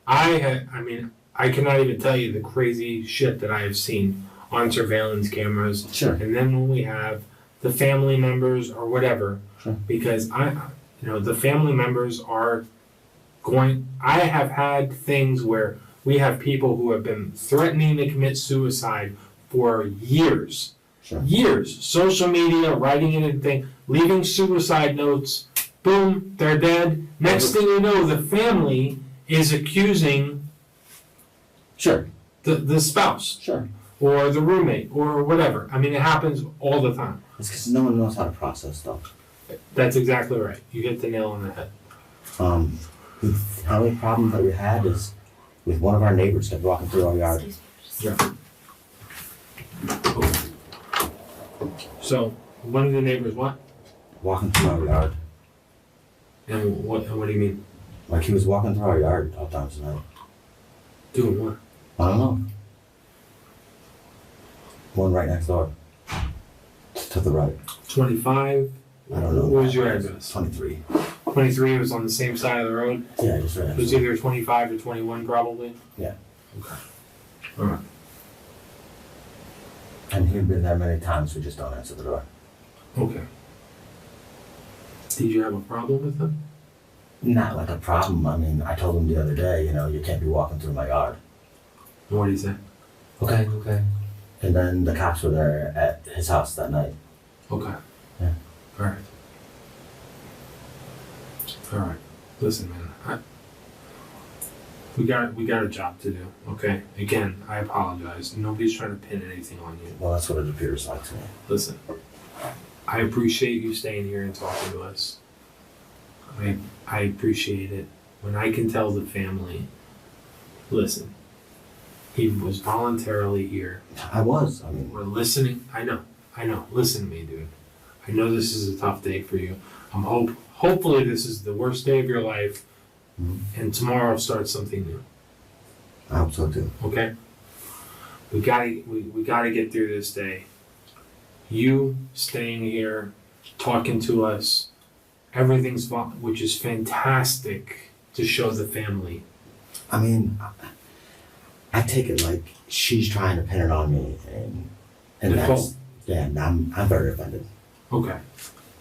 Speaker 11: I cannot even tell you the crazy shit that I have seen on surveillance cameras.
Speaker 2: Sure.
Speaker 11: And then when we have the family members or whatever,
Speaker 2: Sure.
Speaker 11: because the family members are going. I have had things where we have people who have been threatening to commit suicide for years.
Speaker 2: Sure.
Speaker 11: Years. Social media, writing anything, leaving suicide notes, boom, they're dead. Next thing you know, the family is accusing
Speaker 2: Sure.
Speaker 11: the spouse.
Speaker 2: Sure.
Speaker 11: Or the roommate, or whatever. I mean, it happens all the time.
Speaker 2: It's because no one knows how to process stuff.
Speaker 11: That's exactly right. You hit the nail on the head.
Speaker 2: How many problems that we had is with one of our neighbors kept walking through our yard.
Speaker 11: Yeah. So, one of the neighbors what?
Speaker 2: Walking through our yard.
Speaker 11: And what do you mean?
Speaker 2: Like he was walking through our yard all times tonight.
Speaker 11: Doing what?
Speaker 2: I don't know. One right next door. To the right.
Speaker 11: 25?
Speaker 2: I don't know.
Speaker 11: What was your address?
Speaker 2: 23.
Speaker 11: 23 was on the same side of the road?
Speaker 2: Yeah, just right
Speaker 11: It
Speaker 2: next
Speaker 11: was
Speaker 2: door.
Speaker 11: either 25 or 21 probably?
Speaker 2: Yeah.
Speaker 11: Okay. Alright.
Speaker 2: And he'd been there many times, we just don't answer the door.
Speaker 11: Okay. Did you have a problem with them?
Speaker 2: Not like a problem. I mean, I told him the other day, you can't be walking through my yard.
Speaker 11: What did he say?
Speaker 2: Okay. And then the cops were there at his house that night.
Speaker 11: Okay.
Speaker 2: Yeah.
Speaker 11: Alright. Listen, man. We got a job to do, okay? Again, I apologize. Nobody's trying to pin anything on you.
Speaker 2: Well, that's what it appears like to me.
Speaker 11: Listen, I appreciate you staying here and talking to us. I appreciate it. When I can tell the family, listen, he was voluntarily here.
Speaker 2: I was.
Speaker 11: We're listening. I know. Listen to me, dude. I know this is a tough day for you. Hopefully this is the worst day of your life, and tomorrow starts something new.
Speaker 2: I hope so too.
Speaker 11: Okay? We gotta get through this day. You staying here, talking to us, everything's which is fantastic to show the family.
Speaker 2: I mean, I take it like she's trying to pin it on me, and that's, yeah, I'm very offended.
Speaker 11: Okay.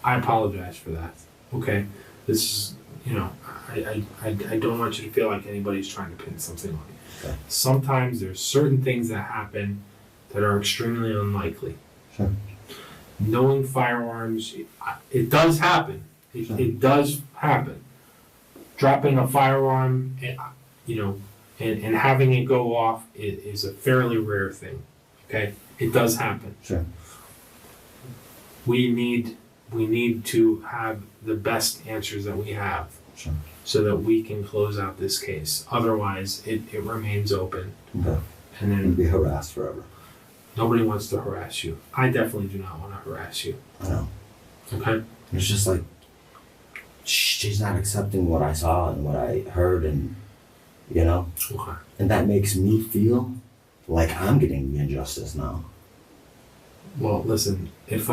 Speaker 11: I apologize for that. Okay? This is, I don't want you to feel like anybody's trying to pin something on you.
Speaker 2: Okay.
Speaker 11: Sometimes there's certain things that happen that are extremely unlikely.
Speaker 2: Sure.
Speaker 11: Knowing firearms, it does happen. It does happen. Dropping a firearm, and having it go off is a fairly rare thing. Okay? It does happen.
Speaker 2: Sure.
Speaker 11: We need to have the best answers that we have.
Speaker 2: Sure.
Speaker 11: So that we can close out this case. Otherwise, it remains open.
Speaker 2: Okay.
Speaker 11: And then
Speaker 2: You'd be harassed forever.
Speaker 11: nobody wants to harass you. I definitely do not want to harass you.
Speaker 2: I know.
Speaker 11: Okay?
Speaker 2: It's just like she's not accepting what I saw and what I heard, and
Speaker 11: Okay.
Speaker 2: and that makes me feel like I'm getting the injustice now.
Speaker 11: Well, listen, if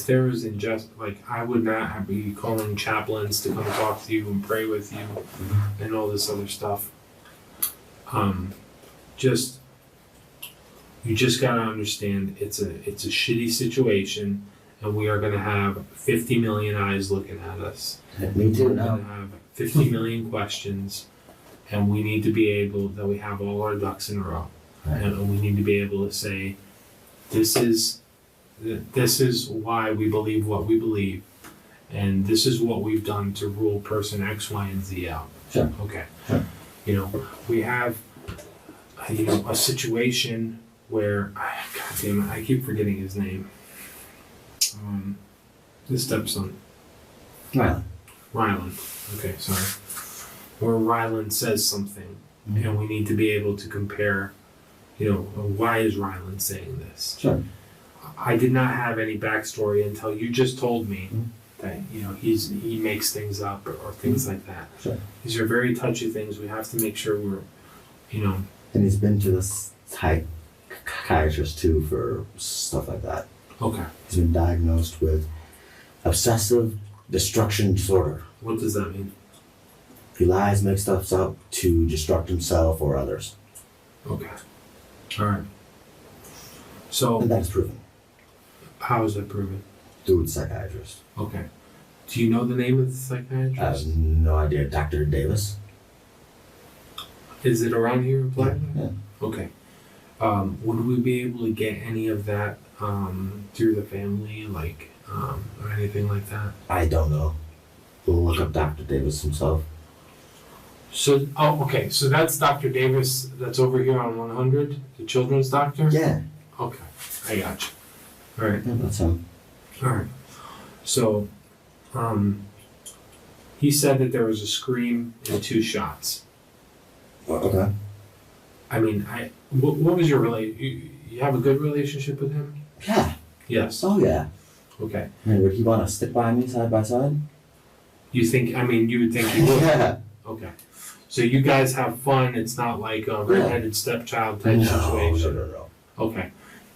Speaker 11: there was injustice, I would not be calling chaplains to come talk to you and pray with you and all this other stuff. You just gotta understand it's a shitty situation, and we are gonna have 50 million eyes looking at us.
Speaker 2: Me too
Speaker 11: We're
Speaker 2: now.
Speaker 11: gonna have 50 million questions, and we need to be able that we have all our ducks in a row,
Speaker 2: Right.
Speaker 11: and we need to be able to say, this is why we believe what we believe, and this is what we've done to rule person X, Y, and Z out.
Speaker 2: Sure.
Speaker 11: Okay.
Speaker 2: Sure.
Speaker 11: We have, a situation where, God damn it, I keep forgetting his name. His stepson.
Speaker 2: Right.
Speaker 11: Ryland. Okay, sorry. Where Ryland says something, and we need to be able to compare, why is Ryland saying this?
Speaker 2: Sure.
Speaker 11: I did not have any backstory until you just told me that, he makes things up or things like that.
Speaker 2: Sure.
Speaker 11: These are very touchy things. We have to make sure we're,
Speaker 2: And he's been to this psychiatrist too for stuff like that.
Speaker 11: Okay.
Speaker 2: He's been diagnosed with obsessive destruction disorder.
Speaker 11: What does that mean?
Speaker 2: He lies, makes stuff up to destruct himself or others.
Speaker 11: Okay. All right. So.
Speaker 2: And that's proven.
Speaker 11: How is that proven?
Speaker 2: Through the psychiatrist.
Speaker 11: Okay. Do you know the name of the psychiatrist?
Speaker 2: I have no idea. Dr. Davis.
Speaker 11: Is it around here in Florida?
Speaker 2: Yeah.
Speaker 11: Okay. Would we be able to get any of that through the family, like, or anything like that?
Speaker 2: I don't know. We'll look up Dr. Davis himself.
Speaker 11: So, okay. So that's Dr. Davis. That's over here on 100, the children's doctor.
Speaker 2: Yeah.
Speaker 11: Okay, I got you. All right.
Speaker 2: Yeah, that's him.
Speaker 11: All right. So, he said that there was a scream and 2 shots.
Speaker 2: Okay.
Speaker 11: I mean, what was your you have a good relationship with him?
Speaker 2: Yeah.
Speaker 11: Yes.
Speaker 2: Oh, yeah.
Speaker 11: Okay.
Speaker 2: I mean, would he want to stick by me side by side?
Speaker 11: You think, you would think he would?
Speaker 2: Yeah.
Speaker 11: Okay. So you guys have fun, it's not like a redheaded stepchild type situation?
Speaker 2: No.
Speaker 11: Okay.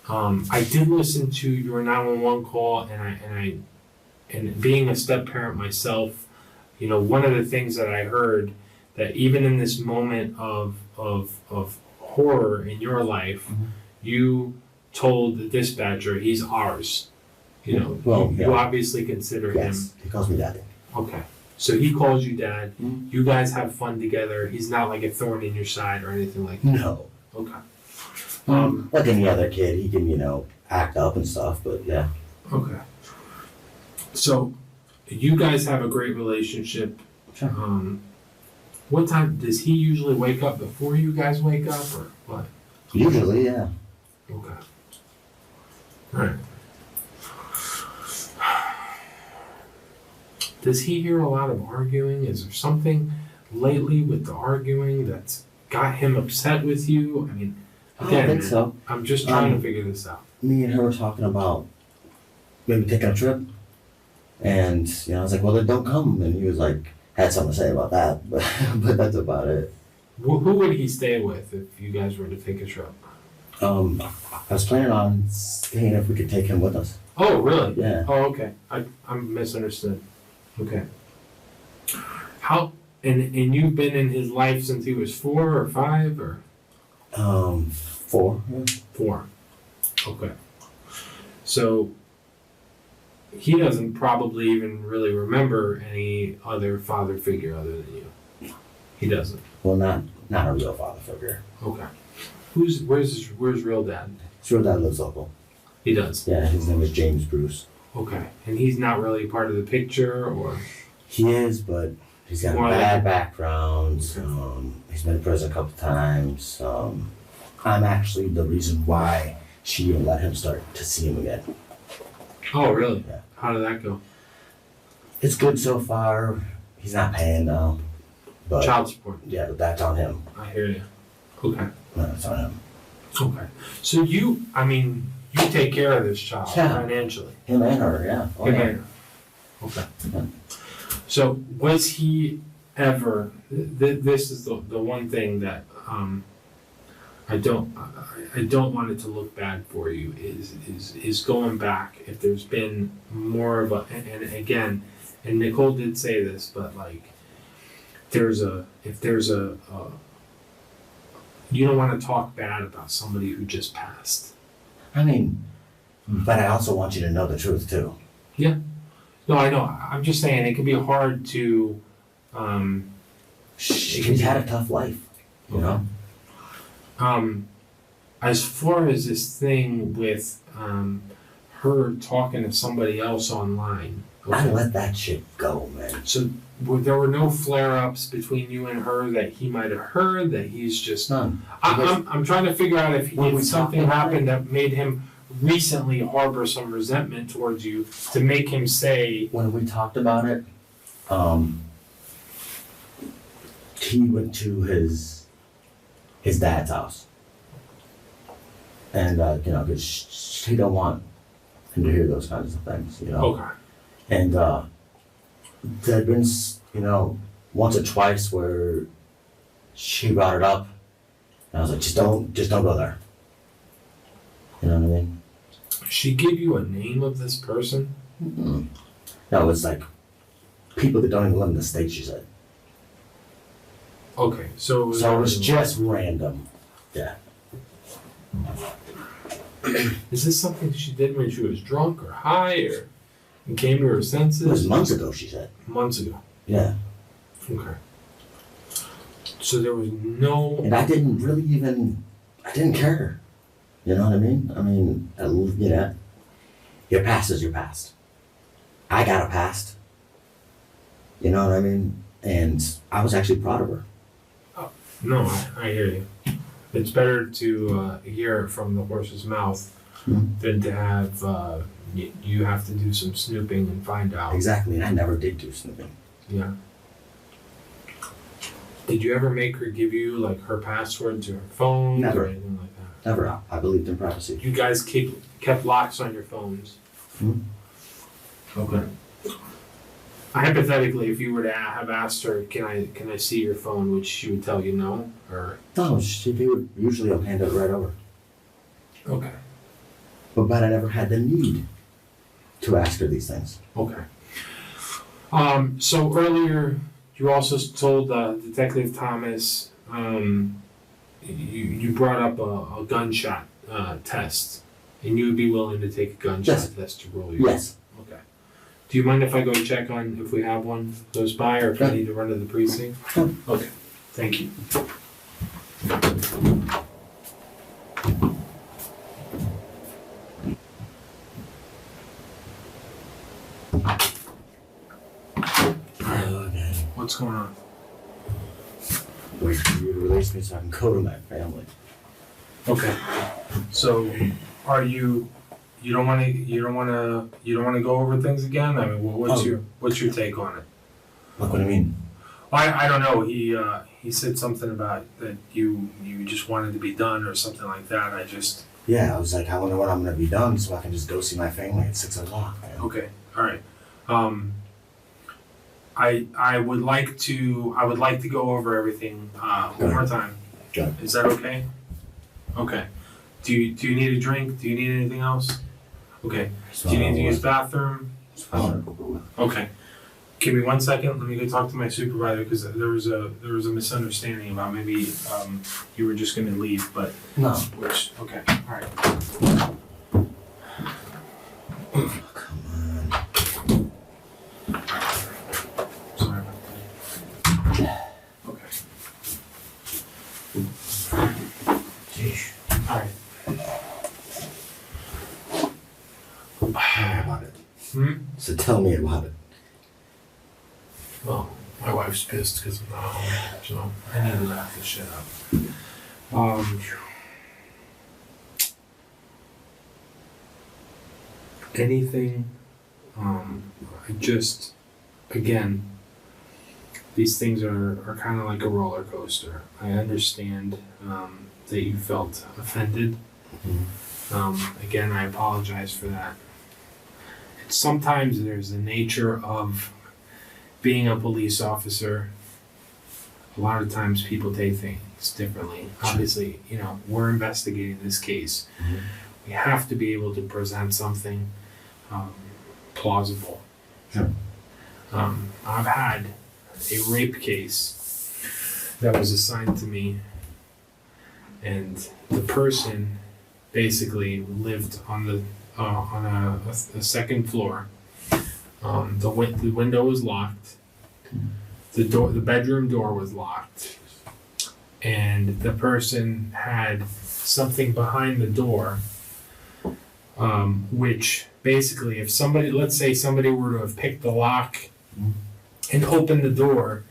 Speaker 11: I did listen to your 911 call, and being a step parent myself, one of the things that I heard, that even in this moment of horror in your life, you told the dispatcher, he's ours. You obviously consider him.
Speaker 2: He calls me daddy.
Speaker 11: Okay. So he calls you dad. You guys have fun together. He's not like a thorn in your side or anything like that.
Speaker 2: No.
Speaker 11: Okay.
Speaker 2: Like any other kid, he can, act up and stuff, but yeah.
Speaker 11: Okay. So you guys have a great relationship.
Speaker 2: Sure.
Speaker 11: What time does he usually wake up before you guys wake up, or what?
Speaker 2: Usually, yeah.
Speaker 11: Okay. All right. Does he hear a lot of arguing? Is there something lately with the arguing that's got him upset with you? I mean,
Speaker 2: I
Speaker 11: again,
Speaker 2: don't think so.
Speaker 11: I'm just trying to figure this out.
Speaker 2: Me and her were talking about maybe taking a trip. And, I was like, well, then don't come. And he was like, had something to say about that. But that's about it.
Speaker 11: Who would he stay with if you guys were to take a trip?
Speaker 2: I was planning on seeing if we could take him with us.
Speaker 11: Oh, really?
Speaker 2: Yeah.
Speaker 11: Oh, okay. I'm misunderstood. Okay. How, and you've been in his life since he was 4 or 5 or?
Speaker 2: 4. Yeah.
Speaker 11: 4. Okay. So he doesn't probably even really remember any other father figure other than you. He doesn't.
Speaker 2: Well, not a real father figure.
Speaker 11: Okay. Where's real dad?
Speaker 2: His real dad lives local.
Speaker 11: He does.
Speaker 2: Yeah, his name is James Bruce.
Speaker 11: Okay. And he's not really part of the picture, or?
Speaker 2: He is, but he's got a bad background. He's been in prison a couple times. I'm actually the reason why she even let him start to see him again.
Speaker 11: Oh, really?
Speaker 2: Yeah.
Speaker 11: How did that go?
Speaker 2: It's good so far. He's not paying now. But
Speaker 11: child support.
Speaker 2: Yeah, but that's on him.
Speaker 11: I hear you. Okay.
Speaker 2: No, it's on him.
Speaker 11: Okay. So you take care of this child financially.
Speaker 2: Him and her, yeah. Oh,
Speaker 11: Him
Speaker 2: yeah.
Speaker 11: and her. Okay.
Speaker 2: Yeah.
Speaker 11: So was he ever? This is the one thing that I don't want it to look bad for you is going back, if there's been more of a, and again, and Nicole did say this, but like if there's a you don't want to talk bad about somebody who just passed.
Speaker 2: I mean, but I also want you to know the truth too.
Speaker 11: Yeah. No, I know. I'm just saying it can be hard to.
Speaker 2: She's had a tough life, you know.
Speaker 11: As far as this thing with her talking to somebody else online. Okay.
Speaker 2: I let that shit go, man.
Speaker 11: So there were no flare-ups between you and her that he might have heard, that he's just.
Speaker 2: None.
Speaker 11: I'm trying to figure out if something happened that made him recently harbor some resentment towards you to make him say.
Speaker 2: When we talked about it, he went to his dad's house, and because she don't want him to hear those kinds of things, you know.
Speaker 11: Okay.
Speaker 2: And there'd been, once or twice where she brought it up, and I was like, just don't go there. You know what I mean?
Speaker 11: She gave you a name of this person?
Speaker 2: Mm-mm. No, it's like people that don't even live in the state, she said.
Speaker 11: Okay, so
Speaker 2: it was just random. Yeah.
Speaker 11: Is this something she did when she was drunk or high or came to her senses?
Speaker 2: It was months ago, she said.
Speaker 11: Months ago?
Speaker 2: Yeah.
Speaker 11: Okay. So there was no...
Speaker 2: And I didn't really even, I didn't care. You know what I mean? I mean, you know, your past is your past. I got a past. You know what I mean? And I was actually proud of her.
Speaker 11: Oh, no, I hear you. It's better to hear it from the horse's mouth than to have, you have to do some snooping and find out.
Speaker 2: Exactly, and I never did do snooping.
Speaker 11: Yeah. Did you ever make her give you, like, her password to her phone?
Speaker 2: Never.
Speaker 11: Or anything like that?
Speaker 2: Never. I believed in privacy.
Speaker 11: You guys kept locks on your phones? Okay. Hypothetically, if you were to have asked her, can I see your phone, would she would tell you no? Or
Speaker 2: No, she would usually hand it right over.
Speaker 11: Okay.
Speaker 2: But I never had the need to ask her these things.
Speaker 11: Okay. So earlier, you also told Detective Thomas you brought up a gunshot test, and you would be willing to take a gunshot test to rule you.
Speaker 2: Yes.
Speaker 11: Okay. Do you mind if I go check on if we have one close by, or if I need to run to the precinct? Okay. Thank you. What's going on?
Speaker 2: Wait for you to release me so I can go to my family.
Speaker 11: Okay. So, are you don't want to go over things again? I mean, what's your take on it?
Speaker 2: Look what I mean.
Speaker 11: I don't know. He said something about that you just wanted to be done or something like that.
Speaker 2: Yeah, I was like, I wonder when I'm gonna be done so I can just go see my family at 6 o'clock. Man.
Speaker 11: Okay. All right. I would like to go over everything one more time.
Speaker 2: Good.
Speaker 11: Is that okay? Okay. Do you need a drink? Do you need anything else? Okay. Do you need to use the bathroom? Okay. Give me 1 second. Let me go talk to my supervisor, because there was a misunderstanding about maybe you were just gonna leave, but
Speaker 2: no.
Speaker 11: Okay. All right.
Speaker 2: Come on.
Speaker 11: Sorry about that. Okay.
Speaker 2: Jeez.
Speaker 11: All right.
Speaker 2: Tell me about it.
Speaker 11: So
Speaker 2: tell me about it.
Speaker 11: Well, my wife's pissed because I'm not home, so I need to wrap this shit up. Anything, again, these things are kind of like a roller coaster. I understand that you felt offended. Again, I apologize for that. Sometimes there's the nature of being a police officer. A lot of times people take things differently. Obviously, we're investigating this case. We have to be able to present something plausible.
Speaker 2: Sure.
Speaker 11: I've had a rape case that was assigned to me, and the person basically lived on a second floor. The window was locked. The bedroom door was locked, and the person had something behind the door, which basically, if let's say somebody were to have picked the lock and opened the door,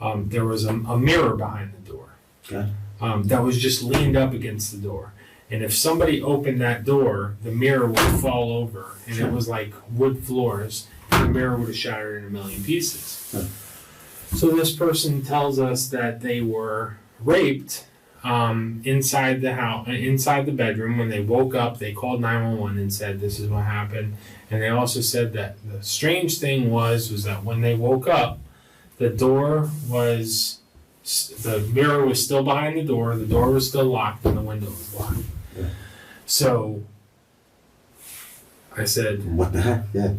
Speaker 11: there was a mirror behind the door.
Speaker 2: Okay.
Speaker 11: That was just leaned up against the door. And if somebody opened that door, the mirror would fall over, and it was like wood floors, and the mirror would have shattered in a million pieces. So this person tells us that they were raped inside the house, inside the bedroom. When they woke up, they called 911 and said this is what happened. And they also said that the strange thing was that when they woke up, the mirror was still behind the door was still locked, and the window was locked. So I said,
Speaker 2: What the heck? Yeah.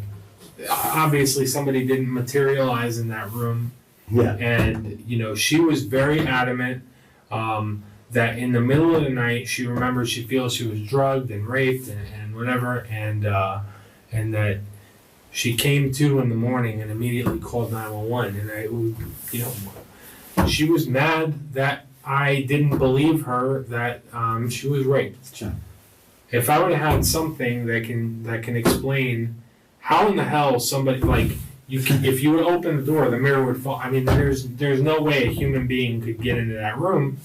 Speaker 11: obviously somebody didn't materialize in that room.
Speaker 2: Yeah.
Speaker 11: And, you know, she was very adamant that in the middle of the night, she remembers she feels she was drugged and raped and whatever, and that she came to in the morning and immediately called 911. And you know, she was mad that I didn't believe her that she was raped.
Speaker 2: Sure.
Speaker 11: If I would have had something that can explain how in the hell somebody, like, if you would open the door, the mirror would fall. I mean, there's no way a human being could get into that room,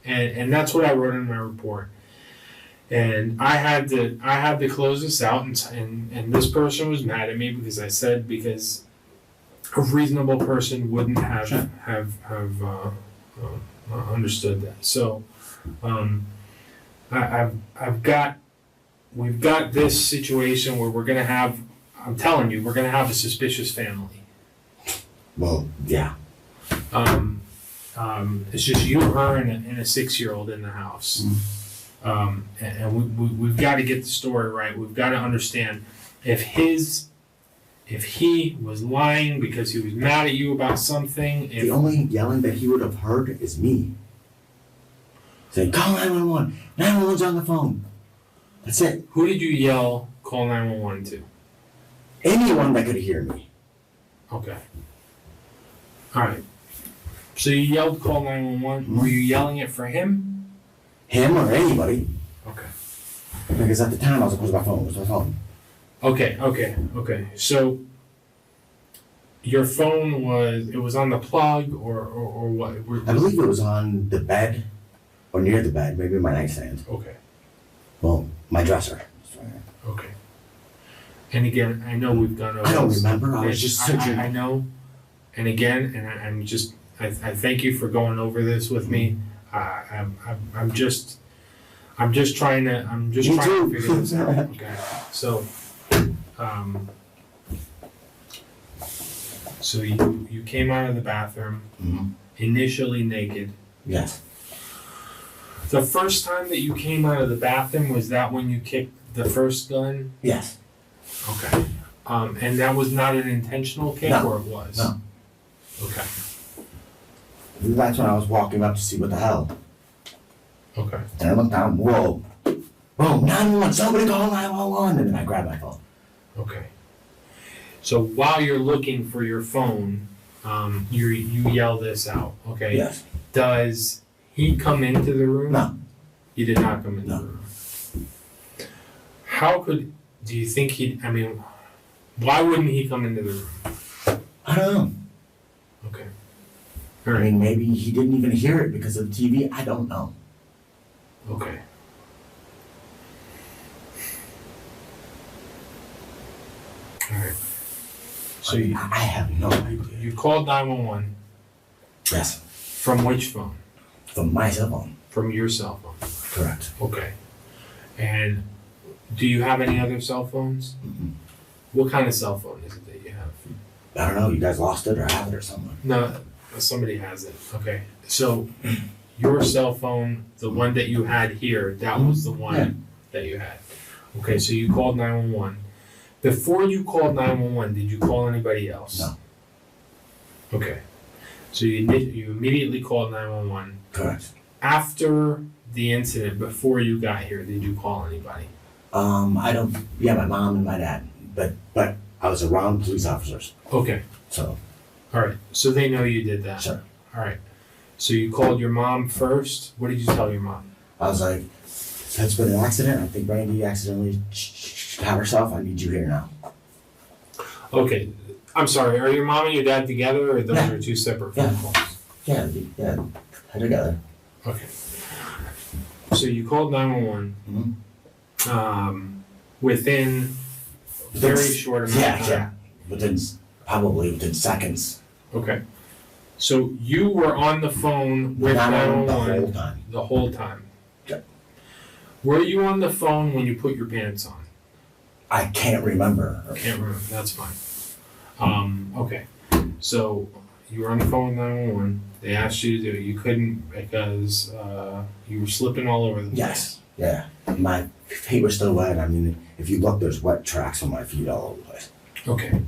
Speaker 11: and that's what I wrote in my report. And I had to close this out, and this person was mad at me because I said, because a reasonable person wouldn't have understood that. So we've got this situation where we're gonna have. I'm telling you, we're gonna have a suspicious family.
Speaker 2: Well, yeah.
Speaker 11: It's just you, her, and a 6-year-old in the house. And we've got to get the story right. We've got to understand if he was lying because he was mad at you about something.
Speaker 2: The only yelling that he would have heard is me saying, "Call 911. 911's on the phone." That's it.
Speaker 11: Who did you yell, "Call 911" to?
Speaker 2: Anyone that could hear me.
Speaker 11: Okay. All right. So you yelled, "Call 911." Were you yelling it for him?
Speaker 2: Him or anybody.
Speaker 11: Okay.
Speaker 2: Because at the time I was like, "Where's my phone? Where's my phone?"
Speaker 11: Okay. So your phone was on the plug or what?
Speaker 2: I believe it was on the bed or near the bed, maybe my nightstand.
Speaker 11: Okay.
Speaker 2: Well, my dresser.
Speaker 11: Okay. And again, I know we've gone over
Speaker 2: I don't
Speaker 11: this.
Speaker 2: remember. I was just searching.
Speaker 11: I know. And again, I thank you for going over this with me. I'm just trying to figure this out. Okay. So, so you came out of the bathroom initially naked.
Speaker 2: Yes.
Speaker 11: The first time that you came out of the bathroom, was that when you kicked the first gun?
Speaker 2: Yes.
Speaker 11: Okay. And that was not an intentional kick,
Speaker 2: No.
Speaker 11: or it was?
Speaker 2: No.
Speaker 11: Okay.
Speaker 2: That's when I was walking up to see what the hell.
Speaker 11: Okay.
Speaker 2: And I looked down, whoa. Boom, 911, somebody call 911. And then I grabbed my phone.
Speaker 11: Okay. So while you're looking for your phone, you yell this out. Okay.
Speaker 2: Yes.
Speaker 11: Does he come into the room?
Speaker 2: No.
Speaker 11: He did not come into the room. Do you think why wouldn't he come into the room?
Speaker 2: I don't know.
Speaker 11: Okay.
Speaker 2: I mean, maybe he didn't even hear it because of the TV. I don't know.
Speaker 11: Okay. All right. So
Speaker 2: I have no idea.
Speaker 11: You called 911.
Speaker 2: Yes.
Speaker 11: From which phone?
Speaker 2: From my cell phone.
Speaker 11: From your cell phone.
Speaker 2: Correct.
Speaker 11: Okay. And do you have any other cell phones?
Speaker 2: Mm-hmm.
Speaker 11: What kind of cell phone is it that you have?
Speaker 2: I don't know. You guys lost it or have it or something.
Speaker 11: No, somebody has it. Okay. So your cell phone, the one that you had here, that was the one that you had. Okay, so you called 911. Before you called 911, did you call anybody else?
Speaker 2: No.
Speaker 11: Okay. So you immediately called 911.
Speaker 2: Correct.
Speaker 11: After the incident, before you got here, did you call anybody?
Speaker 2: Yeah, my mom and my dad. But I was around police officers.
Speaker 11: Okay.
Speaker 2: So.
Speaker 11: All right. So they know you did that.
Speaker 2: Sure.
Speaker 11: All right. So you called your mom first. What did you tell your mom?
Speaker 2: I was like, "That's been an accident. I think Brandi accidentally shot herself. I need you here now."
Speaker 11: Okay. I'm sorry. Are your mom and your dad together, or those are two separate phone calls?
Speaker 2: Yeah, together.
Speaker 11: Okay. So you called 911.
Speaker 2: Mm-hmm.
Speaker 11: Within very short amount of time.
Speaker 2: Probably within seconds.
Speaker 11: Okay. So you were on the phone with 911
Speaker 2: the whole time.
Speaker 11: Yeah. Were you on the phone when you put your pants on?
Speaker 2: I can't remember.
Speaker 11: Can't remember. That's fine. Okay. So you were on the phone with 911. They asked you to do it. You couldn't because you were slipping all over the place.
Speaker 2: Yes. Yeah, my feet were still wet. I mean, if you look, there's wet tracks on my feet all over the place.
Speaker 11: Okay.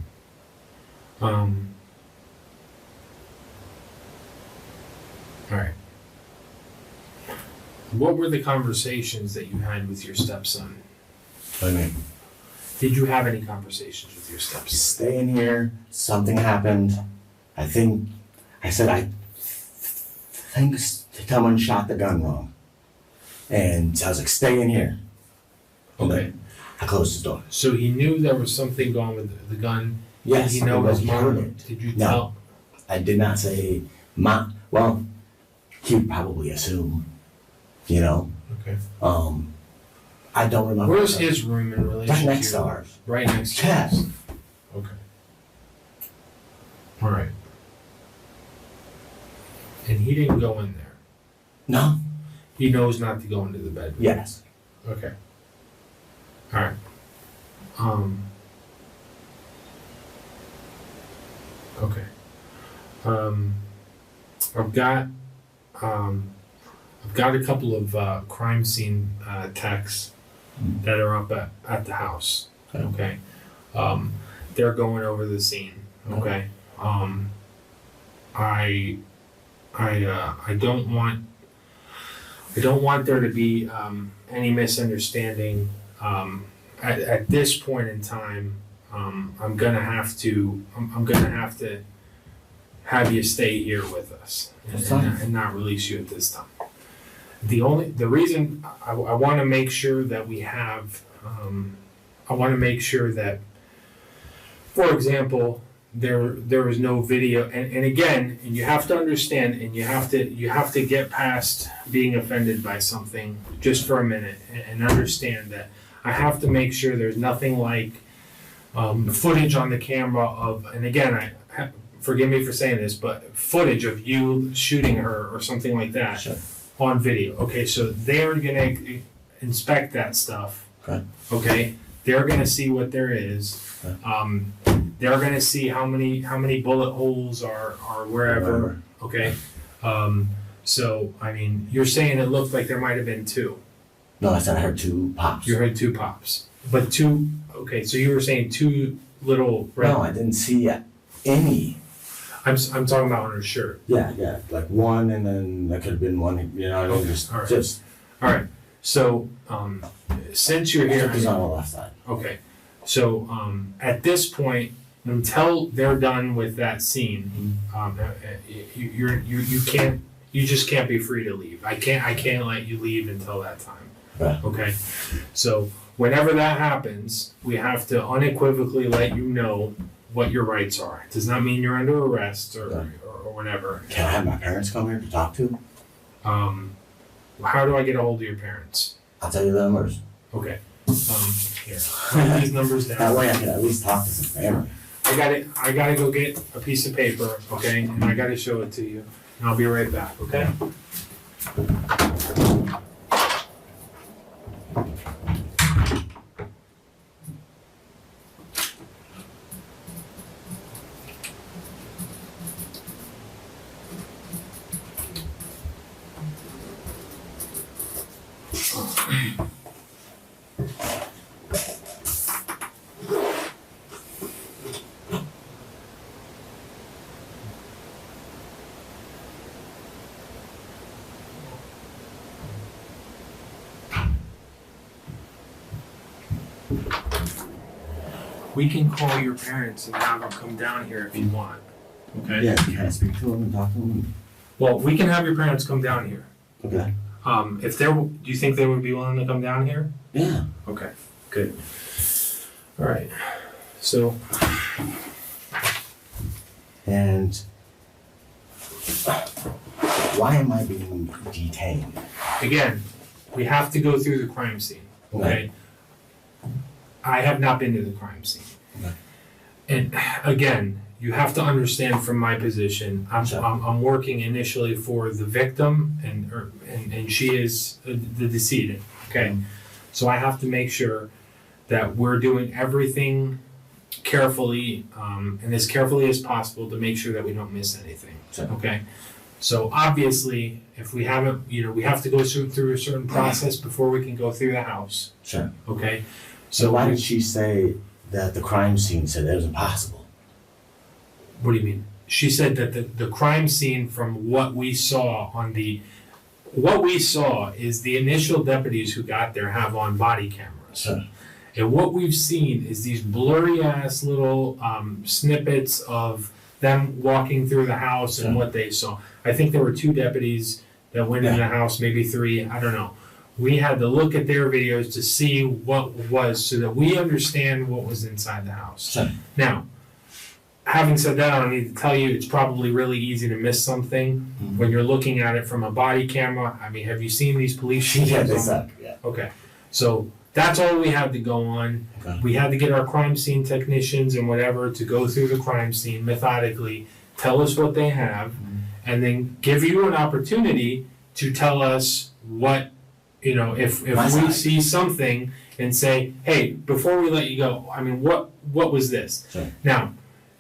Speaker 11: All right. What were the conversations that you had with your stepson?
Speaker 2: What do you mean?
Speaker 11: Did you have any conversations with your stepson?
Speaker 2: Stay in here. Something happened. I think I think someone shot the gun wrong. And I was like, stay in here. And
Speaker 11: Okay.
Speaker 2: then I closed the door.
Speaker 11: So he knew there was something going with the gun.
Speaker 2: Yes.
Speaker 11: Did he know
Speaker 2: I
Speaker 11: his
Speaker 2: heard
Speaker 11: mom?
Speaker 2: it.
Speaker 11: Did you
Speaker 2: No.
Speaker 11: tell?
Speaker 2: I did not say well, he would probably assume, you know.
Speaker 11: Okay.
Speaker 2: I don't remember.
Speaker 11: Where's his room in relation
Speaker 2: Right next
Speaker 11: to
Speaker 2: to ours.
Speaker 11: Right next to
Speaker 2: Yes.
Speaker 11: yours. Okay. All right. And he didn't go in there.
Speaker 2: No.
Speaker 11: He knows not to go into the bedroom.
Speaker 2: Yes.
Speaker 11: Okay. All right. Okay. I've got a couple of crime scene texts that are up at the house. Okay. They're going over the scene. Okay. I don't want there to be any misunderstanding. At this point in time, I'm gonna have to have you stay here with us and not release you at this time. The reason I want to make sure that we have, I want to make sure that, for example, there is no video, and again, and you have to understand, and you have to get past being offended by something just for a minute and understand that I have to make sure there's nothing like footage on the camera of, and again, forgive me for saying this, but footage of you shooting her or something like that.
Speaker 2: Sure.
Speaker 11: On video. Okay, so they're gonna inspect that stuff.
Speaker 2: Okay.
Speaker 11: Okay, they're gonna see what there is.
Speaker 2: Okay.
Speaker 11: They're gonna see how many bullet holes are wherever. Okay. So I mean, you're saying it looked like there might have been two.
Speaker 2: No, I said I heard two pops.
Speaker 11: You heard two pops, but two. Okay, so you were saying two little. Red.
Speaker 2: No, I didn't see any.
Speaker 11: I'm talking about on her shirt.
Speaker 2: Yeah, like one, and then that could have been one. You know,
Speaker 11: Okay,
Speaker 2: just
Speaker 11: all right.
Speaker 2: just.
Speaker 11: All right. So since you're here,
Speaker 2: He's on the left side.
Speaker 11: okay. So at this point, until they're done with that scene, you just can't be free to leave. I can't let you leave until that time.
Speaker 2: Right.
Speaker 11: Okay. So whenever that happens, we have to unequivocally let you know what your rights are. It does not mean you're under arrest or whatever.
Speaker 2: Can I have my parents come here to talk to?
Speaker 11: How do I get a hold of your parents?
Speaker 2: I'll tell you the numbers.
Speaker 11: Okay. Here. Write these numbers down.
Speaker 2: That way I can at least talk to some family.
Speaker 11: I gotta go get a piece of paper, okay? And I gotta show it to you. And I'll be right back, okay? We can call your parents and have them come down here if you want. Okay?
Speaker 2: Yeah, can I speak to them and talk to them?
Speaker 11: Well, we can have your parents come down here.
Speaker 2: Okay.
Speaker 11: If do you think they would be willing to come down here?
Speaker 2: Yeah.
Speaker 11: Okay, good. All right. So,
Speaker 2: And why am I being detained?
Speaker 11: again, we have to go through the crime scene, okay?
Speaker 2: Right.
Speaker 11: I have not been to the crime scene.
Speaker 2: Okay.
Speaker 11: And again, you have to understand from my position, I'm working initially for the victim and she is the decedent, okay? So I have to make sure that we're doing everything carefully and as carefully as possible to make sure that we don't miss anything,
Speaker 2: Sure.
Speaker 11: okay? So obviously, if we haven't, we have to go through a certain process before we can go through the house.
Speaker 2: Sure.
Speaker 11: Okay?
Speaker 2: So why did she say that the crime scene said it was impossible?
Speaker 11: What do you mean? She said that the crime scene from what we saw is the initial deputies who got there have on body cameras.
Speaker 2: Sure.
Speaker 11: And what we've seen is these blurry ass little snippets of them walking through the house and what they saw. I think there were 2 deputies that went in the house, maybe 3, I don't know. We had to look at their videos to see what was, so that we understand what was inside the house.
Speaker 2: Sure.
Speaker 11: Now, having said that, I don't need to tell you, it's probably really easy to miss something when you're looking at it from a body camera. I mean, have you seen these police sheets?
Speaker 2: Yeah, they suck. Yeah.
Speaker 11: Okay, so that's all we had to go on.
Speaker 2: Okay.
Speaker 11: We had to get our crime scene technicians and whatever to go through the crime scene methodically, tell us what they have, and then give you an opportunity to tell us what, if we see something and say, hey, before we let you go, I mean, what was this?
Speaker 2: Sure.
Speaker 11: Now,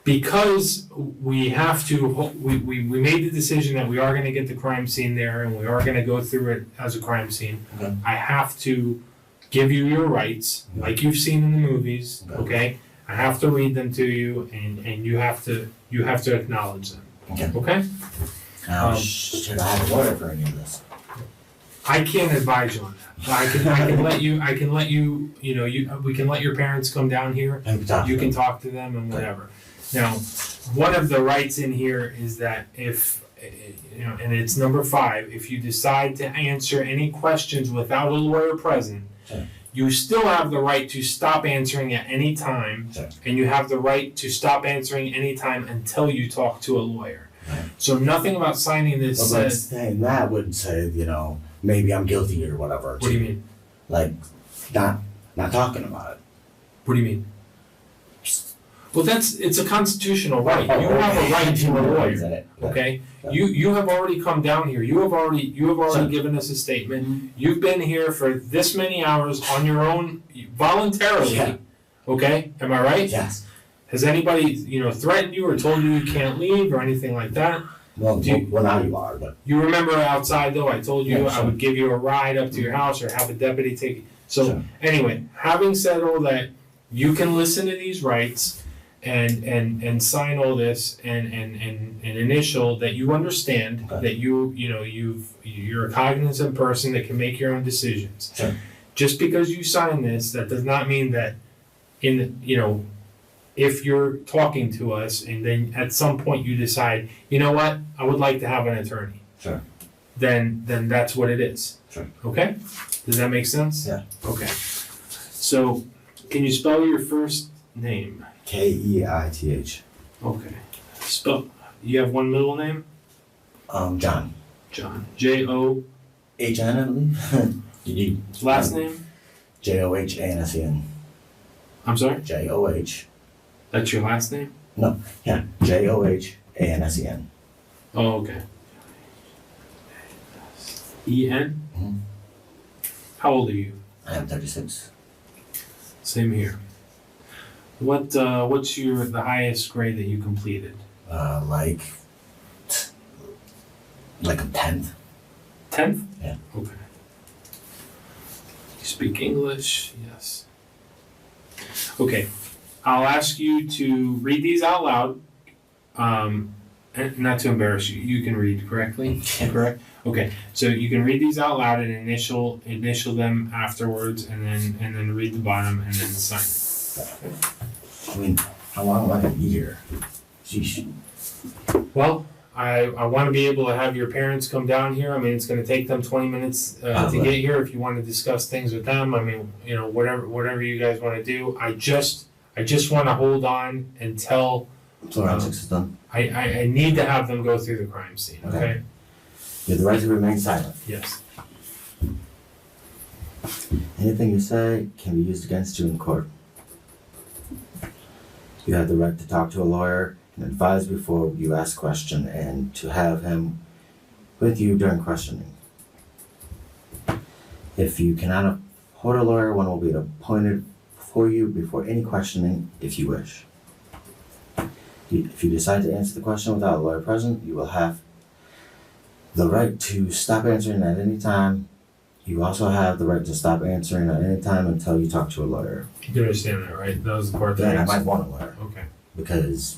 Speaker 11: because we have to, we made the decision that we are going to get the crime scene there and we are going to go through it as a crime scene.
Speaker 2: Okay.
Speaker 11: I have to give you your rights, like you've seen in the movies. Okay, I have to read them to you, and you have to acknowledge them.
Speaker 2: Okay.
Speaker 11: Okay.
Speaker 2: Now, should I have a lawyer for any of this?
Speaker 11: I can't advise you on that. I can let you. We can let your parents come down here.
Speaker 2: And talk to
Speaker 11: You can
Speaker 2: them.
Speaker 11: talk to them and whatever. Now, one of the rights in here is that if, and it's number 5, if you decide to answer any questions without a lawyer present,
Speaker 2: Sure.
Speaker 11: you still have the right to stop answering at any time,
Speaker 2: Sure.
Speaker 11: and you have the right to stop answering any time until you talk to a lawyer.
Speaker 2: Right.
Speaker 11: So nothing about signing this
Speaker 2: Well, but
Speaker 11: says,
Speaker 2: saying that would say, maybe I'm guilty or whatever.
Speaker 11: what do you mean?
Speaker 2: Like, not talking about it.
Speaker 11: What do you mean? Well, it's a constitutional right.
Speaker 2: Oh,
Speaker 11: You have a right to a lawyer.
Speaker 2: Yeah.
Speaker 11: Okay,
Speaker 2: Yeah.
Speaker 11: you have already come down here. You have already
Speaker 2: Sure.
Speaker 11: given us a statement. You've been here for this many hours on your own voluntarily.
Speaker 2: Yeah.
Speaker 11: Okay, am I right?
Speaker 2: Yes.
Speaker 11: Has anybody threatened you or told you you can't leave or anything like that?
Speaker 2: Well,
Speaker 11: Do you-
Speaker 2: well, now you are, but
Speaker 11: You remember outside though? I told you
Speaker 2: Yeah,
Speaker 11: I
Speaker 2: sure.
Speaker 11: would give you a ride up to your house or have a deputy take you. So
Speaker 2: Sure.
Speaker 11: anyway, having said all that, you can listen to these rights and sign all this and initial that you understand
Speaker 2: Okay.
Speaker 11: that you're a cognizant person that can make your own decisions.
Speaker 2: Sure.
Speaker 11: Just because you sign this, that does not mean that if you're talking to us and then at some point you decide, you know what, I would like to have an attorney.
Speaker 2: Sure.
Speaker 11: Then that's what it is.
Speaker 2: Sure.
Speaker 11: Okay? Does that make sense?
Speaker 2: Yeah.
Speaker 11: Okay. So, can you spell your first name?
Speaker 2: Keith.
Speaker 11: Okay. You have one middle name?
Speaker 2: John.
Speaker 11: John. J-O.
Speaker 2: H-N, I believe. You need
Speaker 11: Last name?
Speaker 2: Johannsen.
Speaker 11: I'm sorry?
Speaker 2: J-O-H.
Speaker 11: That's your last name?
Speaker 2: No, yeah. Johannsen.
Speaker 11: Oh, okay. E-N?
Speaker 2: Mhm.
Speaker 11: How old are you?
Speaker 2: I am 36.
Speaker 11: Same here. What's the highest grade that you completed?
Speaker 2: Like a 10th.
Speaker 11: 10th?
Speaker 2: Yeah.
Speaker 11: Okay. You speak English? Yes. Okay. I'll ask you to read these out loud. And not to embarrass you, you can read correctly? Correct? Okay. So you can read these out loud and initial them afterwards and then read the bottom and then sign it.
Speaker 2: I mean, how long am I going to be here? Sheesh.
Speaker 11: Well, I want to be able to have your parents come down here. I mean, it's going to take them 20 minutes to get here if you want to discuss things with them. I mean, whatever you guys want to do. I just want to hold on until
Speaker 2: Forensics is done.
Speaker 11: I need to have them go through the crime scene, okay?
Speaker 2: You have the right to remain silent.
Speaker 11: Yes.
Speaker 2: Anything you say can be used against you in court. You have the right to talk to a lawyer and advise before you ask question and to have him with you during questioning. If you cannot afford a lawyer, one will be appointed for you before any questioning if you wish. If you decide to answer the question without a lawyer present, you will have the right to stop answering at any time. You also have the right to stop answering at any time until you talk to a lawyer.
Speaker 11: You understand that, right? That was the part
Speaker 2: Yeah,
Speaker 11: that
Speaker 2: I might want a lawyer.
Speaker 11: Okay.
Speaker 2: Because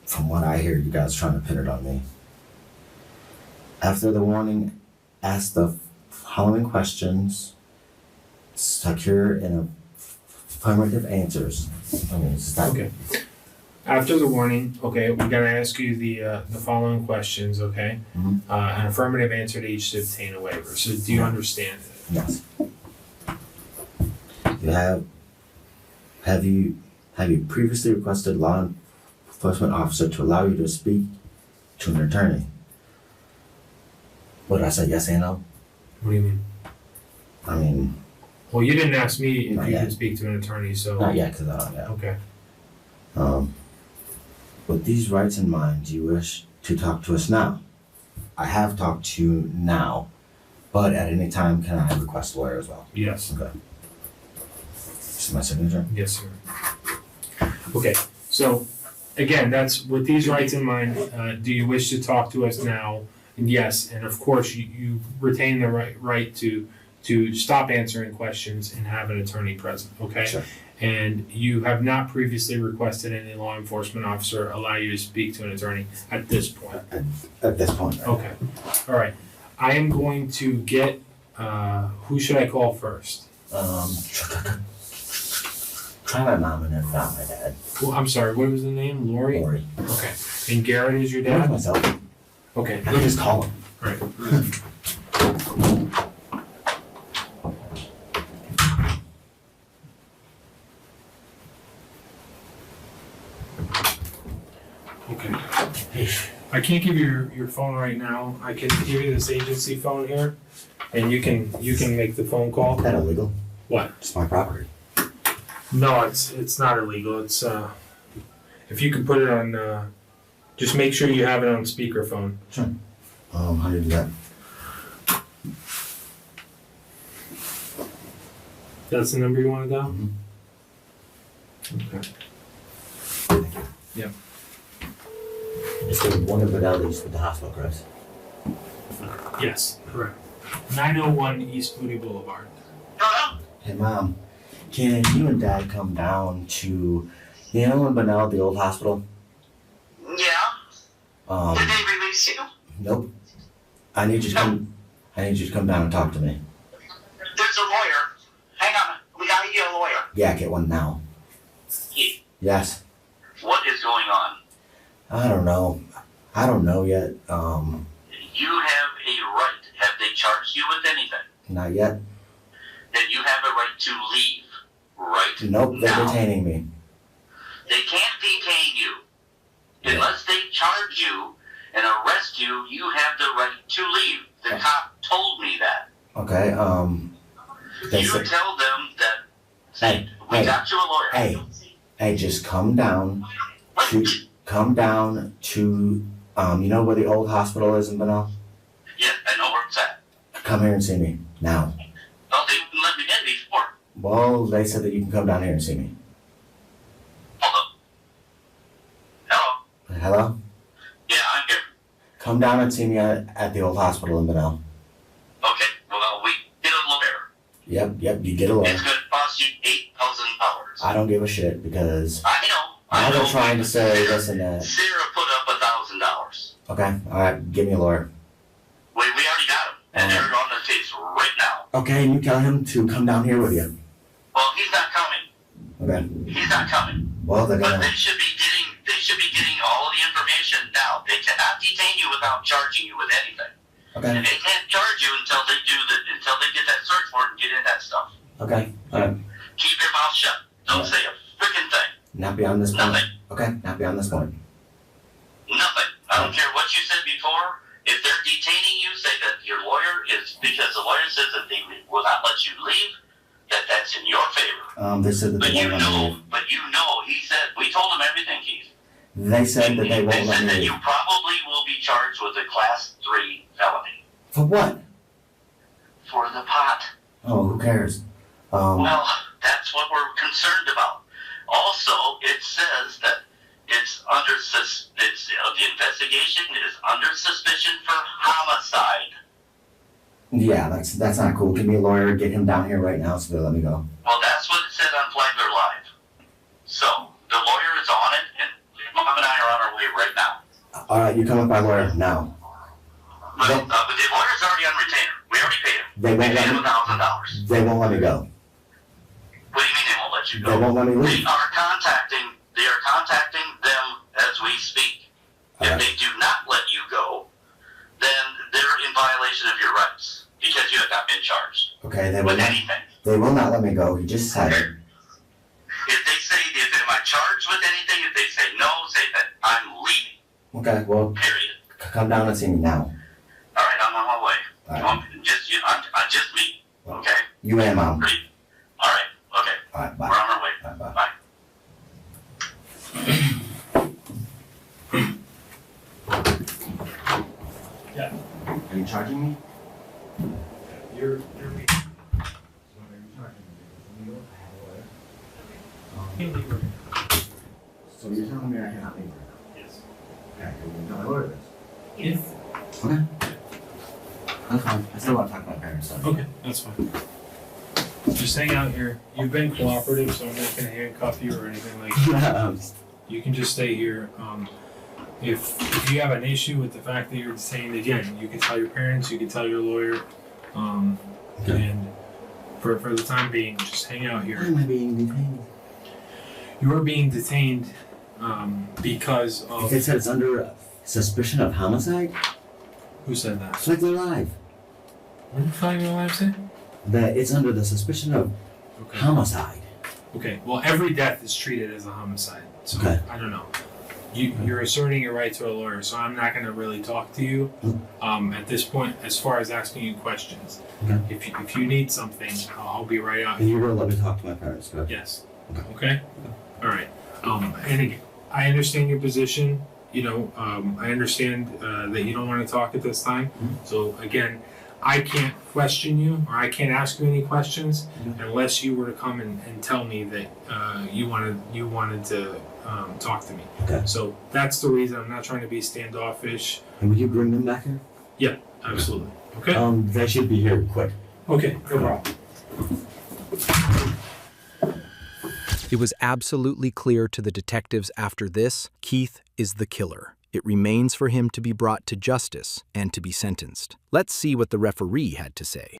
Speaker 2: from what I hear, you guys trying to pin it on me. After the warning, ask the following questions. Secure and affirmative answers. I mean, it's not
Speaker 11: Okay. After the warning, okay, we gotta ask you the following questions, okay?
Speaker 2: Mhm.
Speaker 11: An affirmative answer to each to obtain a waiver. So do you understand it?
Speaker 2: Yes. Have you previously requested law enforcement officer to allow you to speak to an attorney? What did I say? Yes and no?
Speaker 11: What do you mean?
Speaker 2: I mean,
Speaker 11: Well, you didn't ask me if
Speaker 2: Not
Speaker 11: you
Speaker 2: yet.
Speaker 11: could speak to an attorney, so.
Speaker 2: not yet, because I don't yet.
Speaker 11: Okay.
Speaker 2: With these rights in mind, do you wish to talk to us now? I have talked to you now, but at any time, can I request a lawyer as well?
Speaker 11: Yes.
Speaker 2: Okay. This is my signature.
Speaker 11: Yes, sir. Okay, so again, that's with these rights in mind, do you wish to talk to us now? And yes, and of course, you retain the right to stop answering questions and have an attorney present, okay?
Speaker 2: Sure.
Speaker 11: And you have not previously requested any law enforcement officer allow you to speak to an attorney at this point.
Speaker 2: At this point. Right?
Speaker 11: Okay, all right. I am going to get, who should I call first?
Speaker 2: Try my mom and if not my dad.
Speaker 11: Well, I'm sorry, what was the name? Lori?
Speaker 2: Lori.
Speaker 11: Okay. And Garrett is your
Speaker 2: Where's
Speaker 11: dad?
Speaker 2: myself?
Speaker 11: Okay.
Speaker 2: I can just call him.
Speaker 11: Right. Okay. I can't give you your phone right now. I can give you this agency phone here, and you can make the phone call.
Speaker 2: Is that illegal?
Speaker 11: What?
Speaker 2: It's my property.
Speaker 11: No, it's not illegal. It's if you could put it on, just make sure you have it on speakerphone.
Speaker 2: Sure. How do you do that?
Speaker 11: That's the number you want to dial?
Speaker 2: Mm-hmm.
Speaker 11: Okay. Yep.
Speaker 2: It's the one of Vidali's with the hospital, correct?
Speaker 11: Yes, correct. 901 East Booty Boulevard.
Speaker 2: Hey, Mom. Can you and Dad come down to, you know, in Bunnell, the old hospital?
Speaker 9: Yeah. Did they release you?
Speaker 2: Nope. I need you to come down and talk to me.
Speaker 9: There's a lawyer. Hang on. We gotta get a lawyer.
Speaker 2: Yeah, get one now. Yes.
Speaker 9: What is going on?
Speaker 2: I don't know. I don't know yet.
Speaker 9: You have a right. Have they charged you with anything?
Speaker 2: Not yet.
Speaker 9: Then you have a right to leave right
Speaker 2: Nope, they're
Speaker 9: now.
Speaker 2: detaining me.
Speaker 9: They can't detain you. Unless they charge you and arrest you, you have the right to leave. The cop told me that.
Speaker 2: Okay, they
Speaker 9: You
Speaker 2: said,
Speaker 9: tell them that,
Speaker 2: hey,
Speaker 9: we
Speaker 2: hey,
Speaker 9: got you a lawyer.
Speaker 2: hey, just come down to, you know where the old hospital is in Bunnell?
Speaker 9: Yeah, I know where it's at.
Speaker 2: Come here and see me, now.
Speaker 9: Oh, they wouldn't let me in before.
Speaker 2: Well, they said that you can come down here and see me.
Speaker 9: Hold up. Hello?
Speaker 2: Hello?
Speaker 9: Yeah, I'm here.
Speaker 2: Come down and see me at the old hospital in Bunnell.
Speaker 9: Okay, well, we get a lawyer.
Speaker 2: Yep, you get a lawyer.
Speaker 9: It's going to cost you $8,000.
Speaker 2: I don't give a shit because
Speaker 9: I know.
Speaker 2: I've been trying to say this and that.
Speaker 9: Sarah put up $1,000.
Speaker 2: Okay, alright, give me a lawyer.
Speaker 9: We already got him, and they're on the case right now.
Speaker 2: Okay, and you tell him to come down here with you.
Speaker 9: Well, he's not coming.
Speaker 2: Okay.
Speaker 9: He's not coming.
Speaker 2: Well, they're
Speaker 9: But
Speaker 2: gonna.
Speaker 9: they should be getting all of the information now. They cannot detain you without charging you with anything.
Speaker 2: Okay.
Speaker 9: And they can't charge you until they get that search warrant and get in that stuff.
Speaker 2: Okay. Alright.
Speaker 9: Keep your mouth shut. Don't say a freaking thing.
Speaker 2: Not beyond this point.
Speaker 9: Nothing.
Speaker 2: Okay. Not beyond this point.
Speaker 9: Nothing. I don't care what you said before. If they're detaining you, say that your lawyer is, because the lawyer says that they will not let you leave, that's in your favor.
Speaker 2: They said that
Speaker 9: But
Speaker 2: they
Speaker 9: you
Speaker 2: won't let me
Speaker 9: know,
Speaker 2: leave.
Speaker 9: he said, we told him everything, Keith.
Speaker 2: They said that they won't
Speaker 9: They
Speaker 2: let
Speaker 9: said
Speaker 2: me
Speaker 9: that
Speaker 2: leave.
Speaker 9: you probably will be charged with a class 3 felony.
Speaker 2: For what?
Speaker 9: For the pot.
Speaker 2: Oh, who cares?
Speaker 9: Well, that's what we're concerned about. Also, it says that
Speaker 2: It's under the investigation is under suspicion for homicide.
Speaker 12: Yeah, that's not cool. Give me a lawyer, get him down here right now so they'll let me go.
Speaker 2: Well, that's what it said on Flagler Live. So the lawyer is on it, and Mom and I are on our way right now.
Speaker 12: All right, you come with my lawyer now.
Speaker 2: But the lawyer's already on retainer. We already paid him.
Speaker 12: They won't let me.
Speaker 2: $1,000.
Speaker 12: They won't let me go.
Speaker 2: What do you mean they won't let you go?
Speaker 12: They won't let me leave.
Speaker 2: They are contacting them as we speak. If they do not let you go, then they're in violation of your rights because you have not been charged with anything.
Speaker 12: They will not let me go. He just said it.
Speaker 2: If they say, am I charged with anything? If they say no, say that I'm leaving.
Speaker 12: Okay, well,
Speaker 2: period.
Speaker 12: Come down and see me now.
Speaker 2: All right, I'm on my way.
Speaker 12: All right.
Speaker 2: Just me. Okay.
Speaker 12: You and Mom.
Speaker 2: All right. Okay.
Speaker 12: All right. Bye.
Speaker 2: We're on our way.
Speaker 12: Bye.
Speaker 2: Bye.
Speaker 11: Yeah.
Speaker 12: Are you charging me?
Speaker 11: You're
Speaker 12: So you're telling me I cannot leave?
Speaker 11: Yes.
Speaker 12: Okay, you tell my lawyer this.
Speaker 11: Yes.
Speaker 12: Okay. That's fine. I still want to talk to my parents. So.
Speaker 11: Okay, that's fine. Just hang out here. You've been cooperative, so I'm not gonna handcuff you or anything like that. You can just stay here. If you have an issue with the fact that you're detained, again, you can tell your parents, you can tell your lawyer, and for the time being, just hang out here.
Speaker 12: Why am I being detained?
Speaker 11: You are being detained because of.
Speaker 12: They said it's under suspicion of homicide.
Speaker 11: Who said that?
Speaker 12: Flagler Live.
Speaker 11: What did Flagler Live say?
Speaker 12: That it's under the suspicion of homicide.
Speaker 11: Okay. Well, every death is treated as a homicide. So I don't know. You're asserting your right to a lawyer, so I'm not going to really talk to you at this point as far as asking you questions.
Speaker 12: Okay.
Speaker 11: If you need something, I'll be right out.
Speaker 12: And you will let me talk to my parents, correct?
Speaker 11: Yes. Okay. All right. And again, I understand your position. I understand that you don't want to talk at this time. So again, I can't question you or I can't ask you any questions unless you were to come and tell me that you wanted to talk to me.
Speaker 12: Okay.
Speaker 11: So that's the reason. I'm not trying to be standoffish.
Speaker 12: And would you bring them back here?
Speaker 11: Yeah, absolutely. Okay.
Speaker 12: They should be here quick.
Speaker 11: Okay, no problem.
Speaker 5: It was absolutely clear to the detectives after this, Keith is the killer. It remains for him to be brought to justice and to be sentenced. Let's see what the referee had to say.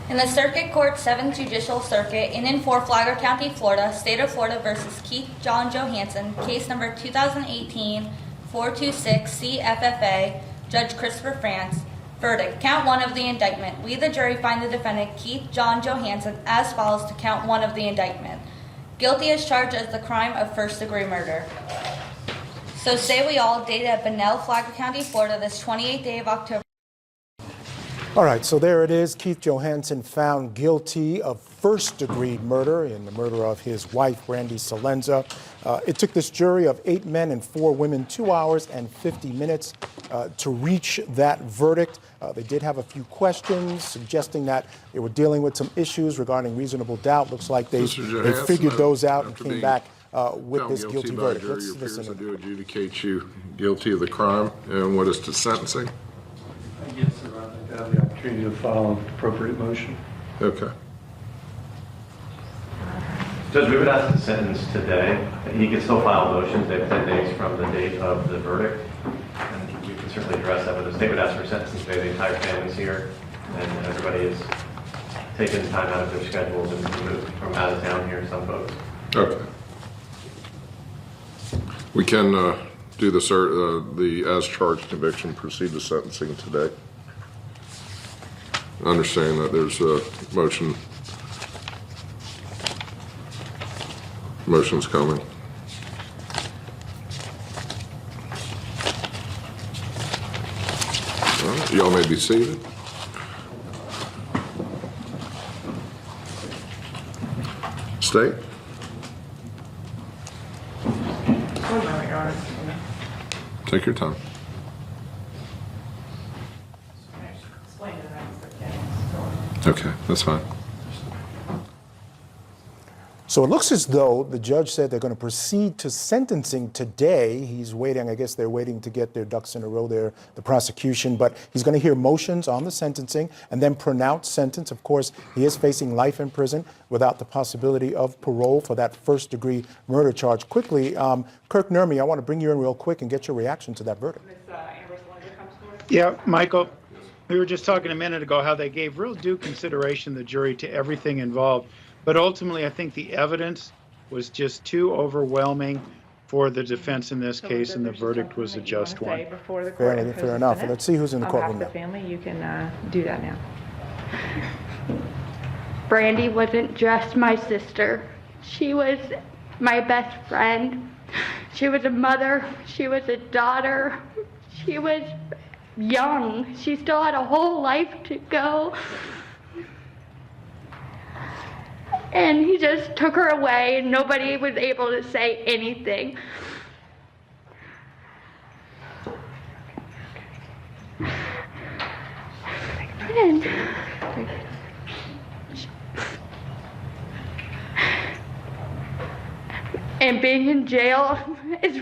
Speaker 13: In the Circuit Court 7th Judicial Circuit, in and for Flagler County, Florida, State of Florida versus Keith John Johansson, case number 2018-426 CFFA, Judge Christopher France. Verdict. Count 1 of the indictment. We, the jury, find the defendant, Keith John Johansson, as follows to count 1 of the indictment. Guilty as charged as the crime of first-degree murder. So say we all, dated at Bunnell, Flagler County, Florida, this 28th day of October.
Speaker 14: All right, so there it is. Keith Johansson found guilty of first-degree murder in the murder of his wife, Brandi Celenza. It took this jury of 8 men and 4 women 2 hours and 50 minutes to reach that verdict. They did have a few questions suggesting that they were dealing with some issues regarding reasonable doubt. Looks like they figured those out and came back with this guilty verdict.
Speaker 15: Let's listen. Your parents do adjudicate you guilty of the crime, and what is the sentencing?
Speaker 16: Yes, sir. I have the opportunity to file an appropriate motion.
Speaker 15: Okay.
Speaker 17: Judge, we would ask the sentence today. He can still file motions. They have 10 days from the date of the verdict. And we can certainly address that, but the state would ask for sentencing today. The entire family's here, and everybody is taking time out of their schedules and moved from out of town here, some folks.
Speaker 15: Okay. We can do the as charged conviction, proceed to sentencing today. Understanding that there's a motion's coming. All right, y'all may be seated. State. Take your time. Okay, that's fine.
Speaker 14: So it looks as though the judge said they're going to proceed to sentencing today. He's waiting, I guess they're waiting to get their ducks in a row there, the prosecution, but he's going to hear motions on the sentencing and then pronounce sentence. Of course, he is facing life in prison without the possibility of parole for that first-degree murder charge. Quickly, Kirk Nurmi, I want to bring you in real quick and get your reaction to that verdict.
Speaker 18: Yeah, Michael, we were just talking a minute ago how they gave real due consideration, the jury, to everything involved. But ultimately, I think the evidence was just too overwhelming for the defense in this case, and the verdict was a just one.
Speaker 14: Fair enough. Let's see who's in the courtroom now.
Speaker 19: Family, you can do that now. Brandi wasn't just my sister. She was my best friend. She was a mother. She was a daughter. She was young. She still had a whole life to go. And he just took her away, and nobody was able to say anything. And being in jail is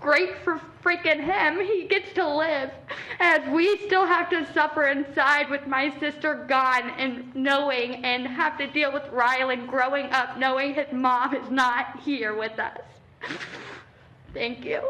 Speaker 19: great for freaking him. He gets to live, as we still have to suffer inside with my sister gone, and knowing and have to deal with Rylan growing up knowing his mom is not here with us. Thank you.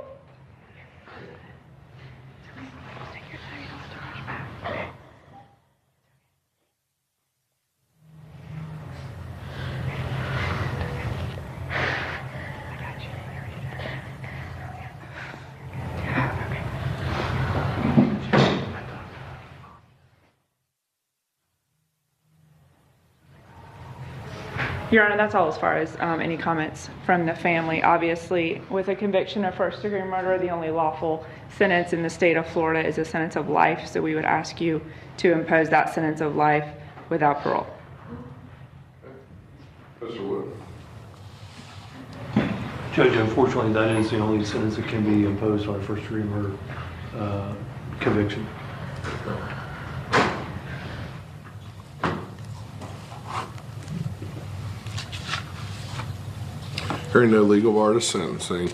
Speaker 20: Your Honor, that's all as far as any comments from the family. Obviously, with a conviction of first-degree murder, the only lawful sentence in the state of Florida is a sentence of life, so we would ask you to impose that sentence of life without parole.
Speaker 15: Mr. Wood.
Speaker 16: Judge, unfortunately, that is the only sentence that can be imposed on a first-degree murder conviction.
Speaker 15: Hearing no legal bar to sentencing,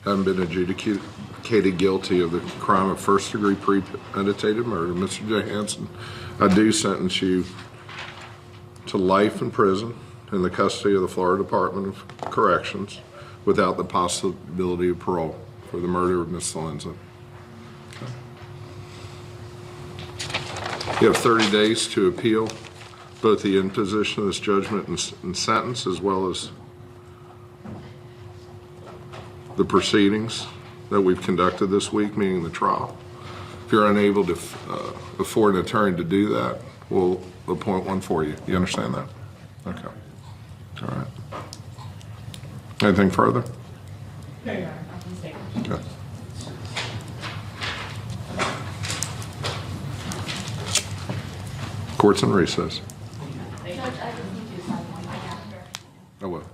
Speaker 15: having been adjudicated guilty of the crime of first-degree premeditated murder, Mr. Johansson, I do sentence you to life in prison in the custody of the Florida Department of Corrections without the possibility of parole for the murder of Ms. Celenza. You have 30 days to appeal both the imposition of this judgment and sentence, as well as the proceedings that we've conducted this week, meaning the trial. If you're unable to afford an attorney to do that, we'll appoint one for you. You understand that? Okay. All right. Anything further?
Speaker 20: No, Your Honor. I can stay.
Speaker 15: Okay. Court's in recess.
Speaker 13: Judge, I just need you to sign one.
Speaker 15: I will.